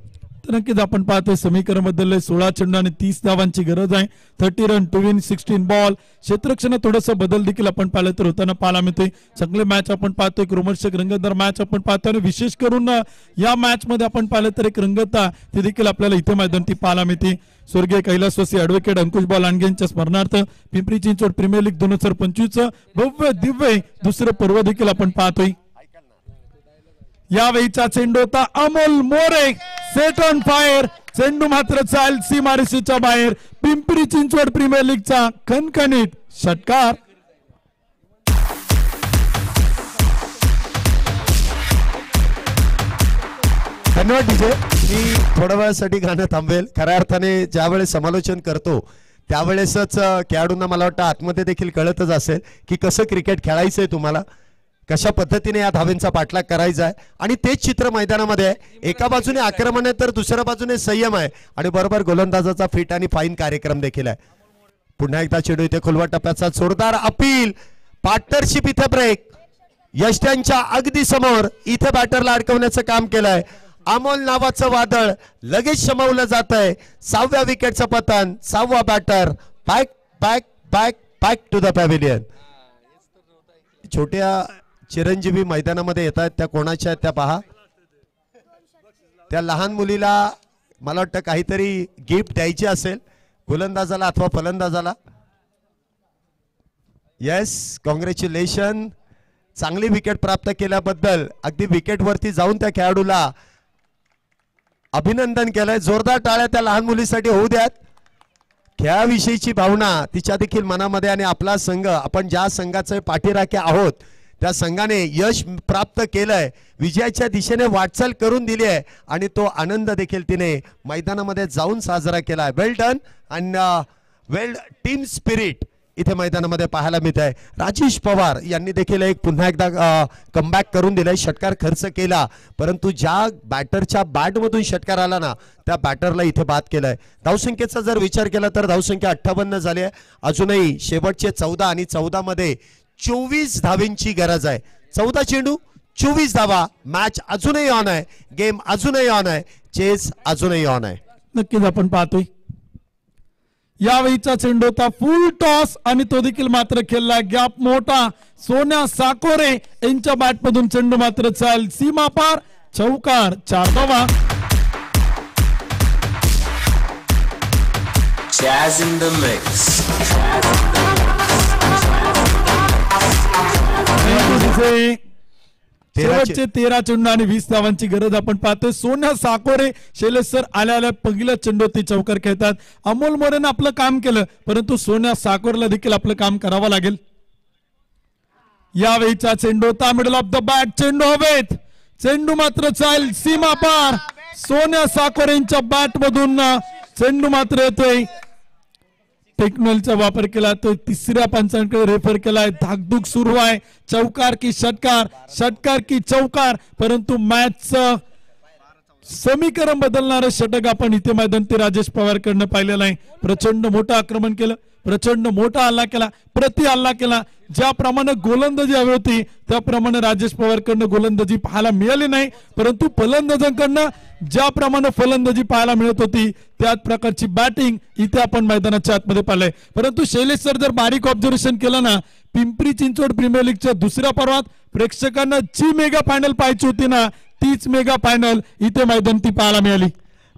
Speaker 6: तर नक्कीच आपण पाहतोय समीकरण बदलले. 16 चेंडू आणि 30 धावांची गरज आहे. 30 रन टू विन 16 बॉल. क्षेत्ररक्षणात थोडंसं बदल देखील आपण पाहिलं तर होताना पाहायला मिळतोय. चांगले मॅच आपण पाहतोय, एक रोमांचक रंगतदार मॅच आपण पाहतोय आणि विशेष करून या मॅच मध्ये आपण पाहिलं तर एक रंगता ती देखील आपल्याला इथे मैदानात पाहायला मिळते. स्वर्गीय कैलासवासी ॲडव्होकेट अंकुशभाऊ लांडगे यांच्या स्मरणार्थ पिंपरी चिंचवड प्रीमियर लीग 2025 भव्य दिव्य दुसरं पर्व देखील आपण पाहतोय. यावेळीचा चेंडू होता Amol More, set on fire. चेंडू मात्र चाल सीमारेषेच्या बाहेर. पिंपरी चिंचवड प्रीमियर लीगचा खणखणीत षटकार.
Speaker 1: धन्यवाद डीजे. मी थोड्या वेळासाठी गाणं थांबेल. खऱ्या अर्थाने ज्यावेळेस समालोचन करतो त्यावेळेसच खेळाडूंना मला वाटतं आतमध्ये देखील कळतच असेल की कसं क्रिकेट खेळायचंय तुम्हाला. कशा पद्धतीने या धावेंचा पाठलाग करायचा आहे आणि तेच चित्र मैदानामध्ये आहे. एका बाजूने आक्रमण आहे तर दुसऱ्या बाजूने संयम आहे आणि बरोबर गोलंदाजाचा फिट आणि फाईन कार्यक्रम देखील आहे. पुन्हा एकदा चेंडू इथे खोलवा टप्प्याचा जोरदार अपील, पार्टनरशिप इथे ब्रेक, यष्ट्यांच्या अगदी समोर इथे बॅटरला अडकवण्याचं काम केलंय. अमोल नावाचं वादळ लगेच शमवलं जात आहे. 6व्या विकेटचं पतन, 6वा batter, back back back back to the pavilion. छोट्या चिरंजीवी मैदानामध्ये येत आहेत, त्या कोणाच्या आहेत त्या पहा. त्या लहान मुलीला मला वाटतं काहीतरी गिफ्ट द्यायची असेल गोलंदाजाला अथवा फलंदाजाला. Yes, congratulation. चांगली विकेट प्राप्त केल्याबद्दल अगदी विकेटवरती जाऊन त्या खेळाडूला अभिनंदन केलंय. जोरदार टाळ्या त्या लहान मुलीसाठी होऊ द्यात. खेळाविषयीची भावना तिच्या देखील मनामध्ये आणि आपला संघ, आपण ज्या संघाचे पाठीराखे आहोत त्या संघाने यश प्राप्त केलंय, विजयाच्या दिशेने वाटचाल करून दिली आहे आणि तो आनंद देखील तिने मैदानामध्ये जाऊन साजरा केलाय. Well done and well team spirit इथे मैदानामध्ये पाहायला मिळत आहे. राजेश पवार यांनी देखील पुन्हा एकदा कमबॅक करून दिलाय. षटकार खर्च केला परंतु ज्या बॅटरच्या बॅटमधून षटकार आला ना त्या बॅटरला इथे बाद केलाय. धावसंख्येचा जर विचार केला तर धावसंख्या 58 झाली आहे. अजूनही शेवटचे 14 आणि 14 मध्ये 24 धावेंची गरज आहे. 14 चेंडू 24 धावा. मॅच अजूनही ऑन आहे, गेम अजूनही ऑन आहे, चेस अजूनही ऑन आहे.
Speaker 6: नक्कीच आपण पाहतोय यावेळीचा चेंडू होता फुल टॉस आणि तो देखील मात्र खेळला. गॅप मोठा. सोन्या साकोरे यांच्या बॅटमधून चेंडू मात्र चाल सीमा पार, चौकार, 4 धावा.
Speaker 4: Jazz in the mix.
Speaker 6: शेवटचे 13 चेंडू आणि 20 धावांची गरज आपण पाहतोय. सोन्या साकोरे शैलेश सर आल्या पहिल्या चेंडूवरती चौकार खेळतात. अमोल मोरेनं आपलं काम केलं परंतु सोन्या साकोरला देखील आपलं काम करावं लागेल. यावेळीचा चेंडू होता मिडल ऑफ द बॅट. चेंडू हवेत, चेंडू मात्र चाल सीमा पार. सोन्या साकोरेंच्या बॅट मधून चेंडू मात्र येतोय. टेक्नॉलॉजीचा वापर केला तो तिसऱ्या पंचांकडे रेफर केलाय. धाकधूक सुरू आहे. चौकार की षटकार, षटकार की चौकार, परंतु मॅचचं समीकरण बदलणारं षटक आपण इथे मैदान ते राजेश पवार कडनं पाहिलेलं आहे. प्रचंड मोठं आक्रमण केलं, प्रचंड मोठा हल्ला केला, प्रति हल्ला केला. ज्याप्रमाणे गोलंदाजी हवी होती त्याप्रमाणे राजेश पवार कडनं गोलंदाजी पाहायला मिळाली नाही परंतु फलंदाजांकडनं ज्याप्रमाणे फलंदाजी पाहायला मिळत होती त्याच प्रकारची बॅटिंग इथे आपण मैदानाच्या आतमध्ये पाहिलंय. परंतु शैलेश सर जर बारीक ऑब्झर्वेशन केलं ना, पिंपरी चिंचवड प्रीमियर लीगच्या दुसऱ्या पर्वात प्रेक्षकांना जी मेगा फायनल पाहायची होती ना तीच मेगा फायनल इथे मैदान ती पाहायला मिळाली.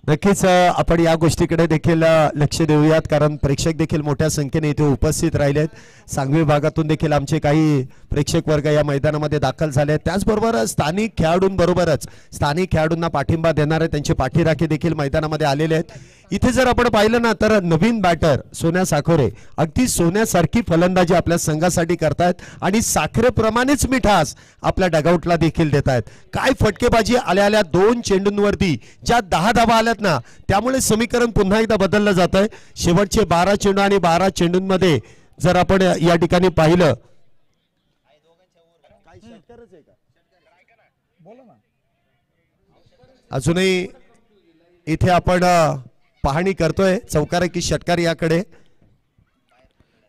Speaker 1: नक्कीच आपण या गोष्टीकडे देखील लक्ष देऊयात कारण प्रेक्षक देखील मोठ्या संख्येने इथे उपस्थित राहिलेत. सांगवी भागातून देखील आमचे काही प्रेक्षक वर्ग या मैदानामध्ये दाखल झाले. त्याचबरोबर स्थानिक खेळाडूंबरोबरच स्थानिक खेळाडूंना पाठिंबा देणारे त्यांचे पाठीराखे देखील मैदानामध्ये आलेले आहेत. इथे जर आपण पाहिलं ना तर नवीन बॅटर सोन्या साखरे अगदी सोन्यासारखी फलंदाजी आपल्या संघासाठी करतायत आणि साखरेप्रमाणेच मिठास आपल्या डगआउटला देखील देत आहेत. काय फटकेबाजी आल्या 2 चेंडूंवरती ज्या 10 धावा आल्यात ना त्यामुळे समीकरण पुन्हा एकदा बदललं जात आहे. शेवटचे 12 चेंडू आणि 12 चेंडूंमध्ये जर आपण या ठिकाणी पाहिलं अजूनही इथे आपण पाहणी करतोय चौकार की षटकार याकडे.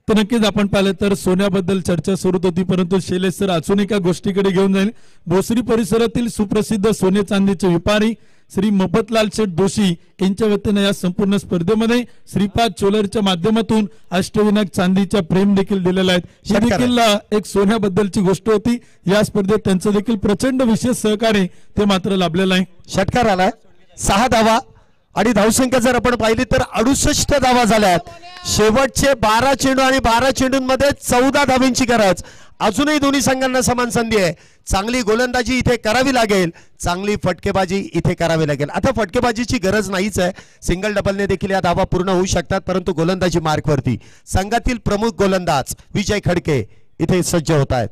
Speaker 6: तर नक्कीच आपण पाहिलं तर सोन्याबद्दल चर्चा सुरू होती परंतु शैलेश सर अजून एका गोष्टीकडे घेऊन जाईल. भोसरी परिसरातील सुप्रसिद्ध सोने चांदीचे व्यापारी श्री मफतलाल शेठ दोशी यांच्या वतीने या संपूर्ण स्पर्धेमध्ये श्रीपाद चोलरच्या माध्यमातून अष्टविनायक चांदीच्या प्रेम देखील दिलेला आहे. ही देखील एक सोन्याबद्दलची गोष्ट होती. या स्पर्धेत त्यांचं देखील प्रचंड विशेष सहकार्य ते मात्र लाभलेलं आहे.
Speaker 1: षटकार आलाय 6 धावा आणि धावसंख्या जर आपण पाहिली तर 68 धावा झाल्यात. शेवटचे 12 चेंडू आणि 12 चेंडूंमध्ये 14 धावांची गरज. अजूनही दोन्ही संघांना समान संधी आहे. चांगली गोलंदाजी इथे करावी लागेल, चांगली फटकेबाजी इथे करावी लागेल. आता फटकेबाजीची गरज नाहीच आहे, सिंगल डबलने देखील या धावा पूर्ण होऊ शकतात परंतु गोलंदाजी मार्कवरती संघातील प्रमुख गोलंदाज विजय खडके इथे सज्ज होत आहेत.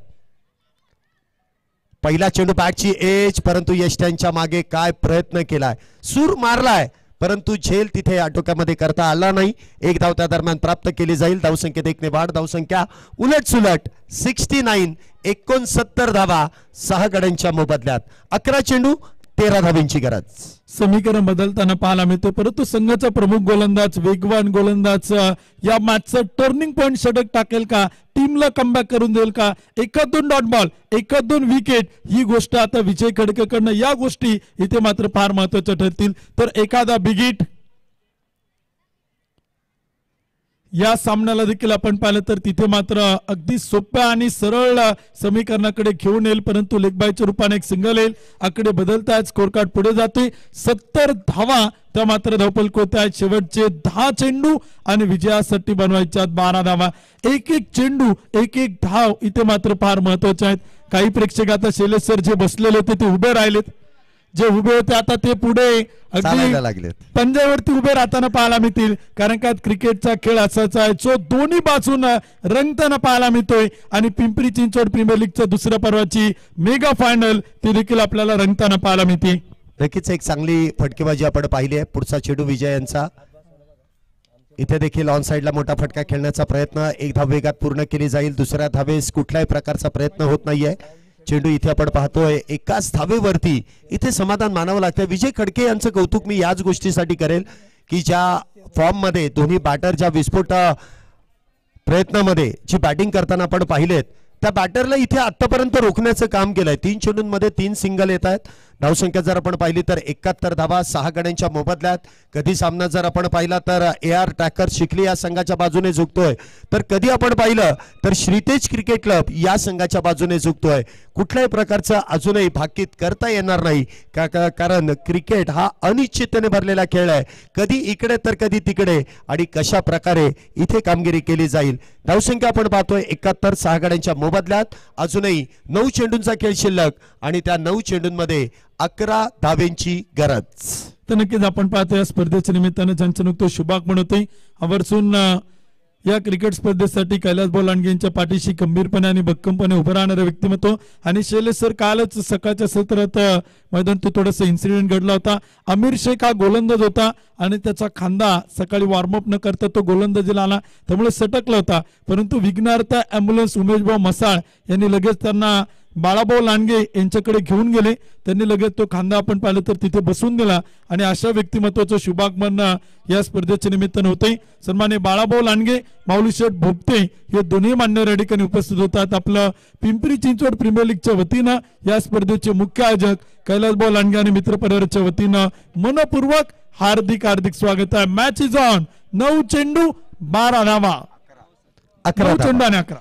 Speaker 1: पहिला चेंडू बॅटची एज परंतु यष्ट्यांच्या मागे काय प्रयत्न केलाय, सूर मारलाय परंतु झेल तिथे आटोक्यामध्ये करता आला नाही. एक धाव त्या दरम्यान प्राप्त केली जाईल. धावसंख्येत 1 ने वाढ. धावसंख्या उलट सुलट 69. 69 धावा 6 गड्यांच्या मोबदल्यात. 11 चेंडू 13 धावींची गरज.
Speaker 6: समीकरण बदलताना पाहायला मिळते, परंतु संघाचा प्रमुख गोलंदाज, वेगवान गोलंदाज या मॅचचं टर्निंग पॉइंट षटक टाकेल का, टीमला कमबॅक करून देईल का, 1-2 डॉट बॉल, 1-2 विकेट, ही गोष्ट आता विजय खडकेकडनं, या गोष्टी इथे मात्र फार महत्वाच्या ठरतील. तर एखादा बिग हिट या सामन्याला देखील आपण पाहिलं तर तिथे मात्र अगदी सोप्या आणि सरळ समीकरणाकडे घेऊन येईल, परंतु लेग बायच्या रूपाने एक सिंगल येईल. आकडे बदलतायत, स्कोर कार्ड पुढे जाते. 70 धावा त्या मात्र धावपल होत आहेत. शेवटचे 10 चेंडू आणि विजयासाठी बनवायच्या 12 धावा. एक चेंडू 1 धाव इथे मात्र फार महत्वाचे आहेत. काही प्रेक्षक आता शैलेश सर जे बसलेले होते ते उभे राहिलेत, जे उभे होते आता ते पुढे अगदी पंजावरती उभे राहताना पाहायला मिळतील, कारण का क्रिकेटचा खेळ असाच आहे जो दोन्ही बाजून रंगताना पाहायला मिळतोय. आणि पिंपरी चिंचवड प्रीमियर लीगच्या दुसऱ्या पर्वाची मेगा फायनल ती देखील आपल्याला रंगताना पाहायला मिळते.
Speaker 1: नक्कीच एक चांगली फटकेबाजी आपण पाहिली आहे. पुढचा चेंडू विजय यांचा. इथे देखील ऑन साइडला मोठा फटका खेळण्याचा प्रयत्न 1 धाव वेगात पूर्ण केली जाईल. दुसऱ्या धावेस कुठल्याही प्रकारचा प्रयत्न होत नाहीये. चेंडू इथे आपण पाहतोय एकाच धावेवरती इथे समाधान मानावं लागतं. विजय खडके यांचं कौतुक मी याच गोष्टीसाठी करेल की ज्या फॉर्म मध्ये दोन्ही बॅटर ज्या विस्फोट प्रयत्नामध्ये जी बॅटिंग करताना आपण पाहिलेत, त्या बॅटरला इथे आतापर्यंत रोखण्याचं काम केलंय. 3 चेंडूंमध्ये 3 सिंगल येत आहेत. धावसंख्या जर आपण पाहिली तर 71 धावा 6 गड्यांच्या मोबदल्यात. कधी सामना जर आपण पाहिला तर AR ट्रॅकर शिकली या संघाच्या बाजूने झुकतोय, तर कधी आपण पाहिलं तर श्रीतेज क्रिकेट क्लब या संघाच्या बाजूने झुकतोय. कुठल्याही प्रकारचं अजूनही भाकीत करता येणार नाही, कारण क्रिकेट हा अनिश्चिततेने भरलेला खेळ आहे. कधी इकडे तर कधी तिकडे, आणि कशा प्रकारे इथे कामगिरी केली जाईल. धावसंख्या आपण पाहतोय 71, 6 गड्यांच्या मोबदल्यात. अजूनही 9 चेंडूंचा खेळ शिल्लक आणि त्या 9 चेंडूंमध्ये 11 धावेंची गरज.
Speaker 6: तर नक्कीच आपण पाहतो या स्पर्धेच्या निमित्तानं ज्यांचं नुकतं शुभागमन होते, आवर्जून या क्रिकेट स्पर्धेसाठी कैलास भाऊ लांडगे यांच्या पाठीशी खंबीरपणे आणि भक्कमपणे उभं राहणारे व्यक्तिमत्व. आणि शैलेश सर कालच सकाळच्या सत्रात मैदान तो थोडासा इन्सिडेंट घडला होता. आमिर शेख हा गोलंदाज होता आणि त्याचा खांदा सकाळी वॉर्मअप न करता तो गोलंदाजीला आला, त्यामुळे सटकला होता. परंतु विघ्नार्थ अँब्युलन्स उमेश भाऊ मसाळ यांनी लगेच त्यांना बाळाभाऊ लांडगे यांच्याकडे घेऊन गेले. त्यांनी लगेच तो खांदा आपण पाहिलं तर तिथे बसून दिला. आणि अशा व्यक्तिमत्वाचं शुभागमन या स्पर्धेच्या निमित्तानं होते. सन्मान्य बाळाभाऊ लांडगे, माऊली शेठ भोपते हे दोन्ही मान्यवर या ठिकाणी उपस्थित होतात. आपलं पिंपरी चिंचवड प्रीमियर लीगच्या वतीनं या स्पर्धेचे मुख्य आयोजक कैलास भाऊ लांडगे आणि मित्र परिवाराच्या वतीनं मनपूर्वक हार्दिक हार्दिक स्वागत आहे. Match is on. 9 चेंडू 12 धावा.
Speaker 1: 11
Speaker 6: चेंडू आणि 11.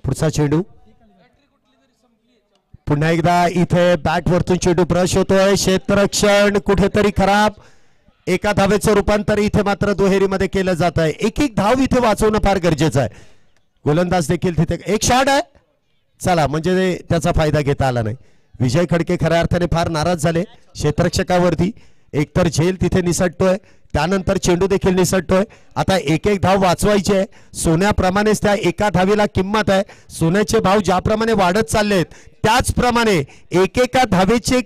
Speaker 1: पुढचा चेंडू पुन्हा एकदा इथे बॅट वरतून चेंडू ब्रश होतोय. क्षेत्ररक्षण कुठेतरी खराब. एका धावेचं रूपांतर इथे मात्र दुहेरीमध्ये केलं जात आहे. एक धाव इथे वाचवणं फार गरजेचं आहे. गोलंदाज देखील तिथे एक शॉट आहे, चला म्हणजे त्याचा फायदा घेता आला नाही. विजय खडके खऱ्या अर्थाने फार नाराज झाले क्षेत्ररक्षकावरती. एकतर झेल तिथे निसटतोय, त्यानंतर चेंडू देखील निसटतोय. आता एक धाव वाचवायची आहे. सोन्याप्रमाणेच त्या एका धावीला किंमत आहे. सोन्याचे भाव ज्याप्रमाणे वाढत चाललेत त्याचप्रमाणे एकेका धावेचे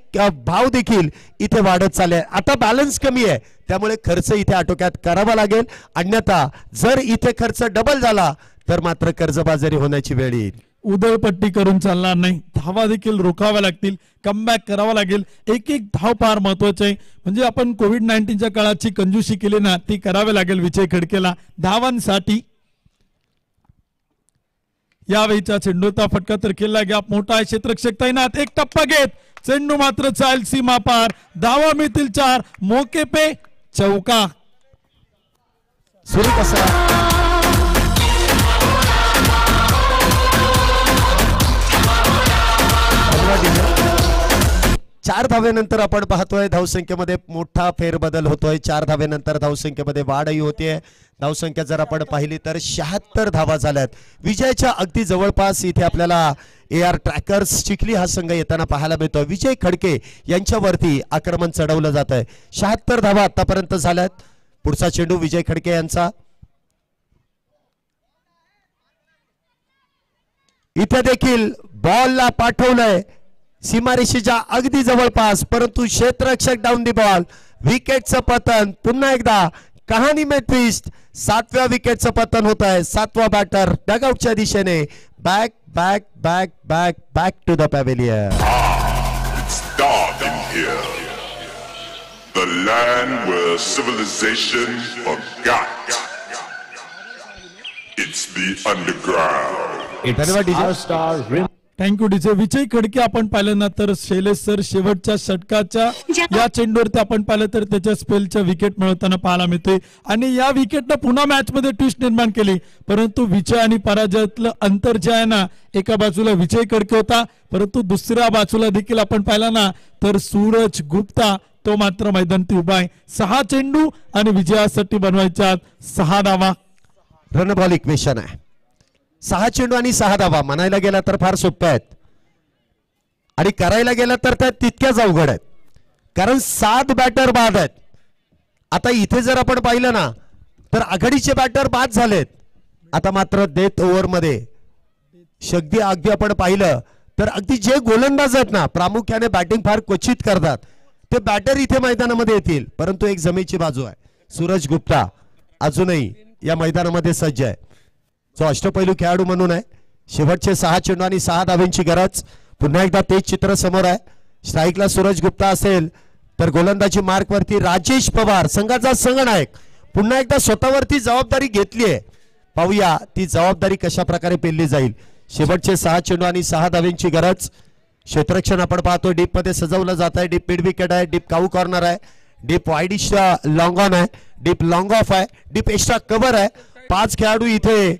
Speaker 1: भाव देखील इथे वाढत चालले. आता बॅलन्स कमी आहे, त्यामुळे खर्च इथे आटोक्यात करावा लागेल. अन्यथा जर इथे खर्च डबल झाला तर मात्र कर्जबाजारी होण्याची वेळ येईल.
Speaker 6: उधळपट्टी करून चालणार नाही. धावा देखील रोखाव्या लागतील, कमबॅक करावा लागेल. एक धाव फार महत्वाचे आहे. म्हणजे आपण कोविड-19च्या काळाची कंजूसी केली ना, ती करावी लागेल विजय खडकेला धावांसाठी. यावेळीचा चेंडूचा फटका तर केला गॅप मोठा आहे. क्षेत्ररक्षक तैनात. एक टप्पा घेत चेंडू मात्र चाल सीमा पार. धावा मिळतील 4. मोके पे चौका.
Speaker 1: सुरू कसा 4 धावेनंतर आपण पाहतोय धावसंख्येमध्ये मोठा फेरबदल होतोय. 4 धावेनंतर धावसंख्येमध्ये वाढही होतीये. धावसंख्या जर आपण पाहिली तर 76 धावा झाल्यात. विजयाच्या अगदी जवळपास इथे आपल्याला AR ट्रॅकर्स चिखली हा संघ येताना पाहायला मिळतोय. विजय खडके यांच्यावरती आक्रमण चढवलं जात आहे. 76 धावा आतापर्यंत झाल्यात. पुढचा चेंडू विजय खडके यांचा. इथे देखील बॉलला पाठवलंय सीमारेषेच्या अगदी जवळपास, परंतु क्षेत्ररक्षक डाऊन दी बॉल. विकेटचं पतन पुन्हा एकदा. कहाणी में ट्विस्ट. 7व्या विकेटचं पतन होत आहे. 7वा बॅटर डगआउटच्या दिशेने. Back back back back back to the pavilion.
Speaker 10: It's dark in here. The land where civilization forgot. It's the underground.
Speaker 1: धन्यवाद DJ.
Speaker 6: Thank you DJ. Vijay Khadke आपण पाहिलं ना तर शैलेश सर शेवटच्या षटकाच्या या चेंडूवरती आपण पाहिलं तर त्याच्या स्पेलच्या विकेट मिळवताना पाहायला मिळते आणि या विकेटनं पुन्हा मॅच मध्ये ट्विस्ट निर्माण केली. परंतु विजय आणि पराजयातलं अंतर जे आहे ना, एका बाजूला विजय खडके होता परंतु दुसऱ्या बाजूला देखील आपण पाहिलं ना तर सूरज गुप्ता तो मात्र मैदानात उभा आहे. 6 चेंडू आणि विजयासाठी बनवायच्या 6 धावा.
Speaker 1: रनबॉल इक्वेशन आहे. 6 चेंडू आणि 6 धावा म्हणायला गेला तर फार सोप्या आहेत आणि करायला गेलं तर त्या तितक्याच अवघड आहेत, कारण 7 बॅटर बाद आहेत. आता इथे जर आपण पाहिलं ना तर आघाडीचे बॅटर बाद झालेत. आता मात्र डेथ ओव्हर मध्ये अगदी आपण पाहिलं तर अगदी जे गोलंदाज आहेत ना, प्रामुख्याने बॅटिंग फार क्वचित करतात, ते बॅटर इथे मैदानामध्ये येतील. परंतु एक जमेची बाजू आहे. सूरज गुप्ता अजूनही या मैदानामध्ये सज्ज आहे, जो अष्टपैलू खेळाडू म्हणून आहे. शेवटचे 6 चेंडू आणि 6 धावांची गरज. पुन्हा एकदा तेच चित्र समोर आहे. स्ट्राईकला सूरज गुप्ता असेल तर गोलंदाजी मार्कवरती राजेश पवार, संघाचा संघनायक, पुन्हा एकदा स्वतःवरती जबाबदारी घेतली आहे. पाहूया ती जबाबदारी कशा प्रकारे पेलली जाईल. शेवटचे 6 चेंडू आणि 6 धावांची गरज. क्षेत्ररक्षण आपण पाहतो डीप मध्ये सजवलं जात आहे. डीप मिड विकेट आहे, डीप काऊ कॉर्नर आहे, डीप वाईडिश लॉंग ऑन आहे, डीप लॉंग ऑफ आहे, डीप एक्स्ट्रा कव्हर आहे. 5 खेळाडू इथे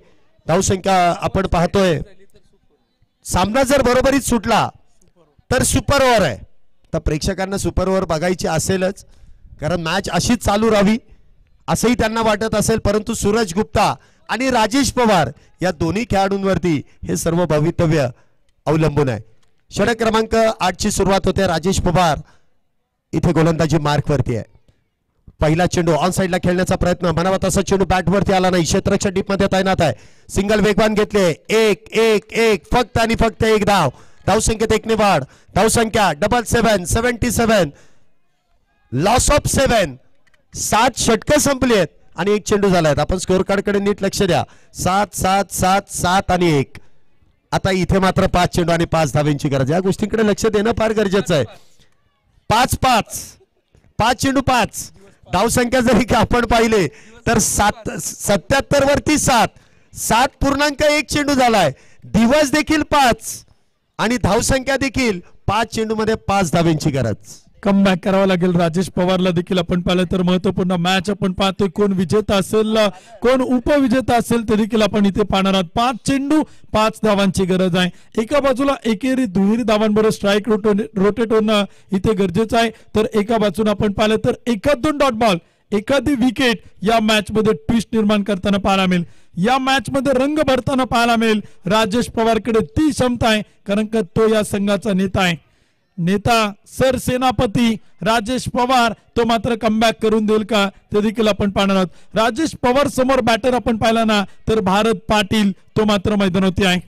Speaker 1: धावसंख्या आपण पाहतोय. सामना जर बरोबरीत सुटला तर सुपर ओव्हर आहे. तर प्रेक्षकांना सुपर ओव्हर बघायची असेलच, कारण मॅच अशीच चालू राहावी असंही त्यांना वाटत असेल. परंतु सूरज गुप्ता आणि राजेश पवार या दोन्ही खेळाडूंवरती हे सर्व भवितव्य अवलंबून आहे. षटक क्रमांक 8 ची सुरुवात होते. राजेश पवार इथे गोलंदाजी मार्कवरती आहे. पहिला चेंडू ऑन साइडला खेळण्याचा प्रयत्न, म्हणावा तसा चेंडू बॅटवरती आला नाही. क्षेत्ररक्षक डीप मध्ये तैनात आहे. सिंगल वेगवान घेतले. एक फक्त आणि फक्त 1 धाव. धावसंख्येत 1 ने वाढ. धावसंख्या 77 77. Loss of 7. 7 षटकं संपली आहेत आणि 1 चेंडू झालाय. आपण स्कोर कार्ड कडे नीट लक्ष द्या. 7 7 7 7 आणि 1. आता इथे मात्र 5 चेंडू आणि 5 धावांची गरज. या गोष्टींकडे लक्ष देणं फार गरजेचं आहे. 5 चेंडू 5. धावसंख्या जरी का आपण पाहिले तर 77 वरती 7.1 चेंडू झालाय. दिवस देखील 5 आणि धावसंख्या देखील 5 चेंडू मध्ये 5 धावांची गरज.
Speaker 6: कमबॅक करावं लागेल राजेश पवारला देखील. आपण पाहिलं तर महत्वपूर्ण मॅच आपण पाहतोय. कोण विजेता असेल कोण उपविजेता असेल ते देखील आपण इथे पाहणार आहोत. 5 चेंडू 5 धावांची गरज आहे. एका बाजूला एकेरी दुहेरी धावांबरोबर स्ट्राईक रोटेट होणं इथे गरजेचं आहे. तर एका बाजूला आपण पाहिलं तर 1-2 डॉट बॉल, एखादी विकेट या मॅच मध्ये ट्विस्ट निर्माण करताना पाहायला मिळेल. या मॅच मध्ये रंग भरताना पाहायला मिळेल. राजेश पवारकडे ती क्षमता आहे, कारण का तो या संघाचा नेता आहे. नेता सरसेनापती राजेश पवार तो मात्र कमबॅक करून देईल का ते देखील आपण पाहणार आहोत. राजेश पवार समोर बॅटर आपण पाहिला ना तर भारत पाटील तो मात्र मैदानावरती आहे.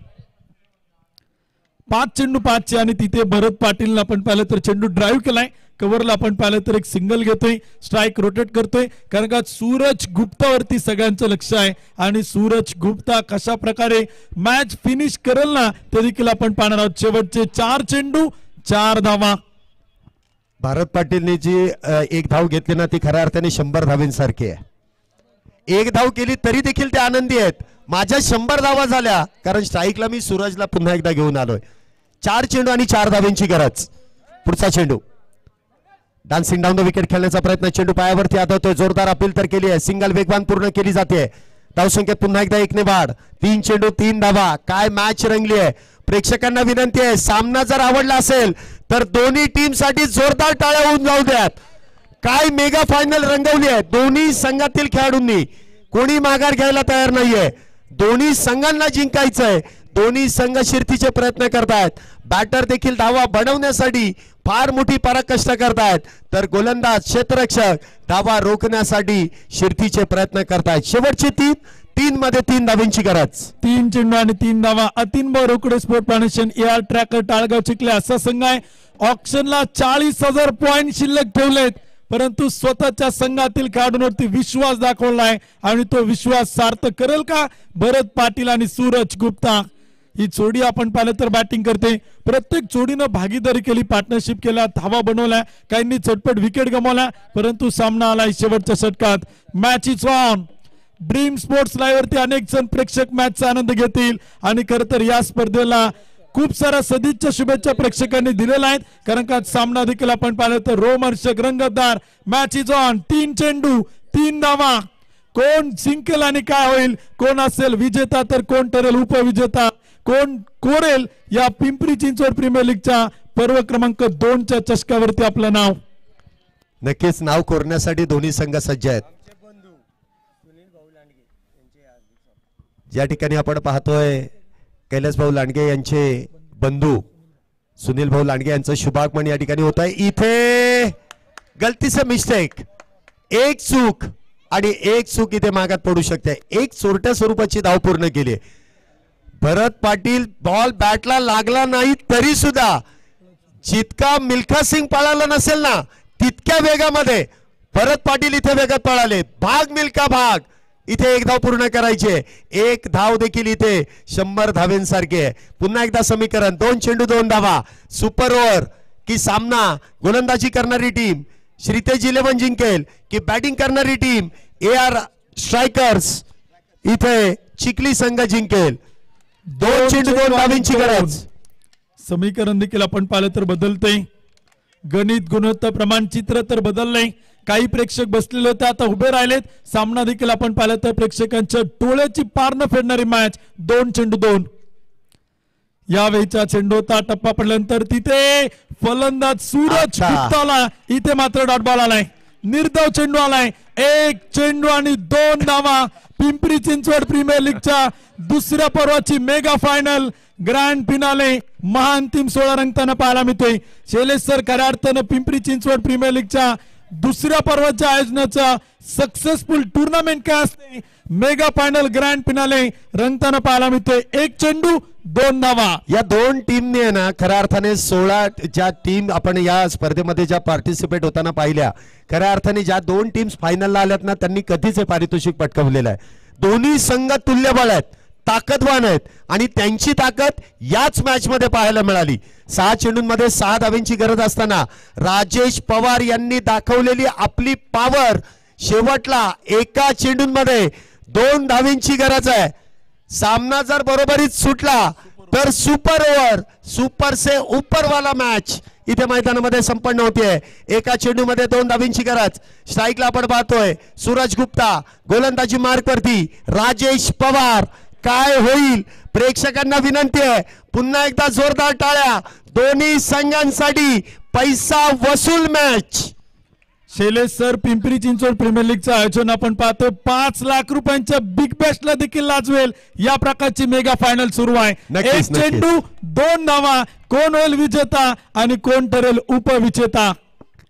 Speaker 6: 5 चेंडू 5 आणि तिथे भरत पाटील आपण पाहिलं तर चेंडू ड्राईव्ह केलाय. कव्हरला आपण पाहिलं तर एक सिंगल घेतोय. स्ट्राईक रोटेट करतोय, कारण का सूरज गुप्तावरती सगळ्यांचं लक्ष आहे आणि सूरज गुप्ता कशा प्रकारे मॅच फिनिश करेल ना ते देखील आपण पाहणार आहोत. शेवटचे 4 चेंडू 4 धावा.
Speaker 1: भारत पाटीलने जी 1 धाव घेतली ना ती खऱ्या अर्थाने 100 धावांसारखी आहे. 1 धाव केली तरी देखील ते आनंदी आहेत. माझ्या 100 धावा झाल्या, कारण स्ट्राईकला मी सूरजला पुन्हा एकदा घेऊन आलोय. 4 चेंडू आणि 4 धावांची गरज. पुढचा चेंडू डान्सिंग डाऊन द विकेट खेळण्याचा प्रयत्न. चेंडू पायावरती आदळतोय. जोरदार अपील तर केली आहे. सिंगल वेगवान पूर्ण केली जाते. धावसंख्येत पुन्हा एकदा 1 ने वाढ. 3 चेंडू 3 धावा. काय मॅच रंगली आहे. प्रेक्षकांना विनंती आहे, सामना जर आवडला असेल तर दोन्ही टीम साठी जोरदार टाळ्या होऊन जाऊ द्यात. काय मेगा फायनल रंगवली आहे दोन्ही संघातील खेळाडूंनी. कोणी माघार घ्यायला तयार नाहीये. दोन्ही संघांना जिंकायचंय. दोन्ही संघ शिर्तीचे प्रयत्न करतायत. बॅटर देखील धावा बनवण्यासाठी फार मोठी पराकाष्ठा करतायत, तर गोलंदाज क्षेत्ररक्षक धावा रोखण्यासाठी शिर्तीचे प्रयत्न करतायत. शेवटचे तीन मध्ये 3 धावांची गरज.
Speaker 6: 3 चेंडू आणि 3 धावा. Atinbhau Rokade sport foundation AR tracker Talgaon Chikhle असा संघ आहे. ऑक्शनला 40,000 पॉइंट शिल्लक ठेवलेत, परंतु स्वतःच्या संघातील खेळाडूंवरती विश्वास दाखवलाय आणि तो विश्वास सार्थ करेल का भरत पाटील आणि सूरज गुप्ता. ही जोडी आपण पाहिलं तर बॅटिंग करते. प्रत्येक जोडीनं भागीदारी केली, पार्टनरशिप केला, धावा बनवल्या, काहींनी चटपट विकेट गमावल्या, परंतु सामना आला शेवटच्या षटकात. Match is on. Dream sports live वरती अनेक जण प्रेक्षक मॅचचा आनंद घेतील आणि खरं तर या स्पर्धेला खूप साऱ्या सदिच्छा शुभेच्छा प्रेक्षकांनी दिलेल्या आहेत, कारण का सामना देखील आपण पाहिलं तर रोमहर्षक रंगतदार. Match is on. 3 चेंडू 3 धावा. कोण जिंकेल आणि काय होईल, कोण असेल विजेता तर कोण ठरेल उपविजेता, कोण कोरेल या पिंपरी चिंचवड प्रीमियर लीगच्या पर्व क्रमांक 2च्या चषकावरती आपलं नाव.
Speaker 1: नक्कीच नाव कोरण्यासाठी दोन्ही संघ सज्ज आहेत. या ठिकाणी आपण पाहतोय कैलास भाऊ लांडगे यांचे बंधू सुनील भाऊ लांडगे यांचं शुभागमन या ठिकाणी होत आहे. इथे गलतीचं मिस्टेक, एक चूक आणि एक चूक इथे मागात पडू शकते. एक चोरट्या स्वरूपाची धाव पूर्ण केली. भरत पाटील बॉल बॅटला लागला नाही तरी सुद्धा जितका मिल्खा सिंग पळाला नसेल ना तितक्या वेगामध्ये भरत पाटील इथे वेगात पळाले. भाग मिल्खा भाग. इथे 1 धाव पूर्ण करायचे. 1 धाव देखील इथे 100 धावेंसारखे. पुन्हा एकदा समीकरण 2 चेंडू 2 धावा. सुपर ओव्हर की सामना गोलंदाजी करणारी टीम श्रीतेज 11 जिंकेल की बॅटिंग करणारी टीम AR स्ट्रायकर्स इथे चिखली संघ जिंकेल. 2 चेंडू 2 धावांची गरज.
Speaker 6: समीकरण देखील आपण पाहिलं तर बदलते. गणित गुणवत्ता प्रमाण चित्र तर बदललंय. काही प्रेक्षक बसलेले होते आता उभे राहिलेत. सामना देखील आपण पाहिलं तर प्रेक्षकांच्या डोळ्याची पार न फेडणारी मॅच. 2 चेंडू 2. यावेळीचा चेंडू होता. टप्पा पडल्यानंतर तिथे फलंदाज सूरज गुप्ताला इथे मात्र डॉट बॉल आलाय. निर्धाव चेंडू आलाय. 1 चेंडू आणि 2 धावा. पिंपरी चिंचवड प्रीमियर लीगच्या दुसऱ्या पर्वाची मेगा फायनल ग्रँड फिनाले महाअंतिम 16 रंगताना पाहायला मिळतोय. शैलेश सर खऱ्या अर्थानं पिंपरी चिंचवड प्रीमियर लीगच्या दुसऱ्या पर्वाच्या आयोजनाचा सक्सेसफुल टुर्नामेंट काय असते मेगा फायनल ग्रँड फिनाले रंगताना पाहायला मिळतोय. 1 चेंडू 2 धावा.
Speaker 1: या 2 टीमने ना खऱ्या अर्थाने 16 ज्या टीम आपण या स्पर्धेमध्ये ज्या पार्टिसिपेट होताना पाहिल्या, खऱ्या अर्थाने ज्या 2 टीम्स फायनलला आल्यात ना त्यांनी कधीच हे पारितोषिक पटकावलेलं आहे. दोन्ही संघ तुल्यबळ आहेत, ताकदवान आहेत आणि त्यांची ताकद याच मॅच मध्ये पाहायला मिळाली. 6 चेंडूंमध्ये 6 धावांची गरज असताना राजेश पवार यांनी दाखवलेली आपली पॉवर शेवटला 1 चेंडूंमध्ये 2 धावांची गरज आहे. सामना जर बरोबरीत सुटला तर सुपर ओव्हर सुपर से ऊपर वाला मॅच इथे मैदानामध्ये संपन्न होतीये. 1 चेंडूमध्ये 2 धावांची गरज. स्ट्राईकला आपण पाहतोय सूरज गुप्ता गोलंदाजी मार्क वरती. राजेश पवार काय होईल. प्रेक्षकांना विनंती आहे पुन्हा एकदा जोरदार टाळ्या. दोन्ही संघांसाठी पैसा वसूल match.
Speaker 6: Shailesh sir Pimpri Chinchwad premier लीगचं आयोजन आपण पाहतो 5 लाख रुपयांच्या बिग बॅशला देखील लाजवेल या प्रकारची मेगा फायनल सुरू आहे. 1 चेंडू 2 धावा. कोण होईल विजेता आणि कोण ठरेल उपविजेता.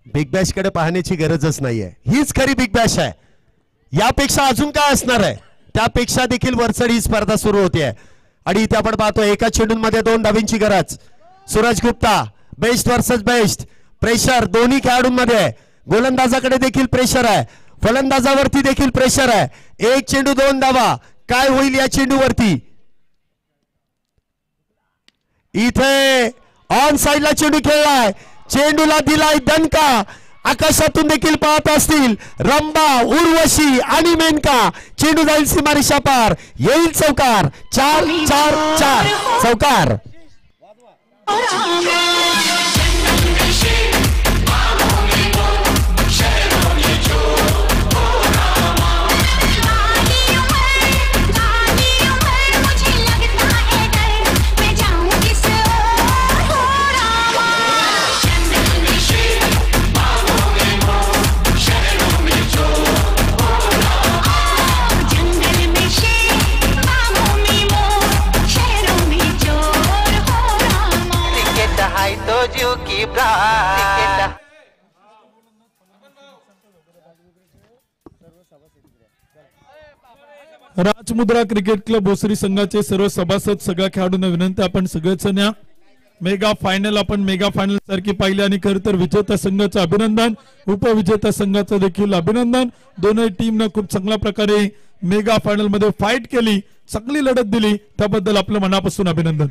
Speaker 1: बिग बॅश कडे पाहण्याची गरजच नाहीये. हीच खरी बिग बॅश आहे. यापेक्षा अजून काय असणार आहे. त्यापेक्षा देखील वरचढ ही स्पर्धा सुरू होते आणि इथे आपण पाहतो 1 चेंडूंमध्ये 2 धावांची गरज. Suraj Gupta best versus best. Pressure दोन्ही खेळाडूंमध्ये आहे. गोलंदाजाकडे देखील प्रेशर आहे, फलंदाजावरती देखील प्रेशर आहे. 1 चेंडू 2 धावा. काय होईल या चेंडूवरती. इथे ऑन साइडला चेंडू खेळलाय. चेंडूला दिलाय दणका. आकाशातून देखील पाहत असतील रंबा उर्वशी आणि मेनका. चेंडू जाईल सीमारेषा पार. येईल चौकार. 4-4-4 चौकार.
Speaker 2: जीव की प्राण.
Speaker 6: राजमुद्रा क्रिकेट क्लब भोसरी संघाचे सर्व सभासद सगळ्या खेळाडूंना विनंती आपण सगळेच न्या. मेगा फायनल आपण मेगा फायनल सारखी पाहिली आणि खर तर विजेता संघाचं अभिनंदन, उपविजेता संघाचं देखील अभिनंदन. दोन्ही टीमनं खूप चांगल्या प्रकारे मेगा फायनल मध्ये फाईट केली, चांगली लढत दिली, त्याबद्दल आपलं मनापासून अभिनंदन.